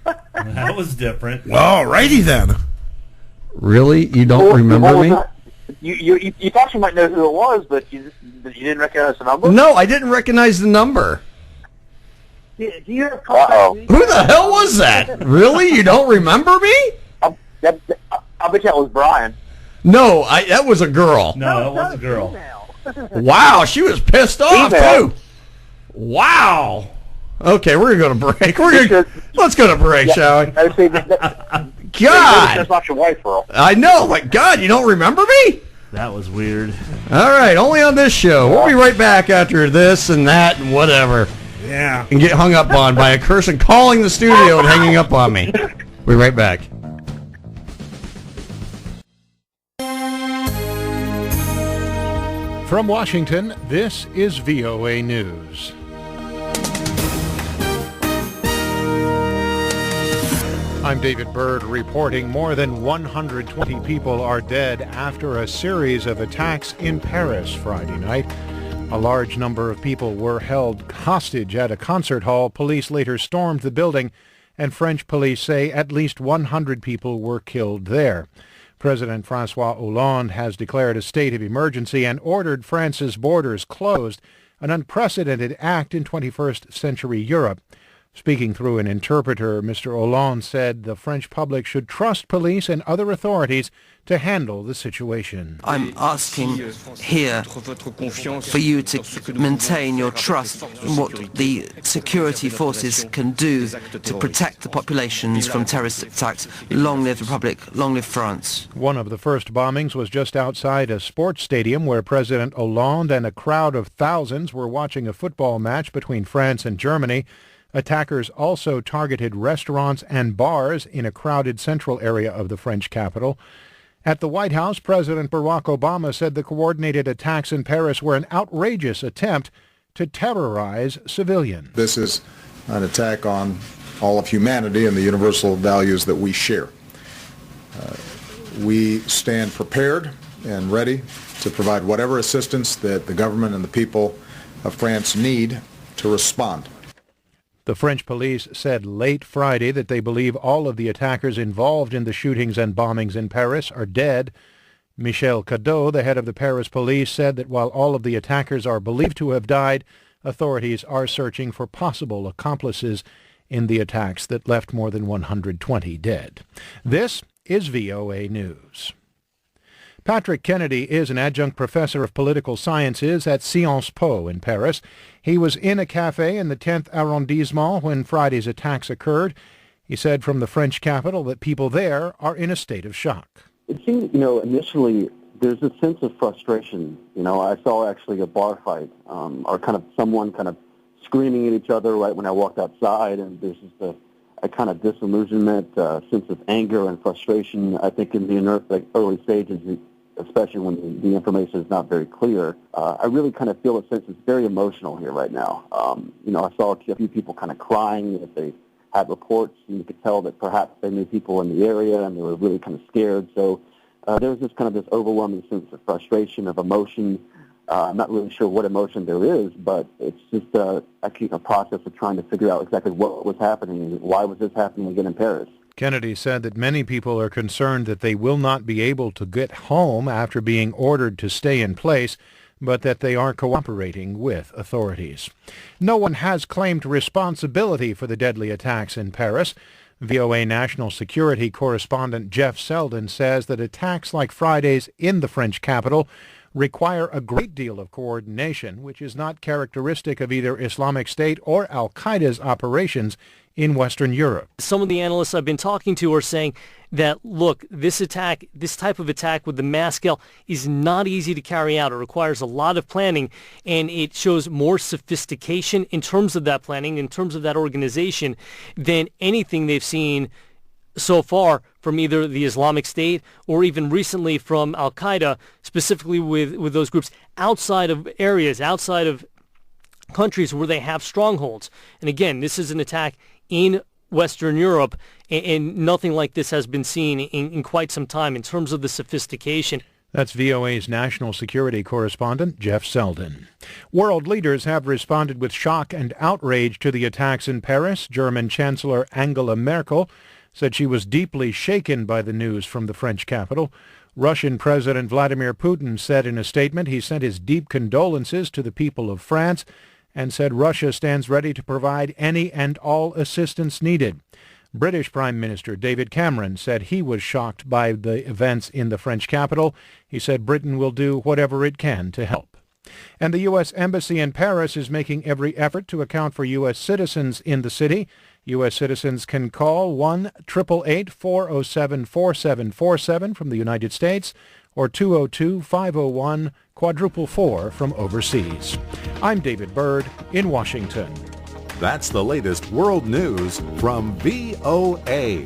That was different. Well, alrighty then. Really? You don't remember me? You thought you might know who it was, but you didn't recognize the number? No, I didn't recognize the number. Do you have contact? Who the hell was that? Really? You don't remember me? I bet that was Brian. No, that was a girl. No, it was a girl. Wow, she was pissed off, too. Wow. Okay, we're going to go to break. Let's go to break, shall we? God. That's not your wife, Earl. I know. Like, God, you don't remember me? That was weird. All right, only on this show. We'll be right back after this and that and whatever. Yeah. And get hung up on by a person calling the studio and hanging up on me. We'll be right back. From Washington, this is VOA News. I'm David Byrd reporting more than 120 people are dead after a series of attacks in Paris Friday night. A large number of people were held hostage at a concert hall. Police later stormed the building, and French police say at least 100 people were killed there. President François Hollande has declared a state of emergency and ordered France's borders closed, an unprecedented act in 21st century Europe. Speaking through an interpreter, Mr. Hollande said the French public should trust police and other authorities to handle the situation. I'm asking here for you to maintain your trust in what the security forces can do to protect the populations from terrorist attacks. Long live the Republic, long live France. One of the first bombings was just outside a sports stadium where President Hollande and a crowd of thousands were watching a football match between France and Germany. Attackers also targeted restaurants and bars in a crowded central area of the French capital. At the White House, President Barack Obama said the coordinated attacks in Paris were an outrageous attempt to terrorize civilians. This is an attack on all of humanity and the universal values that we share. We stand prepared and ready to provide whatever assistance that the government and the people of France need to respond. The French police said late Friday that they believe all of the attackers involved in the shootings and bombings in Paris are dead. Michel Cadot, the head of the Paris police, said that while all of the attackers are believed to have died, authorities are searching for possible accomplices in the attacks that left more than 120 dead. This is VOA News. Patrick Kennedy is an adjunct professor of political sciences at Sciences Po in Paris. He was in a cafe in the 10th arrondissement when Friday's attacks occurred. He said from the French capital that people there are in a state of shock. It seemed, initially there's a sense of frustration. I saw actually a bar fight or kind of someone kind of screaming at each other right when I walked outside, and there's just a kind of disillusionment, sense of anger and frustration, I think, in the early stages, especially when the information is not very clear. I really kind of feel a sense it's very emotional here right now. I saw a few people kind of crying if they had reports, and you could tell that perhaps they knew people in the area and they were really kind of scared. So there was just kind of this overwhelming sense of frustration, of emotion. I'm not really sure what emotion there is, but it's just a process of trying to figure out exactly what was happening and why was this happening again in Paris. Kennedy said that many people are concerned that they will not be able to get home after being ordered to stay in place, but that they are cooperating with authorities. No one has claimed responsibility for the deadly attacks in Paris. VOA national security correspondent Jeff Selden says that attacks like Friday's in the French capital require a great deal of coordination, which is not characteristic of either Islamic State or al-Qaeda's operations in Western Europe. Some of the analysts I've been talking to are saying that, look, this type of attack with the mass scale is not easy to carry out. It requires a lot of planning, and it shows more sophistication in terms of that planning, in terms of that organization, than anything they've seen so far from either the Islamic State or even recently from al-Qaeda, specifically with those groups outside of areas, outside of countries where they have strongholds. And again, this is an attack in Western Europe, and nothing like this has been seen in quite some time in terms of the sophistication. That's VOA's national security correspondent, Jeff Selden. World leaders have responded with shock and outrage to the attacks in Paris. German Chancellor Angela Merkel said she was deeply shaken by the news from the French capital. Russian President Vladimir Putin said in a statement he sent his deep condolences to the people of France and said Russia stands ready to provide any and all assistance needed. British Prime Minister David Cameron said he was shocked by the events in the French capital. He said Britain will do whatever it can to help. And the U.S. Embassy in Paris is making every effort to account for U.S. citizens in the city. U.S. citizens can call 1-888-407-4747 from the United States or 202-501-444 from overseas. I'm David Byrd in Washington. That's the latest world news from VOA.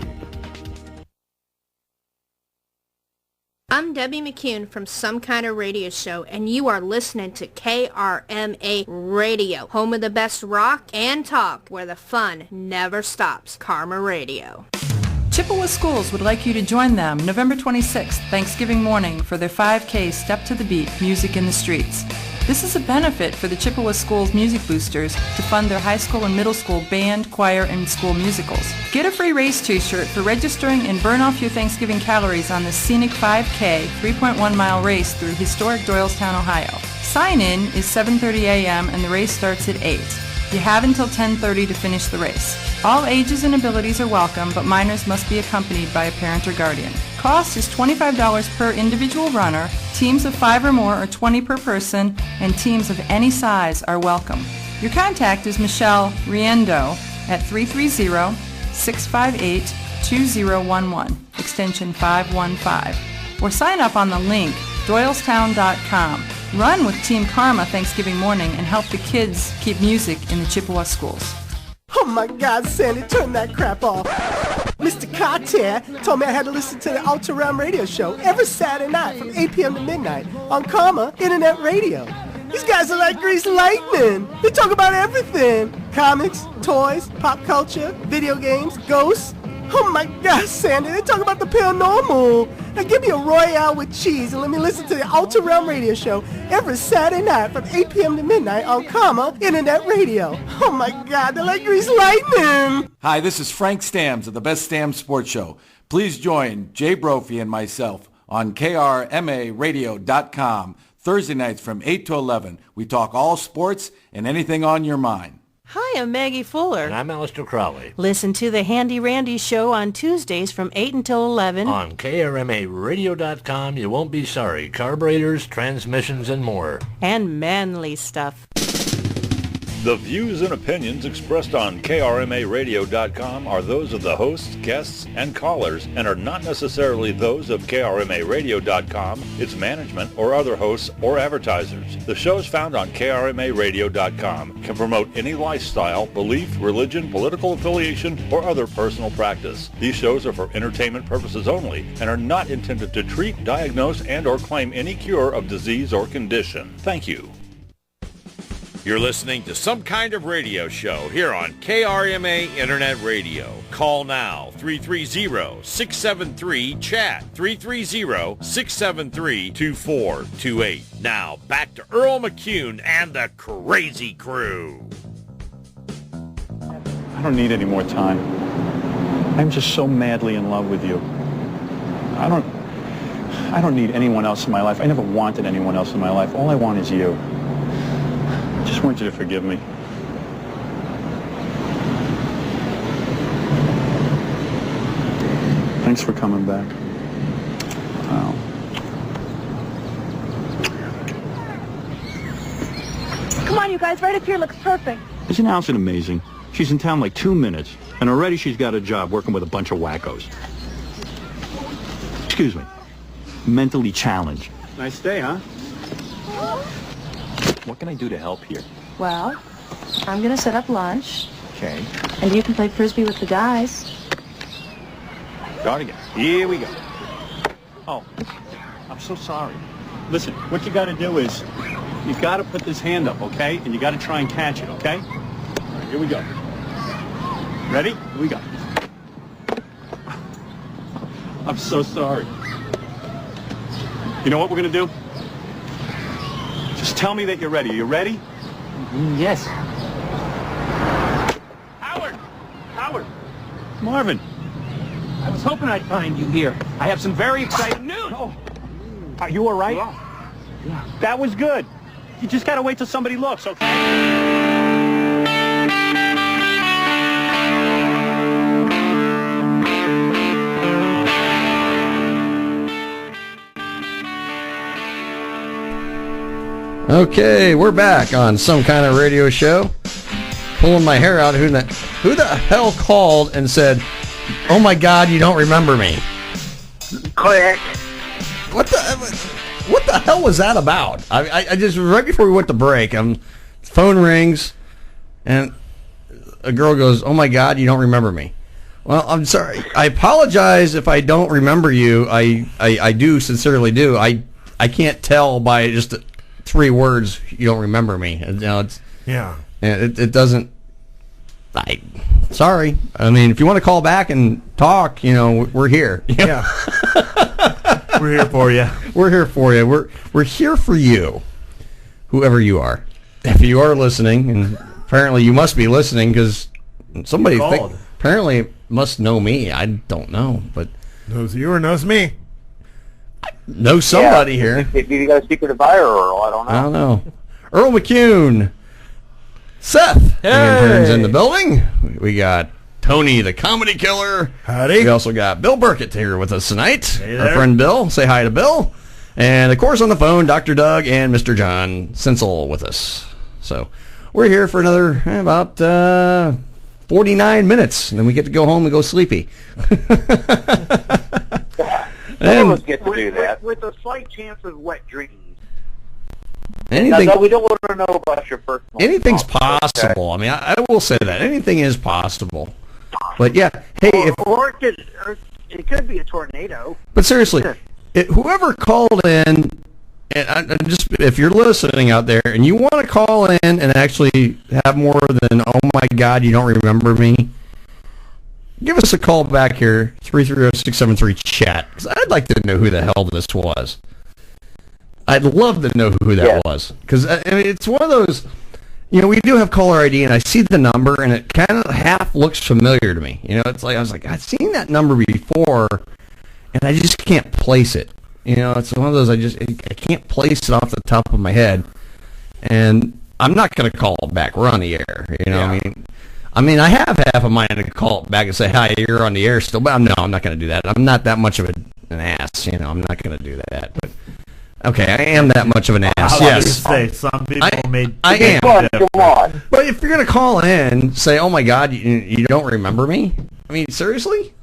I'm Debbie McCune from Some Kind of Radio Show, and you are listening to KRMA Radio, home of the best rock and talk, where the fun never stops. Karma Radio. Chippewa Schools would like you to join them November 26th, Thanksgiving morning, for their 5K Step to the Beat Music in the Streets. This is a benefit for the Chippewa Schools Music Boosters to fund their high school and middle school band, choir, and school musicals. Get a free race t-shirt for registering and burn off your Thanksgiving calories on this scenic 5K 3.1-mile race through historic Doylestown, Ohio. Sign-in is 7:30 a.m. and the race starts at 8. You have until 10:30 to finish the race. All ages and abilities are welcome, but minors must be accompanied by a parent or guardian. Cost is $25 per individual runner. Teams of 5 or more are $20 per person, and teams of any size are welcome. Your contact is Michelle Riendo at 330-658-2011, extension 515. Or sign up on the link, doylestown.com. Run with Team Karma Thanksgiving morning and help the kids keep music in the Chippewa schools. Oh my God, Sandy, turn that crap off. Mr. Cartier told me I had to listen to the Ultra Realm radio show every Saturday night from 8 p.m. to midnight on Karma Internet Radio. These guys are like greased lightning. They talk about everything. Comics, toys, pop culture, video games, ghosts. Oh my God, Sandy, they talk about the paranormal. Now give me a Royale with cheese and let me listen to the Ultra Realm radio show every Saturday night from 8 p.m. to midnight on Karma Internet Radio. Oh my God, they're like greased lightning. Hi, this is Frank Stams of the Best Stams Sports Show. Please join Jay Brophy and myself on KRMARadio.com Thursday nights from 8 to 11. We talk all sports and anything on your mind. Hi, I'm Maggie Fuller. And I'm Alistair Crowley. Listen to the Handy Randy Show on Tuesdays from 8 until 11. On KRMARadio.com, you won't be sorry. Carburetors, transmissions, and more. And manly stuff. The views and opinions expressed on KRMARadio.com are those of the hosts, guests, and callers and are not necessarily those of KRMARadio.com, its management, or other hosts or advertisers. The shows found on KRMARadio.com can promote any lifestyle, belief, religion, political affiliation, or other personal practice. These shows are for entertainment purposes only and are not intended to treat, diagnose, and or claim any cure of disease or condition. Thank you. You're listening to Some Kind of Radio Show here on KRMA Internet Radio. Call now, 330-673-CHAT, 330-673-2428. Now, back to Earl McCune and the Crazy Crew. I don't need any more time. I'm just so madly in love with you. I don't need anyone else in my life. I never wanted anyone else in my life. All I want is you. I just want you to forgive me. Thanks for coming back. Wow. Come on, you guys. Right up here looks perfect. Isn't Allison amazing? She's in town like 2 minutes, and already she's got a job working with a bunch of wackos. Excuse me. Mentally challenged. Nice day, huh? What can I do to help here? Well, I'm going to set up lunch. Okay. And you can play Frisbee with the guys. Start again. Here we go. Oh, I'm so sorry. Listen, what you got to do is, you got to put this hand up, okay? And you got to try and catch it, okay? All right, here we go. Ready? Here we go. I'm so sorry. You know what we're going to do? Just tell me that you're ready. Are you ready? Yes. Howard! Marvin! I was hoping I'd find you here. I have some very exciting news. Oh. Are you all right? Yeah. That was good. You just got to wait till somebody looks, okay? Okay, we're back on Some Kind of Radio Show. Pulling my hair out. Who the hell called and said, "Oh my God, you don't remember me"? Click. What the hell was that about? I just right before we went to break, phone rings, and a girl goes, "Oh my God, you don't remember me." Well, I'm sorry. I apologize if I don't remember you. I do sincerely do. I can't tell by just 3 words you don't remember me. You know, it doesn't. Sorry. I mean, if you want to call back and talk, we're here. Yeah. We're here for you. We're here for you. We're here for you, whoever you are. If you are listening, and apparently you must be listening because somebody apparently must know me. I don't know, but knows you or knows me. Know somebody here. Maybe you got a secret admirer, Earl. I don't know. I don't know. Earl McCune. Seth. Interns in the building. We got Tony the Comedy Killer. Howdy. We also got Bill Burkett here with us tonight. Hey Our there. friend Bill. Say hi to Bill. And, of course, on the phone, Dr. Doug and Mr. John Sinsel with us. So we're here for another about 49 minutes, and then we get to go home and go sleepy. Some of us get to do that. With a slight chance of wet dreams. Anything, no, we don't want to know about your personal anything's stuff, possible. okay? I mean, I will say that. Anything is possible. But, yeah, hey, or it could be a tornado. but seriously, whoever called in, and just if you're listening out there and you want to call in and actually have more than, "Oh my God, you don't remember me," give us a call back here, 330-673-CHAT, because I'd like to know who the hell this was. I'd love to know who that was, because I mean, it's one of those, we do have caller ID, and I see the number, and it kind of half looks familiar to me. It's like, I was like, I've seen that number before, and I just can't place it. It's one of those, I can't place it off the top of my head, and I'm not going to call it back. We're on the air, I mean, I have half a mind to call it back and say, "Hi, you're on the air still," but no, I'm not going to do that. I'm not that much of an ass, I'm not going to do that. But okay, I am that much of an ass. Yes, some people I am. Come on. But if you're going to call in, say, "Oh my God, you don't remember me?" I mean, seriously?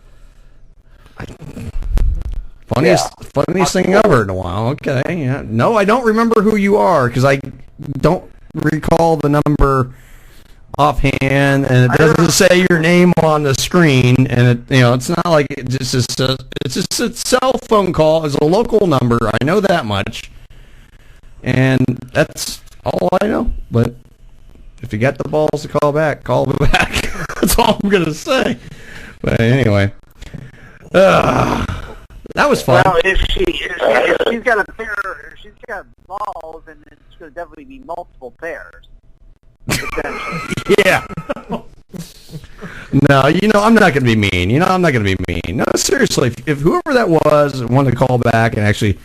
Funniest thing I've heard in a while. Okay, yeah. No, I don't remember who you are because I don't recall the number offhand, and it doesn't say your name on the screen, and it's not like it's just a cell phone call. It's a local number. I know that much, and that's all I know. But if you got the balls to call back, call back. That's all I'm gonna say. But anyway, that was fun. Well, if she's got a pair, if she's got balls, and it's going to definitely be multiple pairs. Yeah. No, I'm not going to be mean. I'm not going to be mean. No, seriously, if whoever that was wanted to call back and actually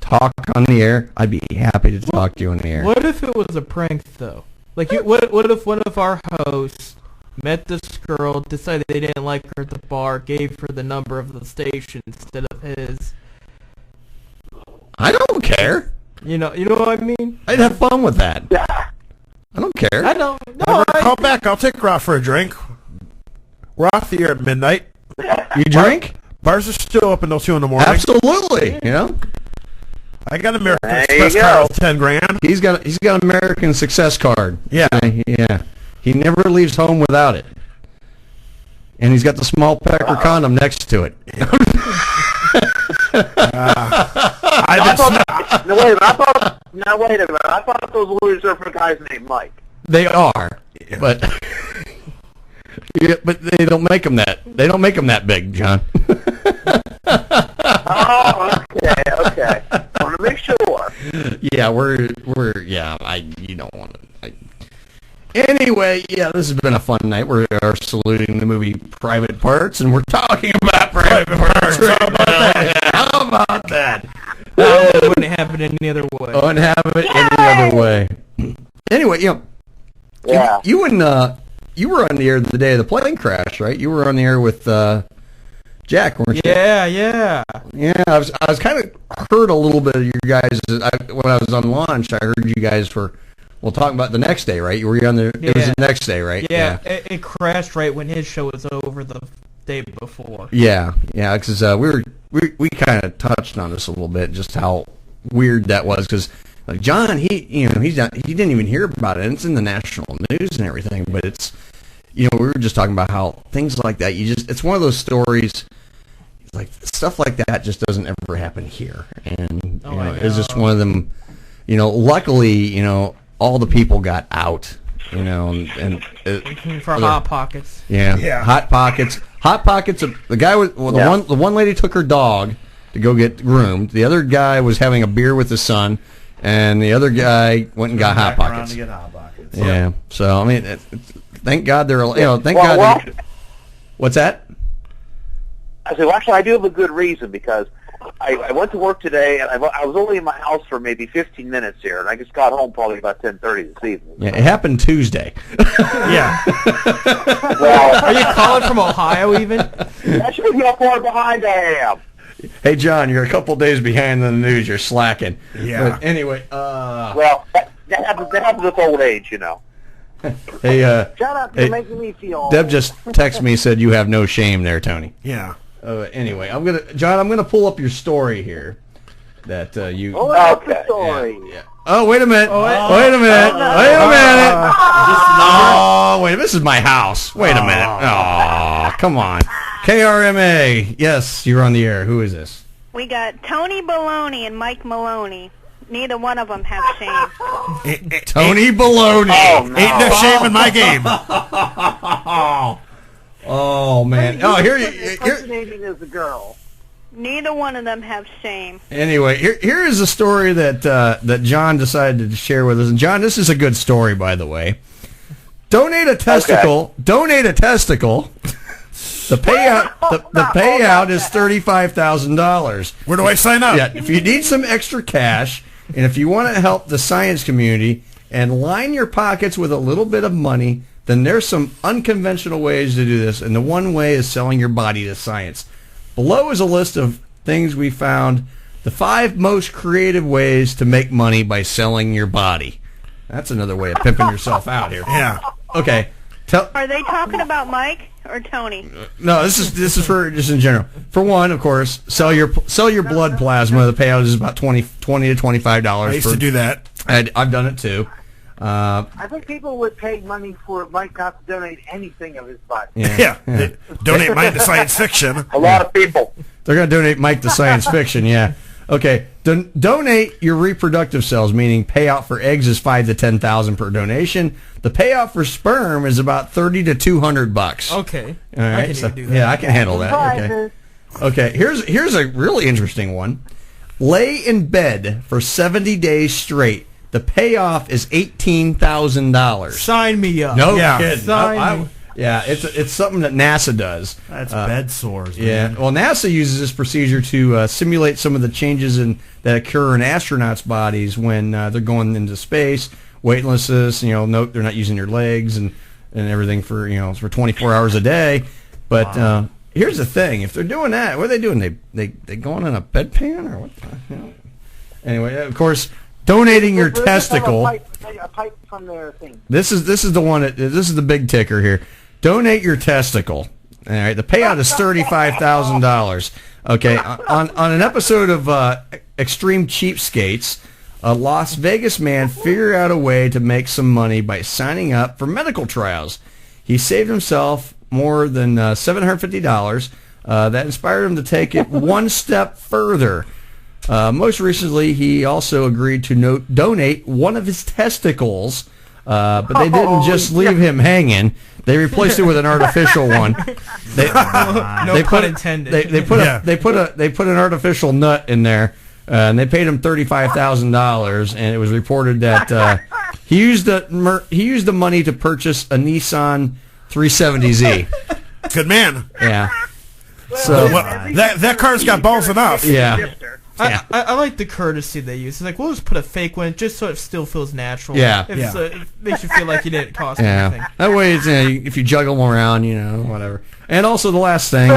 talk on the air, I'd be happy to talk to you on the air. What if it was a prank, though? Like, what if one of our hosts met this girl, decided they didn't like her at the bar, gave her the number of the station instead of his? I don't care. You know what I mean? I'd have fun with that. I don't care. I don't. No, call back. I'll take her out for a drink. We're off the air at midnight. You drink? Bars are still open until 2 in the morning. Absolutely. I got an American Express card with $10,000. He's got an American Success card. Yeah. Yeah. He never leaves home without it. And he's got the small pecker condom next to it. Wait a minute. I thought those lures are for guys named Mike. They are, but they don't make them that. They don't make them that big, John. Oh, okay. I want to make sure. Yeah, you don't want to. Anyway, yeah, this has been a fun night. We are saluting the movie Private Parts, and we're talking about Private Parts. How about that? It wouldn't happen any other way. Wouldn't happen any other way. Anyway, Yeah. you and you were on the air the day of the plane crash, right? You were on the air with Jack, weren't you? Yeah. Yeah, I was kind of heard a little bit of you guys when I was on launch. I heard you guys were talking about the next day, right? You were on there. Yeah. It was the next day, right? Yeah. It crashed right when his show was over the day before. Yeah, because we kind of touched on this a little bit, just how weird that was. Because like John, he didn't even hear about it. It's in the national news and everything, but it's we were just talking about how things like that. It's one of those stories. Like stuff like that just doesn't ever happen here, and it's just one of them. Luckily, all the people got out. And for Hot Pockets. Yeah. Hot Pockets. The guy was the one lady took her dog to go get groomed. The other guy was having a beer with his son, and the other guy went and got Hot Pockets. To get Hot Pockets. Yeah. So I mean, thank God they're God. What's that? I said, well, actually, I do have a good reason because I went to work today, and I was only in my house for maybe 15 minutes here, and I just got home probably about 10:30 this evening. Yeah, it happened Tuesday. Yeah. Well, are you calling from Ohio even? That shows you how far behind I am. Hey, John, you're a couple days behind the news. You're slacking. Yeah. But anyway, well, that happens with old age, Hey, Shut up! You're making me feel. Deb just texted me, said you have no shame there, Tony. Yeah. Anyway, I'm gonna pull up your story here. That you. Oh, that's the story. Yeah. Oh, wait a minute. Wait a minute. Wait, this is my house. Wait a minute. Oh, come on. KRMA. Yes, you're on the air. Who is this? We got Tony Baloney and Mike Maloney. Neither one of them have shame. Tony Baloney. Oh, no. Ain't no shame in my game. Oh man! Oh, here impersonating as a girl. Neither one of them have shame. Anyway, here is a story that John decided to share with us. And John, this is a good story, by the way. Donate a testicle. Okay. Donate a testicle. The payout is $35,000. Where do I sign up? Yeah, if you need some extra cash, and if you want to help the science community and line your pockets with a little bit of money, then there's some unconventional ways to do this, and the one way is selling your body to science. Below is a list of things we found, the 5 most creative ways to make money by selling your body. That's another way of pimping yourself out here. Yeah. Okay. Are they talking about Mike or Tony? No, this is for just in general. For one, of course, sell your blood plasma. The payout is about $20 to $25. I used to do that. I've done it too. I think people would pay money for Mike not to donate anything of his body. Yeah. Donate Mike to science fiction. A lot of people. They're going to donate Mike to science fiction, yeah. Okay. Donate your reproductive cells, meaning payout for eggs is $5,000 to $10,000 per donation. The payout for sperm is about $30 to $200. Okay. All right. I can even do that. Yeah, I can handle that. Okay. Here's a really interesting one. Lay in bed for 70 days straight. The payoff is $18,000. Sign me up. No Yeah. kidding. Sign me. Yeah, it's something that NASA does. That's bed sores, man. Yeah, well, NASA uses this procedure to simulate some of the changes that occur in astronauts' bodies when they're going into space, weightlessness. Note they're not using their legs and everything for 24 hours a day. But here's the thing: if they're doing that, what are they doing? They going in a bedpan or what? Anyway, of course. Donating your testicle. A pipe from their thing. This is the one. This is the big ticker here. Donate your testicle. All right. The payout is $35,000. Okay. On an episode of Extreme Cheapskates, a Las Vegas man figured out a way to make some money by signing up for medical trials. He saved himself more than $750. That inspired him to take it one step further. Most recently, he also agreed to donate one of his testicles But they didn't just leave him hanging. They replaced it with an artificial one. No pun intended. They put an artificial nut in there, and they paid him $35,000. And it was reported that he used the money to purchase a Nissan 370Z. Good man. Yeah. So that car's got balls enough. Yeah. I like the courtesy they use. It's like, we'll just put a fake one just so it still feels natural. Yeah. It makes you feel like you didn't cost Yeah. anything. That way, it's, if you juggle them around, whatever. And also the last thing,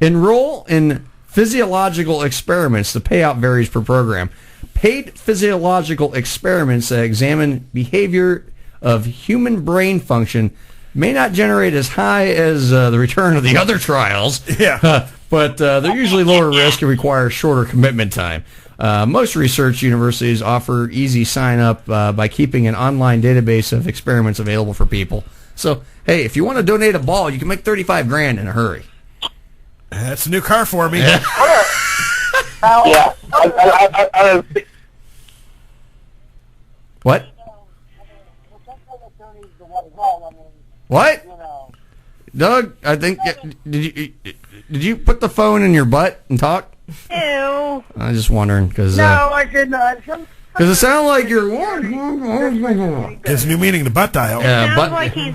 enroll in physiological experiments. The payout varies per program. Paid physiological experiments that examine behavior of human brain function may not generate as high as the return of the other trials. Yeah. But they're usually lower risk and require shorter commitment time. Most research universities offer easy sign-up by keeping an online database of experiments available for people. So, hey, if you want to donate a ball, you can make $35,000 in a hurry. That's a new car for me. Yeah. What? What? Doug, I think did you put the phone in your butt and talk? Ew. I was just wondering because I did not. because it sounded like you're Gives new meaning to butt dial. Sounds butt like he's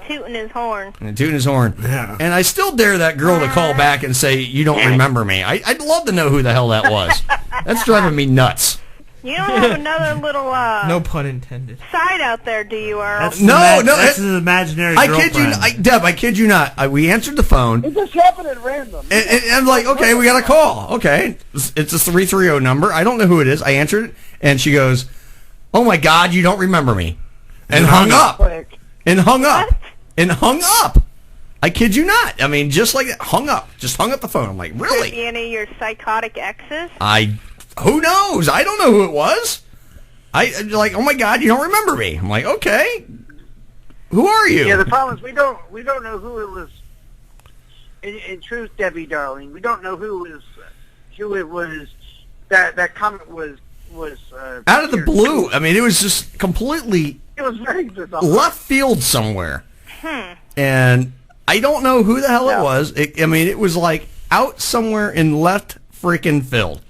tooting his horn. and tooting his horn. Yeah. And I still dare that girl to call back and say you don't remember me. I'd love to know who the hell that was. That's driving me nuts. You don't have another little No pun intended. side out there, do you, Earl? That's an imaginary I girlfriend. kid you, Deb. I kid you not. We answered the phone. It just happened at random. And I'm like, okay, we got a call. Okay, it's a 330 number. I don't know who it is. I answered it, and she goes, "Oh my God, you don't remember me," and hung up, and hung up, and hung up. I kid you not. I mean, just like that, hung up. Just hung up the phone. I'm like, Could really? be any of your psychotic exes? Who knows? I don't know who it was. I like, oh my God, you don't remember me. I'm like, okay, who are you? Yeah, the problem is we don't know who it was. In truth, Debbie, darling, we don't know who it was. That comment was out of the blue. I mean, it was just completely. It was very bizarre. Left field somewhere. And I don't know who the hell it was. It was like out somewhere in left freaking field.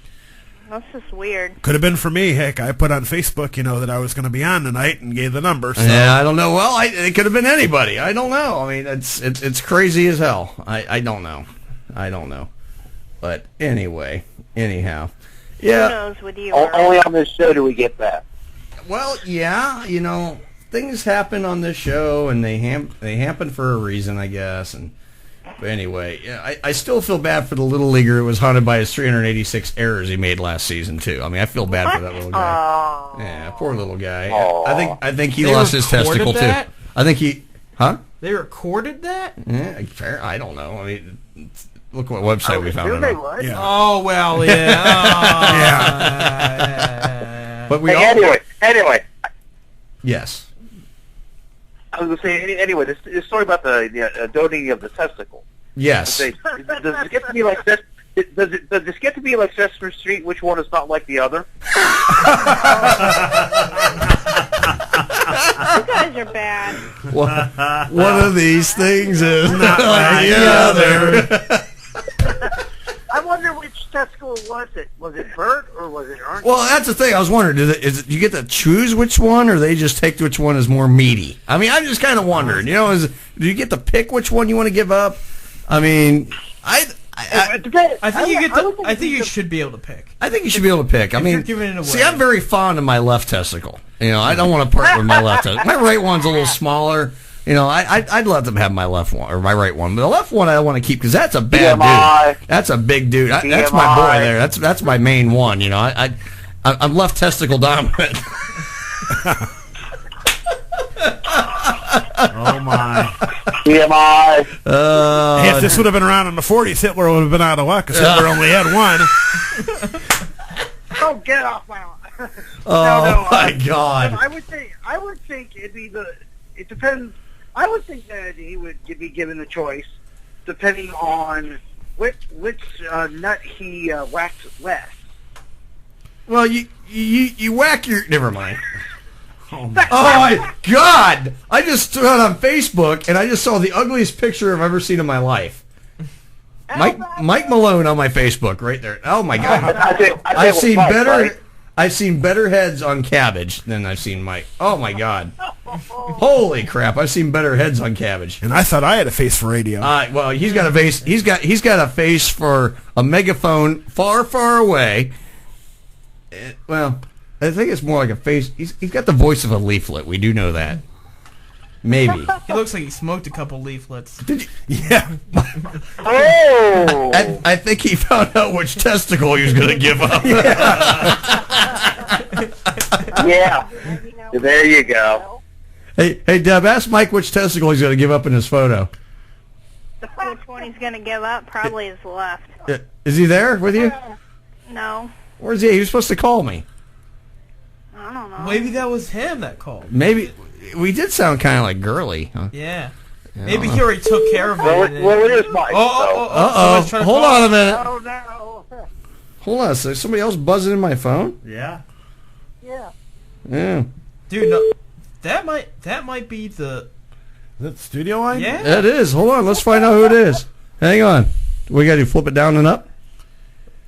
That's just weird. Could have been for me. Heck, I put on Facebook, that I was going to be on tonight and gave the number. So. Yeah, I don't know. Well, it could have been anybody. I don't know. I mean, it's crazy as hell. I don't know. But anyhow. Yeah. Who knows with you? Only on this show do we get that. Well, yeah, things happen on this show, and they happen for a reason, I guess. But anyway, yeah, I still feel bad for the little leaguer who was haunted by his 386 errors he made last season too. I mean, I feel bad for that little guy. Yeah, poor little guy. I think he lost his testicle that? too. I think he, huh? They recorded that? Yeah, fair. I don't know. I mean, look what website we found it on. Yeah. Oh well, yeah. Yeah. But we anyway. Yes. I was going to say, anyway, this story about the donating of the testicle. Yes. Does it get to be like this? Does this get to be like Sesame Street? Which one is not like the other? You guys are bad. One of these things is not like the other. I wonder which testicle was it. Was it Bert or was it Ernie? Well, that's the thing. I was wondering, do you get to choose which one, or they just take which one is more meaty? I mean, I'm just kind of wondering. Do you get to pick which one you want to give up? I mean, I think you should be able to pick. I think you should be able to pick. I mean, you're giving it away. See, I'm very fond of my left testicle. I don't want to part with my left testicle. My right one's a little smaller. I'd let them have my left one or my right one, but the left one I want to keep because that's a bad dude. That's a big dude. That's my boy there. That's my main one. I'm left testicle dominant. Oh my! TMI. If this would have been around in the 40s, Hitler would have been out of luck because Hitler only had one. Oh, get off my lawn. Oh my God! I would think it'd be it depends. I would think that he would be given the choice, depending on which nut he whacks less. Well, you whack your. Never mind. Oh my God! I just threw it on Facebook, and I just saw the ugliest picture I've ever seen in my life. Mike Malone on my Facebook, right there. Oh my God! I've seen better. I've seen better heads on cabbage than I've seen Mike. Oh my God! Holy crap! I've seen better heads on cabbage. And I thought I had a face for radio. Well, he's got a face. He's got a face for a megaphone far, far away. Well, I think it's more like a face. He's got the voice of a leaflet. We do know that. Maybe. He looks like he smoked a couple leaflets. Yeah. Oh! I think he found out which testicle he was going to give up. Yeah. There you go. Hey, Deb, ask Mike which testicle he's going to give up in his photo. Which one he's going to give up? Probably his left. Is he there with you? No. Where's he? He was supposed to call me. I don't know. Maybe that was him that called. Maybe. We did sound kind of like girly, huh? Yeah. Maybe he already took care of it. Well, it is Mike. Uh-oh. Hold on a minute. Oh, no. Hold on. So somebody else buzzing in my phone? Yeah. Yeah. Yeah. Dude, no, that might be the... Is that the studio line? Yeah. It is. Hold on. Let's find out who it is. Hang on. We got to flip it down and up?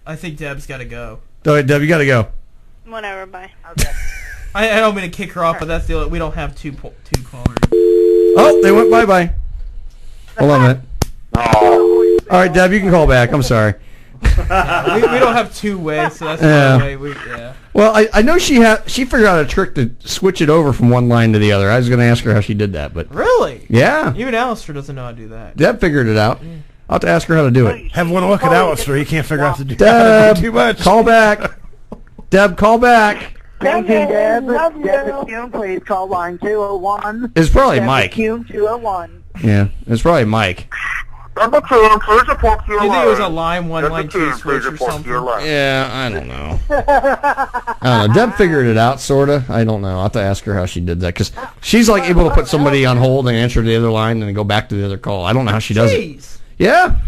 I think Deb's got to go. All right, Deb, you got to go. Whatever, bye. Okay. I don't mean to kick her off, but that's the we don't have two callers. Oh, they went bye-bye. Hold on a minute. Oh. All right, Deb, you can call back. I'm sorry. we don't have two ways, so that's the way we. Yeah. Well, I know she figured out a trick to switch it over from one line to the other. I was going to ask her how she did that, but Really? yeah, Even Alistair doesn't know how to do that. Deb figured it out. I'll have to ask her how to do it. Have one look at Alistair. He can't figure out to do Deb, too much. call back. Deb, call back. Thank you, Deb. Deb McCune, please call line 201. It's probably Deb Mike. McCune, 201. Yeah, it's probably Mike. Deb McCune, please report to your Do you think line. it was a line one, Deb line two McCune, switch please or report to your something? line. Yeah, I don't know. I don't know. Deb figured it out, sorta. I don't know. I'll have to ask her how she did that because she's like able to put somebody on hold and answer the other line and then go back to the other call. I don't know how she does it. Jeez. Yeah,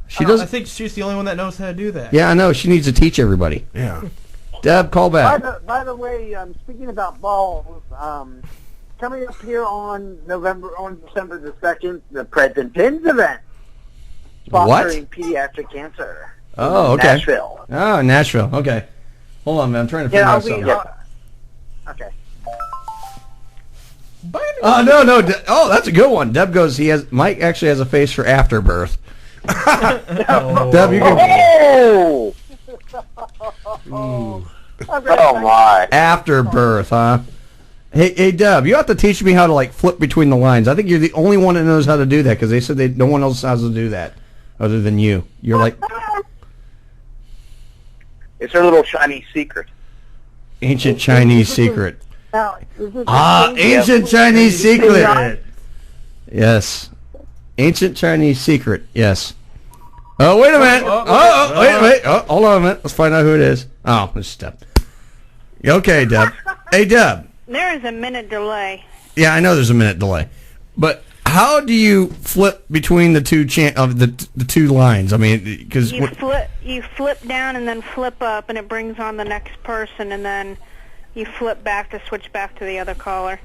she does. I think she's the only one that knows how to do that. Yeah, I know. She needs to teach everybody. Yeah. Deb, call back. By the way, speaking about balls, coming up here on December the 2nd, the President Pins event, What? sponsoring pediatric cancer. Oh, okay. Nashville. Oh, Nashville. Okay. Hold on, man. I'm trying to figure out something. Okay. Oh, no. Oh, that's a good one. Deb goes, Mike actually has a face for afterbirth. Deb, you can... Oh my. Afterbirth, huh? Hey, Deb, you have to teach me how to, like, flip between the lines. I think you're the only one that knows how to do that because they said no one else has to do that other than you. You're like... It's her little Chinese secret. Ancient Chinese secret. Now, is it Ancient Chinese secret. Yes. Ancient Chinese secret. Yes. Oh, wait a minute. Wait. Oh, hold on a minute. Let's find out who it is. Oh, it's Deb. Okay, Deb. Hey, Deb. There is a minute delay. Yeah, I know there's a minute delay. But how do you flip between the two the two lines? I mean, because you flip down and then flip up, and it brings on the next person, and then you flip back to switch back to the other caller.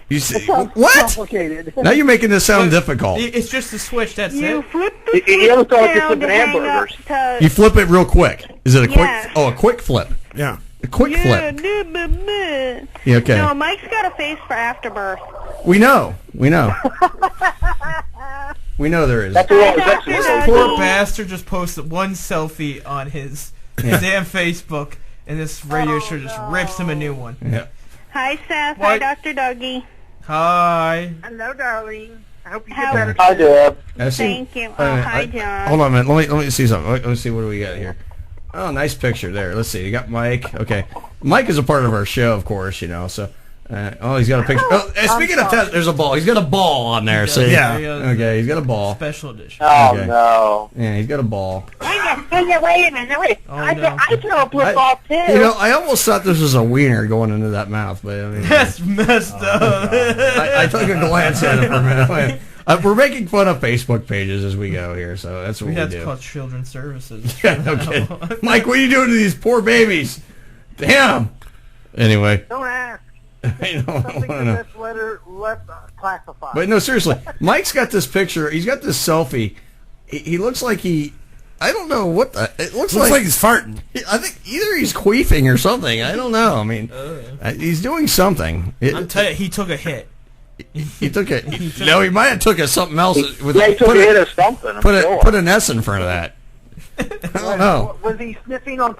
You see, sounds what? complicated. Now you're making this sound difficult. It's just a switch. That's You it. flip the You ever switch thought you down flipping to hang up hamburgers? to... You flip it real quick. Is it a quick? Yes. Oh, a quick flip. Yeah. A quick Yeah, flip. yeah, Okay. No, Mike's got a face for afterbirth. We know. We know there is. That's what I was actually This saying. poor bastard just posted one selfie on his Yeah. damn Facebook, and this radio show just rips him a new one. Yeah. Hi, Seth. Hi, What? Dr. Dougie. Hi. Hello, darling. I hope you How- get better. Hi, Deb. Thank you. Oh, hi, John. Hold on a minute. Let me see something. Let me see what do we got here. Oh, nice picture there. Let's see. You got Mike. Okay. Mike is a part of our show, of course, you know. So, he's got a picture. Oh, speaking of test, there's a ball. He's got a ball on there. So Yeah. Okay, he's got a ball. Special edition. Oh Okay. no. Yeah, he's got a ball. Wait a minute. Oh, I no. throw a flip ball too. You know, I almost thought this was a wiener going into that mouth, but I mean, That's messed up. I took a glance at it for a minute. We're making fun of Facebook pages as we go here, so that's what We we have to do. call Children's Services. Yeah, no kidding. Mike, what are you doing to these poor babies? Damn. Anyway. Don't ask. Something that's less classified. But no, seriously, Mike's got this picture. He's got this selfie. He looks like I don't know what it looks like he's farting. I think either he's queefing or something. I don't know. I mean, he's doing something. I'm telling you, he took a hit. He took it. No, he might have took something else. He took a hit of something. I'm sure. Put an S in front of that. I don't know. Was he sniffing on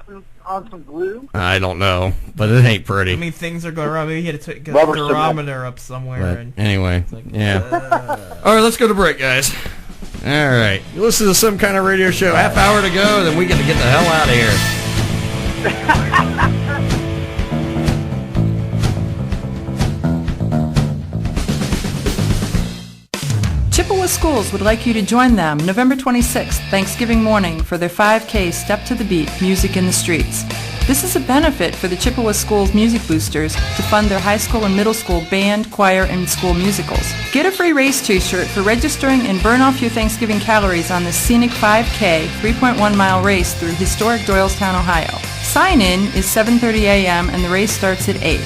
some glue? I don't know, but it ain't pretty. I mean, things are going wrong. Maybe he had to get a Rubber thermometer up somewhere. But anyway, All right, let's go to break, guys. All right, you listen to Some Kind of Radio Show. Half hour to go, then we got to get the hell out of here. Chippewa Schools would like you to join them November 26th, Thanksgiving morning, for their 5K Step to the Beat, Music in the Streets. This is a benefit for the Chippewa Schools Music Boosters to fund their high school and middle school band, choir, and school musicals. Get a free race t-shirt for registering and burn off your Thanksgiving calories on this scenic 5K, 3.1-mile race through historic Doylestown, Ohio. Sign-in is 7:30 a.m. and the race starts at 8.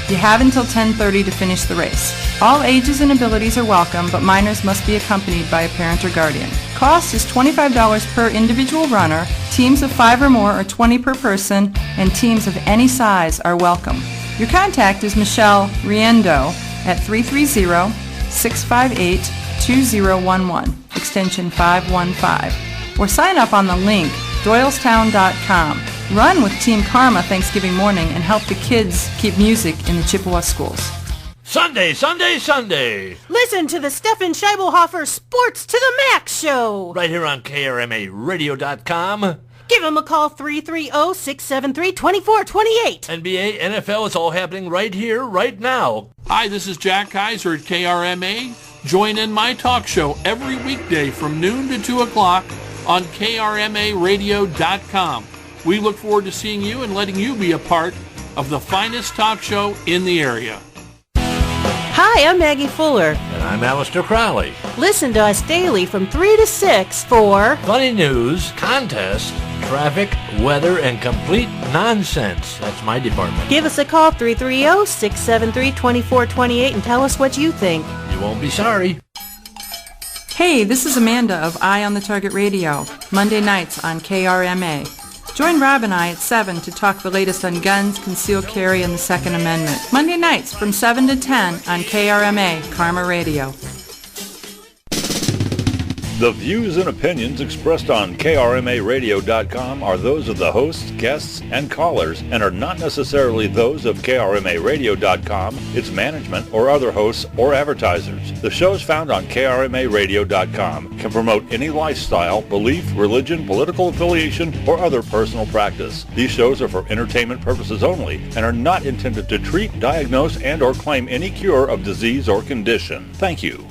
You have until 10:30 to finish the race. All ages and abilities are welcome, but minors must be accompanied by a parent or guardian. Cost is $25 per individual runner. Teams of 5 or more are $20 per person, and teams of any size are welcome. Your contact is Michelle Riendo at 330-658-2011, extension 515, or sign up on the link doylestown.com. Run with Team Karma Thanksgiving morning and help the kids keep music in the Chippewa schools. Sunday, Sunday, Sunday. Listen to the Stefan Scheibelhofer Sports to the Max show. Right here on KRMARadio.com. Give him a call, 330-673-2428. NBA, NFL, it's all happening right here, right now. Hi, this is Jack Kaiser at KRMA. Join in my talk show every weekday from noon to 2 o'clock on KRMARadio.com. We look forward to seeing you and letting you be a part of the finest talk show in the area. Hi, I'm Maggie Fuller. And I'm Alistair Crowley. Listen to us daily from 3 to 6 for funny news, contests, traffic, weather, and complete nonsense. That's my department. Give us a call, 330-673-2428, and tell us what you think. You won't be sorry. Hey, this is Amanda of Eye on the Target Radio, Monday nights on KRMA. Join Rob and I at 7 to talk the latest on guns, concealed carry, and the Second Amendment. Monday nights from 7 to 10 on KRMA, Karma Radio. The views and opinions expressed on KRMARadio.com are those of the hosts, guests, and callers and are not necessarily those of KRMARadio.com, its management, or other hosts or advertisers. The shows found on KRMARadio.com can promote any lifestyle, belief, religion, political affiliation, or other personal practice. These shows are for entertainment purposes only and are not intended to treat, diagnose, and or claim any cure of disease or condition. Thank you.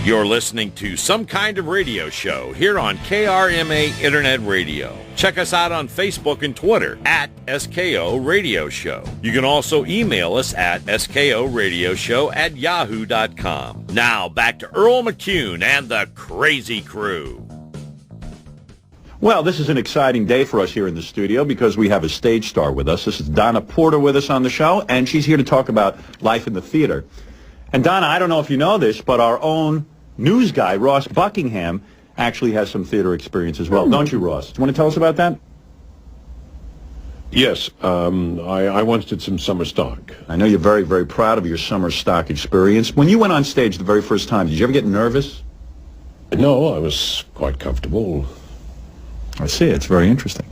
You're listening to Some Kind of Radio Show here on KRMA Internet Radio. Check us out on Facebook and Twitter at SKO Radio Show. You can also email us at skoradioshow@yahoo.com. Now back to Earl McCune and the Crazy Crew. Well, this is an exciting day for us here in the studio because we have a stage star with us. This is Donna Porter with us on the show, and she's here to talk about life in the theater. And Donna, I don't know if you know this, but our own news guy, Ross Buckingham, actually has some theater experience as well. Don't you, Ross? Do you want to tell us about that? Yes, I once did some summer stock. I know you're very, very proud of your summer stock experience. When you went on stage the very first time, did you ever get nervous? No, I was quite comfortable. I see. It's very interesting.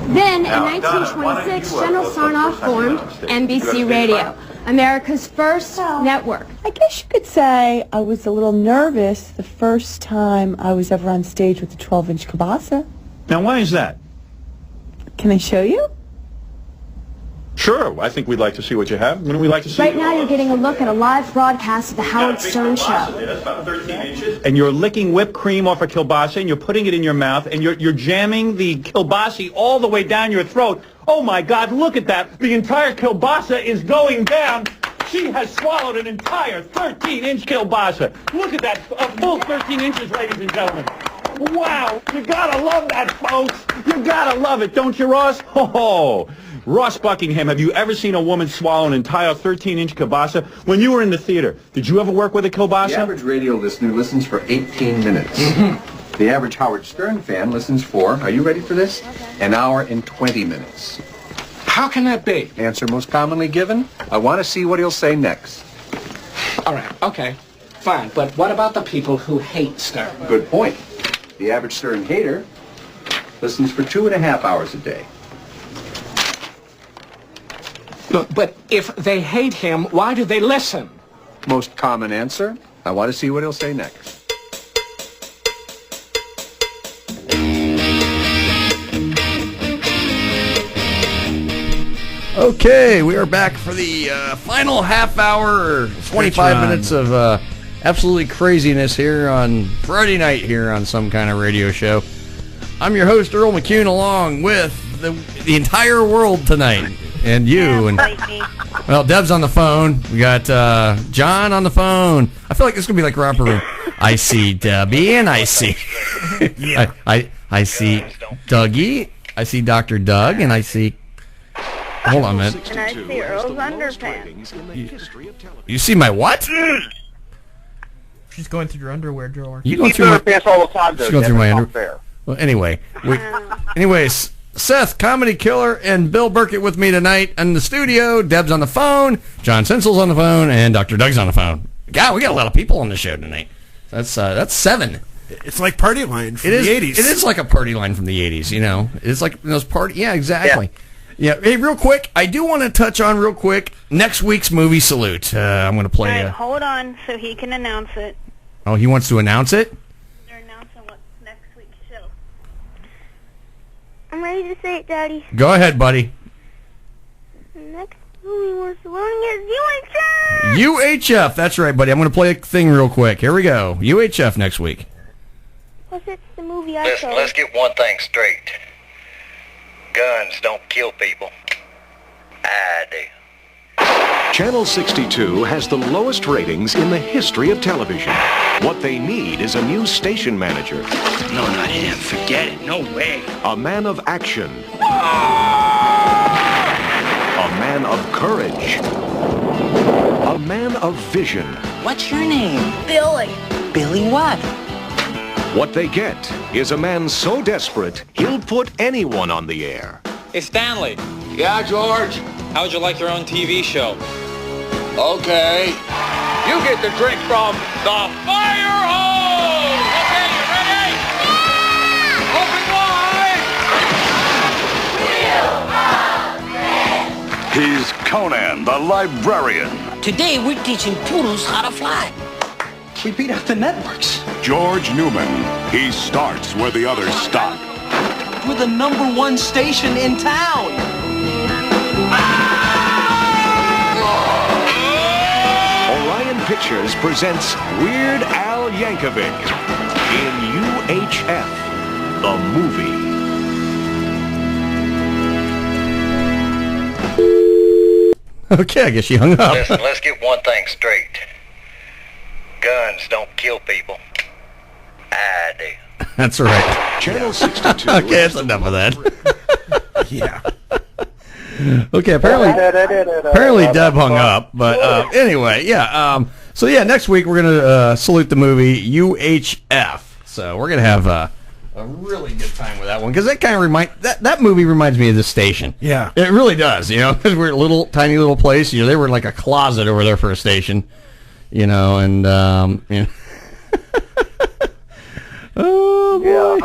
Then, in 1926, General Sarnoff formed NBC Radio, America's first network. I guess you could say I was a little nervous the first time I was ever on stage with a 12-inch kielbasa. Now, why is that? Can I show you? Sure. I think we'd like to see what you have. Wouldn't we like to see? Right now, you're getting a look at a live broadcast of the Howard Stern Show. That's about 13 inches. And you're licking whipped cream off a kielbasa, and you're putting it in your mouth, and you're jamming the kielbasa all the way down your throat. Oh, my God, look at that. The entire kielbasa is going down. She has swallowed an entire 13-inch kielbasa. Look at that, a full 13 inches, ladies and gentlemen. Wow, you gotta love that, folks. You gotta love it, don't you, Ross? Oh, Ross Buckingham, have you ever seen a woman swallow an entire 13-inch kielbasa? When you were in the theater, did you ever work with a kielbasa? The average radio listener listens for 18 minutes. The average Howard Stern fan listens for, are you ready for this? An hour and 20 minutes. How can that be? Answer most commonly given, I want to see what he'll say next. All right, okay, fine. But what about the people who hate Stern? Good point. The average Stern hater listens for 2.5 hours a day. Look, but if they hate him, why do they listen? Most common answer, I want to see what he'll say next. Okay, we are back for the final half hour, 25 minutes of absolutely craziness here on Friday night here on some kind of radio show. I'm your host, Earl McCune, along with the entire world tonight, and you. And well, Deb's on the phone. We got John on the phone. I feel like this is going to be like Romper Room. I see Debbie, and I see... I see Dougie. I see Dr. Doug, and I see... Hold on a minute. And I see Earl's underpants. You see my what? She's going through your underwear drawer. You going through my underpants all the time, though. She's going through my underwear. Fair. Well, anyway. Anyways, Seth, Comedy Killer, and Bill Burkett with me tonight in the studio. Deb's on the phone. John Sensel's on the phone. And Dr. Doug's on the phone. God, we got a lot of people on the show tonight. That's 7. It's like Party Line from the 80s. It is like a party line from the 80s, you know. It's like those party... Yeah, exactly. Yeah. Hey, real quick, I do want to touch on real quick next week's movie salute. I'm going to play... All right, hold on so he can announce it. Oh, he wants to announce it? They're announcing what's next week's show. I'm ready to say it, Daddy. Go ahead, buddy. Next movie we're saluting is UHF! UHF, that's right, buddy. I'm going to play a thing real quick. Here we go. UHF next week. Plus, it's the movie I Listen, saw. let's get one thing straight. Guns don't kill people. I do. Channel 62 has the lowest ratings in the history of television. What they need is a new station manager. No, not him. Forget it. No way. A man of action. A man of courage. A man of vision. What's your name? Billy. Billy what? What they get is a man so desperate, he'll put anyone on the air. Hey, Stanley. Yeah, George? How would you like your own TV show? Okay. You get the drink from the fire hose! Okay, you ready? Yeah! Open wide! He's Conan, the librarian. Today we're teaching poodles how to fly. We beat out the networks. George Newman. He starts where the others stop. We're the #1 station in town. Orion Pictures presents Weird Al Yankovic in UHF, the movie. Okay, I guess she hung up. Listen, let's get one thing straight. Guns don't kill people. I do. That's right. Channel 62. Okay, that's enough of that. Yeah. Okay, apparently Deb hung up, but anyway, yeah. So yeah, next week we're gonna salute the movie UHF. So we're gonna have a really good time with that one because that kind of that movie reminds me of this station. Yeah, it really does. You know, because we're a tiny little place. You know, they were in like a closet over there for a station. You know, and you know. Oh boy. Yeah.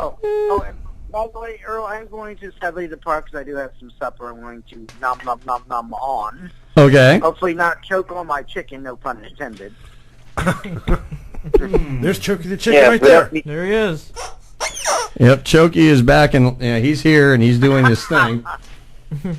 And by the way, Earl, I'm going to sadly depart because I do have some supper I'm going to nom on. Okay. Hopefully not choke on my chicken, no pun intended. There's Chokey the chicken right there. There he is. Yep, Chokey is back, and he's here, and he's doing his thing.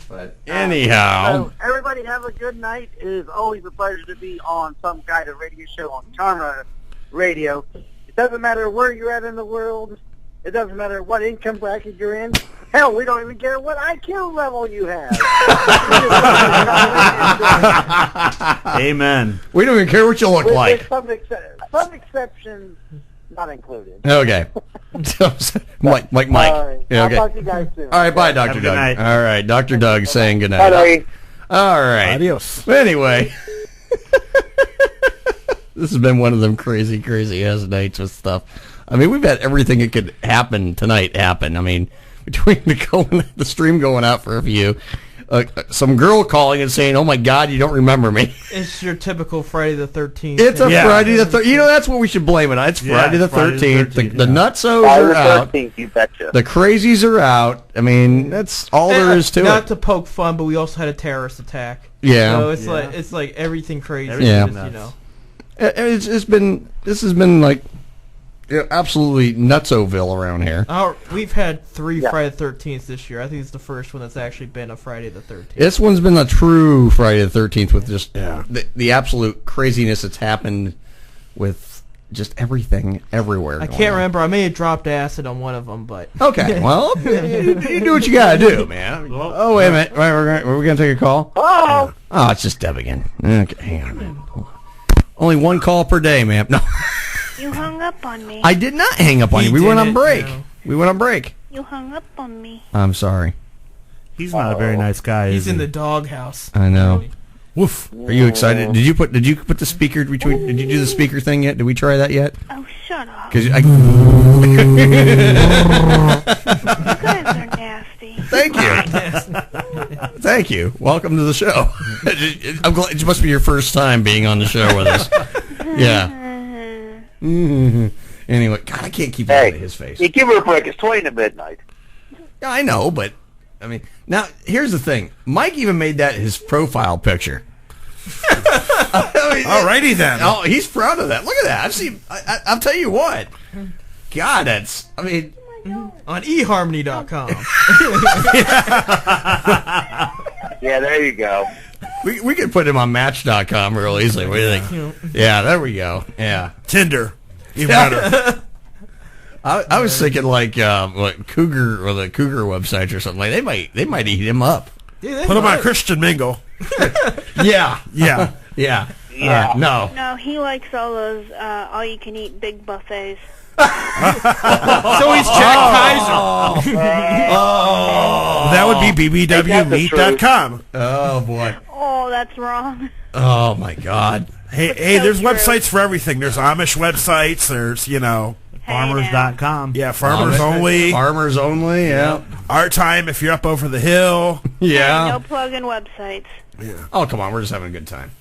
But anyhow. So everybody have a good night. It is always a pleasure to be on some kind of radio show on Karma Radio. It doesn't matter where you're at in the world. It doesn't matter what income bracket you're in. Hell, we don't even care what IQ level you have. Amen. We don't even care what you look like. With some exceptions not included. Okay. Mike. All right. Yeah, okay. I'll talk to you guys soon. All right, bye, Dr. Have a good Doug. night. All right, Dr. Doug saying good night. Bye, Doggy. All right. Adios. Anyway. This has been one of them crazy ass nights with stuff. I mean, we've had everything that could happen tonight happen. I mean, between the stream going out for a few, some girl calling and saying, "Oh my God, you don't remember me." It's your typical Friday the 13th. It's a Friday the 13th. You know, that's what we should blame it on. It's Friday the 13th. The nutsos are out. You betcha. The crazies are out. I mean, that's all there is to Not it. to poke fun, but we also had a terrorist attack. Yeah. So it's like everything crazy. Yeah. You know. This has been like absolutely nutsoville around here. We've had 3 Friday the 13th this year. I think it's the first one that's actually been a Friday the 13th. This one's been a true Friday the 13th with just the absolute craziness that's happened with just everything everywhere. I can't remember. I may have dropped acid on one of them, but okay. Well, you do what you gotta do, man. Oh, wait a minute. We're gonna take a call. Oh, it's just Deb again. Okay, hang on a minute. Only one call per day, ma'am. No. You hung up on me. I did not hang up on you. We went on break. No. We went on break. You hung up on me. I'm sorry. He's not a very nice guy. He's in the doghouse. I know. Woof. Are you excited? Did you put the speaker between? Did you do the speaker thing yet? Did we try that yet? Oh, shut up. Because You guys are nasty. Thank you. Thank you. Welcome to the show. I'm glad it must be your first time being on the show with us. Yeah. Mm-hmm. Anyway, God, I can't keep looking at his face. You give her a break. It's 20 to midnight. Yeah, I know, but I mean, now here's the thing. Mike even made that his profile picture. Alrighty then. Oh, he's proud of that. Look at that. I've seen. I'll tell you what. God, that's. I mean, on eHarmony.com. Yeah, there you go. We could put him on Match.com real easily. What do you think? Yeah, there we go. Yeah, Tinder, even better. I was thinking like Cougar or the Cougar websites or something. Like they might eat him up. Put him on Christian Mingle. Yeah. Yeah. No. No, he likes all those all-you-can-eat big buffets. So he's Jack Kaiser. That would be bbwmeat.com. Oh boy. Oh, that's wrong. Oh my God. Hey, there's websites for everything. There's Amish websites. There's farmers.com. Yeah, farmers only. Farmers only. Yeah. Our time if you're up over the hill. Yeah. Hey, no plug-in websites. Yeah. Oh come on, we're just having a good time.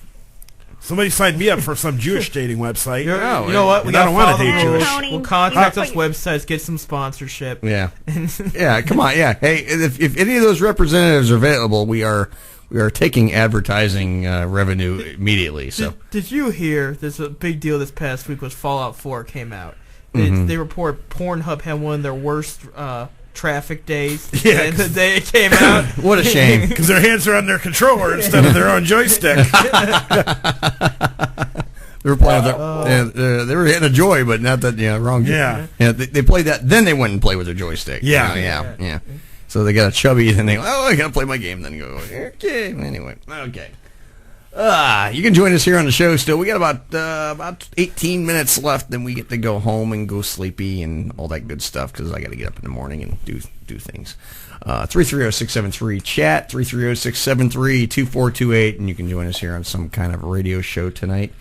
Somebody signed me up for some Jewish dating website. You know what? I don't want to date Jewish. We'll contact us websites, get some sponsorship. Yeah. Yeah, come on. Yeah. Hey, if any of those representatives are available, we are taking advertising revenue immediately. So did you hear? There's a big deal this past week was Fallout 4 came out. Mm-hmm. They report Pornhub had one of their worst traffic days. Yeah, the day it came out. What a shame. Because their hands are on their controller instead of their own joystick. They were playing with they were hitting a joy, but not that wrong. Yeah. They played that, then they went and play with their joystick. Yeah. Yeah. So they got a chubby, then they go, I gotta play my game. Then go, okay. Anyway, okay. You can join us here on the show still. We got about 18 minutes left, then we get to go home and go sleepy and all that good stuff because I got to get up in the morning and do things. 330-673-CHAT, 330-673-2428, and you can join us here on some kind of radio show tonight.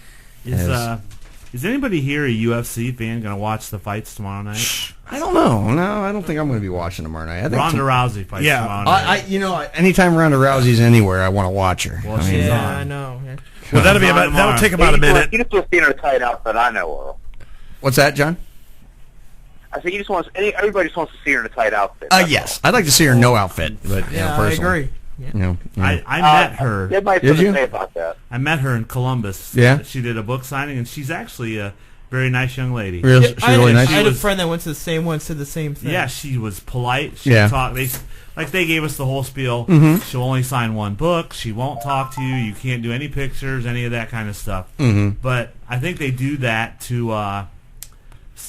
Is anybody here a UFC fan going to watch the fights tomorrow night? I don't know. No, I don't think I'm going to be watching tomorrow night. I think Ronda Rousey fights tomorrow night. Anytime Ronda Rousey's anywhere, I want to watch her. Well, she's on. I know. Well, that'll take about a minute. You just want to see her in a tight outfit. I know, Earl. What's that, John? I said everybody just wants to see her in a tight outfit. Yes, I'd like to see her in no outfit, but I personally. agree. I met her. They might Did you? say about that. I met her in Columbus. Yeah. She did a book signing, and she's actually a very nice young lady. She's really nice. I had a friend that went to the same one, said the same thing. Yeah, she was polite. She Yeah. talked. They gave us the whole spiel. Mhm. She'll only sign one book. She won't talk to you. You can't do any pictures, any of that kind of stuff. Mhm. But I think they do that to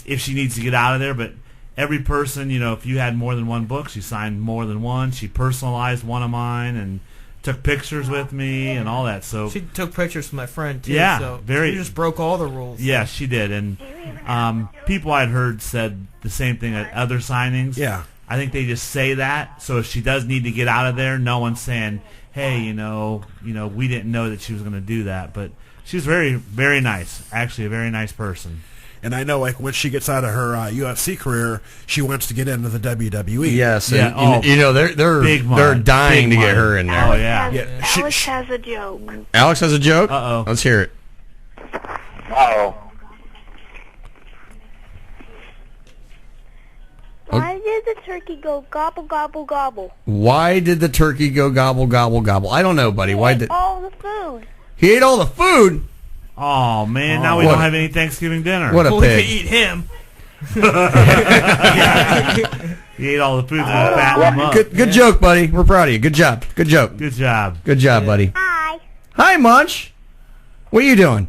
if she needs to get out of there. But every person, if you had more than one book, she signed more than one. She personalized one of mine, and took pictures with me and all that. So She took pictures with my friend too. Yeah, so very- She just broke all the rules. yeah, she did. And people I'd heard said the same thing at other signings. Yeah. I think they just say that. So if she does need to get out of there, no one's saying, "Hey, we didn't know that she was going to do that." But she's very, very nice. Actually, a very nice person. And I know, like, when she gets out of her UFC career, she wants to get into the WWE. Yes, Yeah, and, they're big they're money, dying big to get money. her in there. Oh yeah. Alex has a joke. Alex has a joke. Uh-oh. Let's hear it. Uh-oh. Why did the turkey go gobble, gobble, gobble? Why did the turkey go gobble gobble gobble? I don't know, buddy. Why did All the food. he ate all the food? Oh man, now we What don't a- have any Thanksgiving dinner. What a Well, we could pig! eat him. He ate all the food and fattened him up. Good joke, buddy. We're proud of you. Good job. Good joke. Good job. Good job, buddy. Hi. Hi, Munch. What are you doing?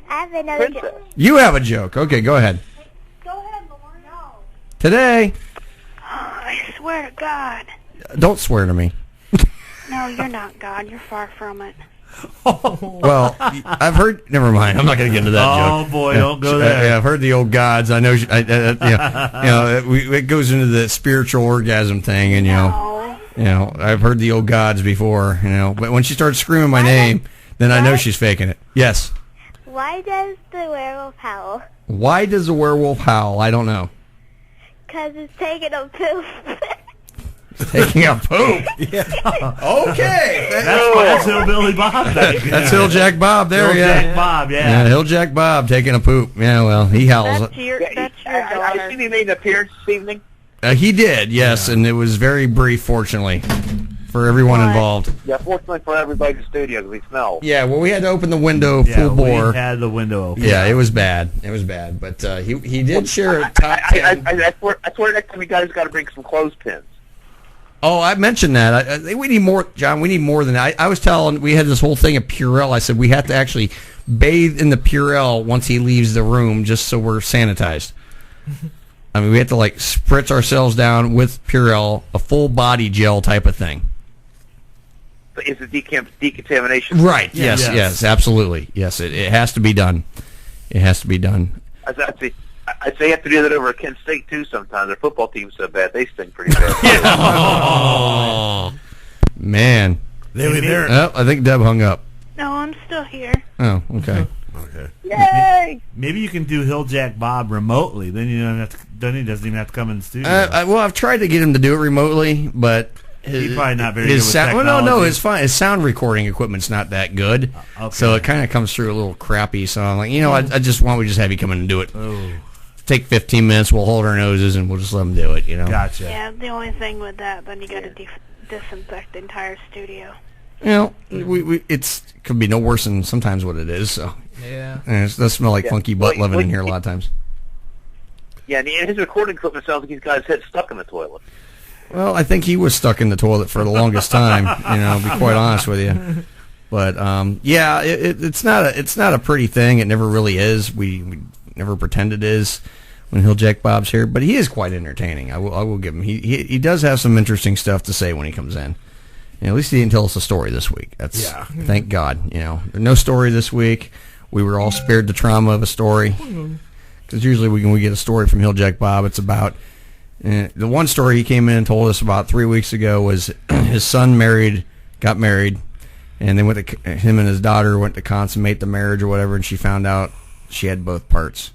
I have another joke. You have a joke. Okay, go ahead. Go ahead, Lauren. No. Today, I swear to God. don't swear to me. No, you're not God. You're far from it. Well, I've heard. Never mind. I'm not going to get into that joke. Oh boy, don't go there. Yeah, I've heard the old gods. I know. It goes into the spiritual orgasm thing, and I've heard the old gods before. But when she starts screaming my name, then I know she's faking it. Yes. Why does the werewolf howl? Why does a werewolf howl? I don't know. Because it's taking a poop. Taking a poop. Okay. That's Hillbilly Bob. That's Hilljack Bob there, Hilljack Bob, yeah. Hilljack Bob taking a poop. Yeah, well, he howls. That's your I daughter. see he made an appearance this evening. He did, yes, and it was very brief, fortunately, for everyone involved. Yeah, fortunately for everybody in the studio, because he smelled. Yeah, well, we had to open the window full bore. We had the window open. Yeah, it was bad. It was bad, but he did share a top 10. I swear next time you guys got to bring some clothespins. Oh, I mentioned that. I think we need more, John. We need more than that. I was telling, we had this whole thing of Purell. I said we have to actually bathe in the Purell once he leaves the room, just so we're sanitized. I mean, we have to spritz ourselves down with Purell, a full body gel type of thing. It's a decontamination. Right. Yes, absolutely. Yes, it has to be done. It has to be done. I'd say you have to do that over at Kent State, too, sometimes. Their football team's so bad, they stink pretty bad. Oh, man. Oh, I think Deb hung up. No, I'm still here. Oh, okay. Yay! Maybe you can do Hilljack Bob remotely. Then you don't have to. Then he doesn't even have to come in the studio. Well, I've tried to get him to do it remotely, but he's probably not very good with sound. technology. Well, no, it's fine. His sound recording equipment's not that good, so it kind of comes through a little crappy. So I'm like, I just want we just have you come in and do it. Oh. Take 15 minutes. We'll hold our noses and we'll just let them do it. Gotcha. Yeah, the only thing with that, then you got to disinfect the entire studio. It's could be no worse than sometimes what it is. So Yeah. and it does smell like funky butt living in here a lot of times. Yeah, and his recording equipment sounds like he's got his head stuck in the toilet. Well, I think he was stuck in the toilet for the longest time. To be quite honest with you. But it's not a pretty thing. It never really is. We never pretend it is when Hilljack Bob's here. But he is quite entertaining. I will give him. He does have some interesting stuff to say when he comes in. At least he didn't tell us a story this week. Thank God. There's no story this week. We were all spared the trauma of a story. Because usually when we get a story from Hilljack Bob, it's about the one story he came in and told us about 3 weeks ago was his son got married, and they him and his daughter went to consummate the marriage or whatever, and she found out she had both parts,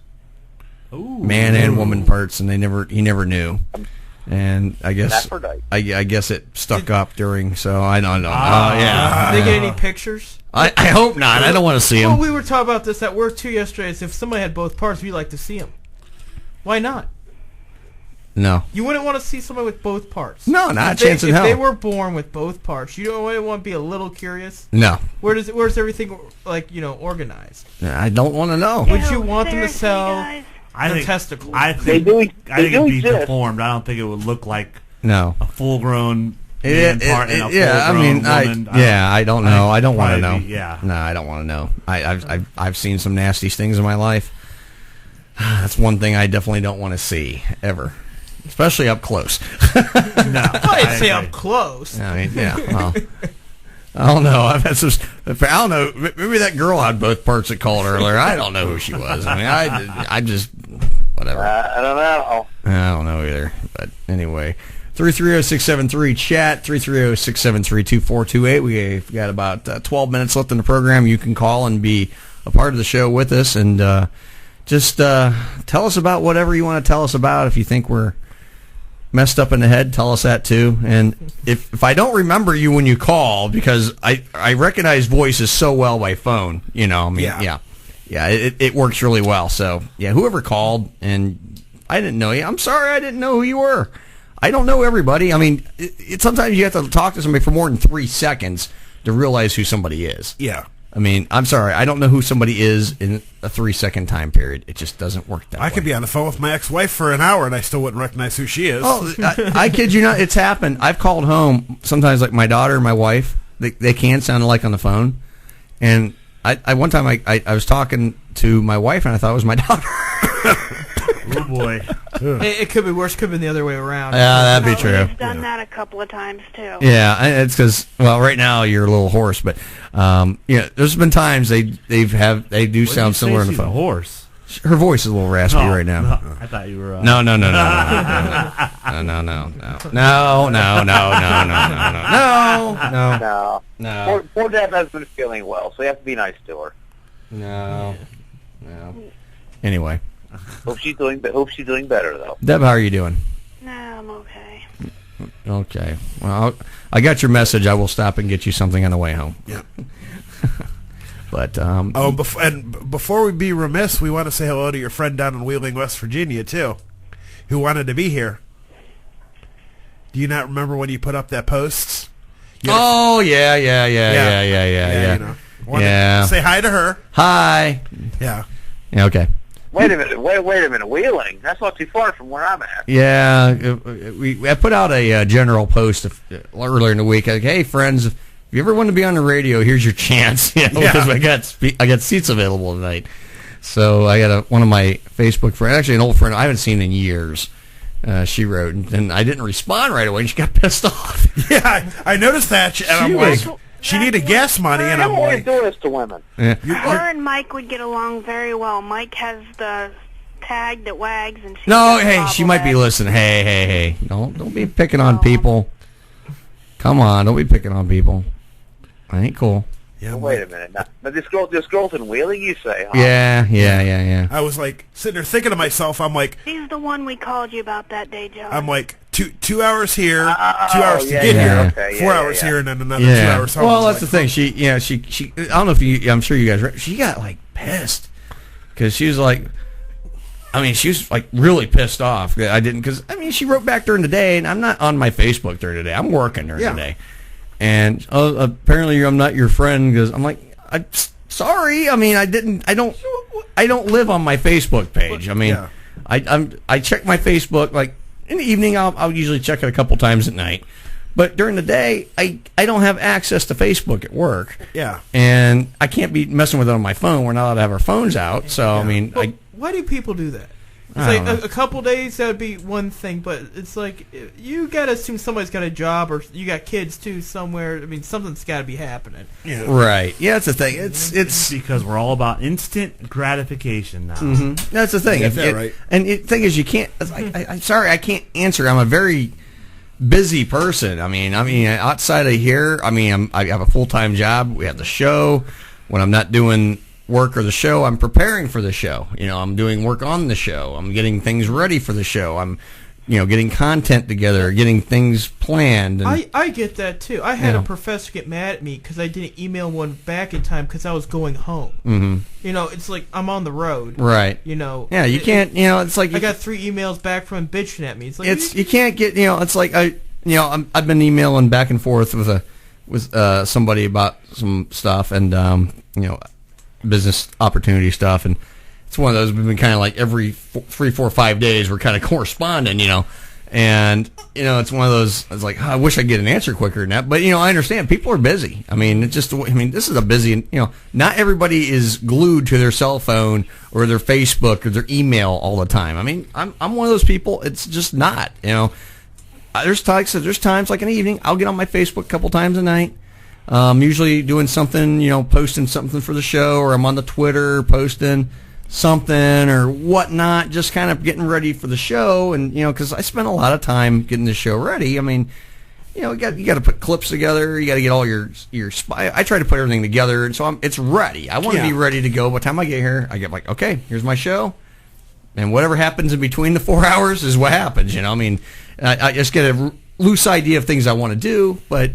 man and woman parts, and he never knew. And I guess it stuck up during. So I don't know. Did they get any pictures? I hope not. I don't want to see them. Well, we were talking about this at work too yesterday. Is if somebody had both parts, we'd like to see them. Why not? No. You wouldn't want to see somebody with both parts. No, not a chance in hell. If they were born with both parts, you don't want to be a little curious. No. Where's everything organized? I don't want to know. Would you want them to sell? I think testicles. I think it'd be deformed. I don't think it would look like a full-grown man part and a full-grown woman. I don't know. I don't want to know. Yeah. No, I don't want to know. I've seen some nasty things in my life. That's one thing I definitely don't want to see ever, especially up close. No, I'd say up close. I mean, yeah. Well, I don't know. I've had some. I don't know. Maybe that girl had both parts that called earlier. I don't know who she was. I mean, I just whatever. I don't know. I don't know either. But anyway, 330-673-CHAT, 330-673-2428. We've got about 12 minutes left in the program. You can call and be a part of the show with us, and just tell us about whatever you want to tell us about. If you think we're messed up in the head, tell us that too. And if I don't remember you when you call, because I recognize voices so well by phone, you know, I mean, yeah, it works really well. So yeah, whoever called and I didn't know you, I'm sorry, I didn't know who you were. I don't know everybody. I mean, sometimes you have to talk to somebody for more than 3 seconds to realize who somebody is. Yeah. I mean, I'm sorry, I don't know who somebody is in a 3-second time period. It just doesn't work that way. I could be on the phone with my ex-wife for an hour and I still wouldn't recognize who she is. Oh, I kid you not, it's happened. I've called home, sometimes like my daughter and my wife, they can sound alike on the phone. And I one time I was talking to my wife and I thought it was my daughter. Oh, boy. It could be worse, could be the other way around. Yeah, that'd be true. I've done that a couple of times, too. Yeah, it's because, well, right now you're a little hoarse, but yeah, there's been times they do sound similar on the phone. Horse. Her voice is a little raspy right now. No, I thought you were. No. Poor Deb hasn't been feeling well, so you have to be nice to her. No. Anyway. Hope she's doing better though. Deb, how are you doing? No, I'm okay. Okay. Well, I got your message. I will stop and get you something on the way home. Yeah. But before we be remiss, we want to say hello to your friend down in Wheeling, West Virginia, too, who wanted to be here. Do you not remember when you put up that post? Oh yeah. You know, wanted to say hi to her. Hi. Yeah. Yeah. Okay. Wait a minute, Wheeling. That's not too far from where I'm at. Yeah, I put out a general post earlier in the week. Like, hey, friends, if you ever want to be on the radio, here's your chance. You know, because I got seats available tonight. So I got one of my Facebook friends, actually an old friend I haven't seen in years. She wrote, and I didn't respond right away, and she got pissed off. Yeah, I noticed that, and I'm like, she needed gas money, and I'm like, doing this to women. Yeah. Her and Mike would get along very well. Mike has the tag that wags, and she she might be listening. Hey, don't be picking on people. Come on, don't be picking on people. I ain't cool. Yeah, wait a minute. Now, this girl's in Wheeling, you say, huh? Yeah. I was like sitting there thinking to myself, I'm like, she's the one we called you about that day, John. I'm like, 2 hours here, 2 hours to get here, okay, 4 hours here, and then another 2 hours home. Well, that's the thing. She I don't know if you. I'm sure you guys. She got like pissed because she was like, I mean, she was like really pissed off. I didn't because I mean, she wrote back during the day, and I'm not on my Facebook during the day. I'm working during the day, and apparently I'm not your friend because I'm like, I'm sorry. I mean, I don't live on my Facebook page. I mean, I check my Facebook like. In the evening, I'll usually check it a couple times at night. But during the day, I don't have access to Facebook at work. Yeah. And I can't be messing with it on my phone. We're not allowed to have our phones out. So, I mean... why do people do that? It's like a couple days, that would be one thing. But it's like, you got to assume somebody's got a job or you got kids, too, somewhere. I mean, something's got to be happening. Yeah. Right. Yeah, that's the thing. It's because we're all about instant gratification now. Mm-hmm. That's the thing. Right. And the thing is, you can't... I'm sorry, I can't answer. I'm a very busy person. I mean, outside of here, I have a full-time job. We have the show. When I'm not doing work or the show, I'm preparing for the show. You know, I'm doing work on the show. I'm getting things ready for the show. I'm, getting content together, getting things planned. And, I get that too. I had a professor get mad at me because I didn't email one back in time because I was going home. Mm-hmm. It's like I'm on the road. Right. Yeah, you can't. It's like I got 3 emails back from him bitching at me. It's like you can't get. It's like I've been emailing back and forth with somebody about some stuff and business opportunity stuff, and it's one of those we've been kind of like every 3, 4, 5 days we're kind of corresponding, and it's one of those. It's like, I wish I'd get an answer quicker than that, but I understand people are busy. I mean, this is a busy. Not everybody is glued to their cell phone or their Facebook or their email all the time. I mean, I'm one of those people. It's just not. There's times like in the evening I'll get on my Facebook a couple times a night. Usually doing something, posting something for the show, or I'm on the Twitter posting something or whatnot, just kind of getting ready for the show. And, because I spent a lot of time getting the show ready. I mean, you got to put clips together. You got to get all your I try to put everything together, and so it's ready. I want to be ready to go. By the time I get here, I get like, okay, here's my show, and whatever happens in between the 4 hours is what happens. I mean, I just get a loose idea of things I want to do, but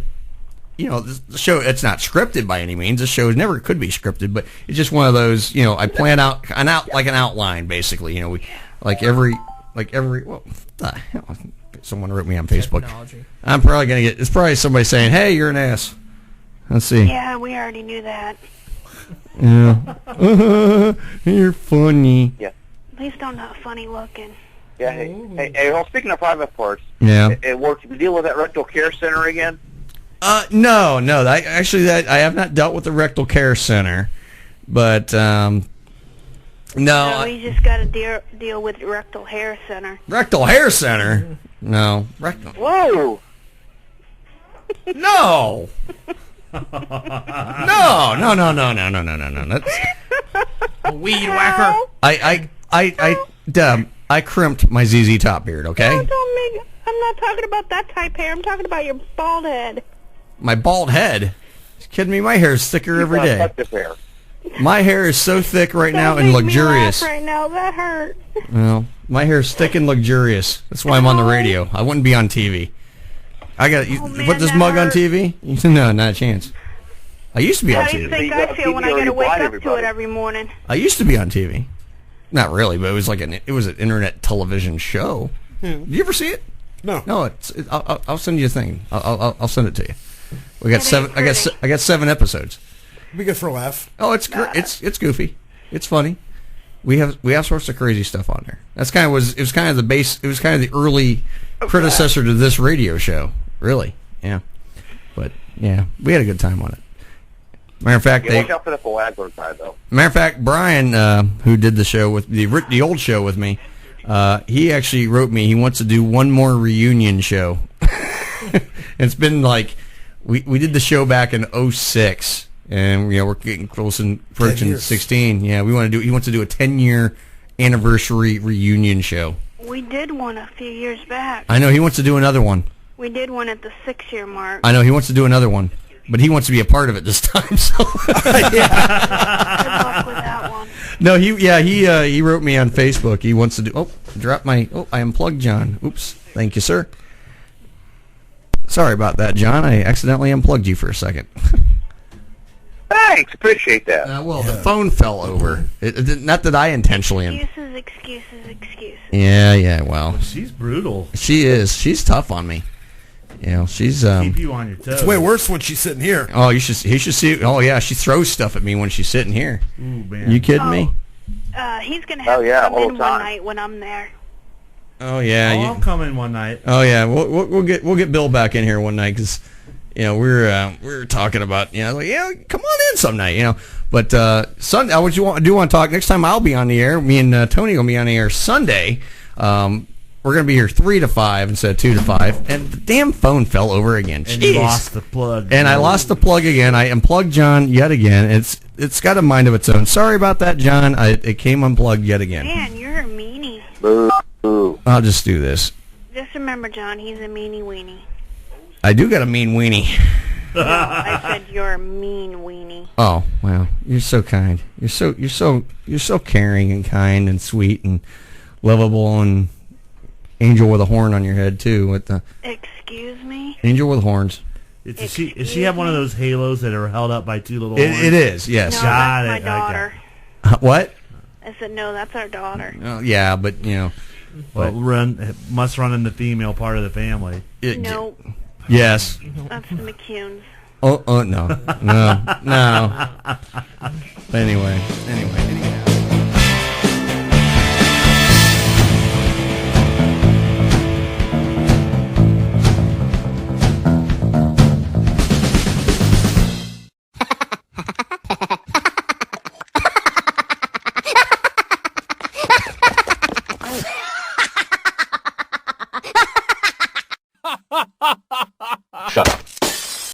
the show, it's not scripted by any means. The show never could be scripted, but it's just one of those. I plan out an outline, basically. What the hell? Someone wrote me on Facebook. Technology. I'm probably going to it's probably somebody saying, hey, you're an ass. Let's see. Yeah, we already knew that. Yeah. You're funny. Yeah. At least I'm not funny looking. Yeah. Hey, well, speaking of private parts, yeah. It worked. You deal with that rectal care center again? No. I have not dealt with the rectal care center, but no. We just got to deal with the rectal hair center. Rectal hair center? No. Rectal. Whoa. No. No. That's weed whacker. I crimped my ZZ Top beard, okay? No, I'm not talking about that type hair. I'm talking about your bald head. My bald head? You kidding me? My hair is thicker every day. My hair is so thick right now and luxurious. Right now, that hurt. Well, my hair is thick and luxurious. That's why I'm on the radio. I wouldn't be on TV. I got put this mug on TV? No, not a chance. I used to be on TV. How do you think I feel when I got to wake up to it every morning? I used to be on TV. Not really, but it was like an internet television show. Did you ever see it? No. No, I'll send you a thing. I'll send it to you. We got seven. I got 7 episodes. Be good for a laugh. Oh, it's goofy. It's funny. We have sorts of crazy stuff on there. It was kind of the base. It was kind of the early predecessor to this radio show. Really, yeah. But yeah, we had a good time on it. Matter of fact, watch out for the Flagler guy, though. Matter of fact, Brian, who did the show with the old show with me, he actually wrote me. He wants to do one more reunion show. It's been like we did the show back in 2006. And we're getting close and approaching 16. Yeah, he wants to do a 10-year anniversary reunion show. We did one a few years back. I know he wants to do another one. We did one at the 6-year mark. I know he wants to do another one, but he wants to be a part of it this time. So Good luck with that one. No, he wrote me on Facebook. He wants to do. I unplugged John. Oops, thank you, sir. Sorry about that, John. I accidentally unplugged you for a second. Thanks, appreciate that. The phone fell over. Not that I intentionally. Excuses. Yeah. Well, she's brutal. She is. She's tough on me. She's keep you on your toes. It's way worse when she's sitting here. Oh, he should see. Oh yeah, she throws stuff at me when she's sitting here. Ooh, man. You kidding me? He's gonna have to come in one night when I'm there. Oh yeah. I'll come in one night. Oh yeah, we'll get Bill back in here one night because. We're talking about come on in some night, But Sunday, I want to talk next time. I'll be on the air. Me and Tony will be on the air Sunday. We're gonna be here 3 to 5 instead of 2 to 5. And the damn phone fell over again. And you lost the plug. And I lost the plug again. I unplugged John yet again. It's got a mind of its own. Sorry about that, John. It came unplugged yet again. Man, you're a meanie. Boo. I'll just do this. Just remember, John, he's a meanie weenie. I do got a mean weenie. No, I said you're a mean weenie. Oh, well, you're so kind. You're so caring and kind and sweet and lovable and angel with a horn on your head too. With the Excuse me? Angel with horns. Does she have one of those halos that are held up by 2 little horns? It is, yes. No, that's my daughter. What? I said no, that's our daughter. Yeah, but must run in the female part of the family. No. Yes. That's the McCunes. Oh no. Anyway.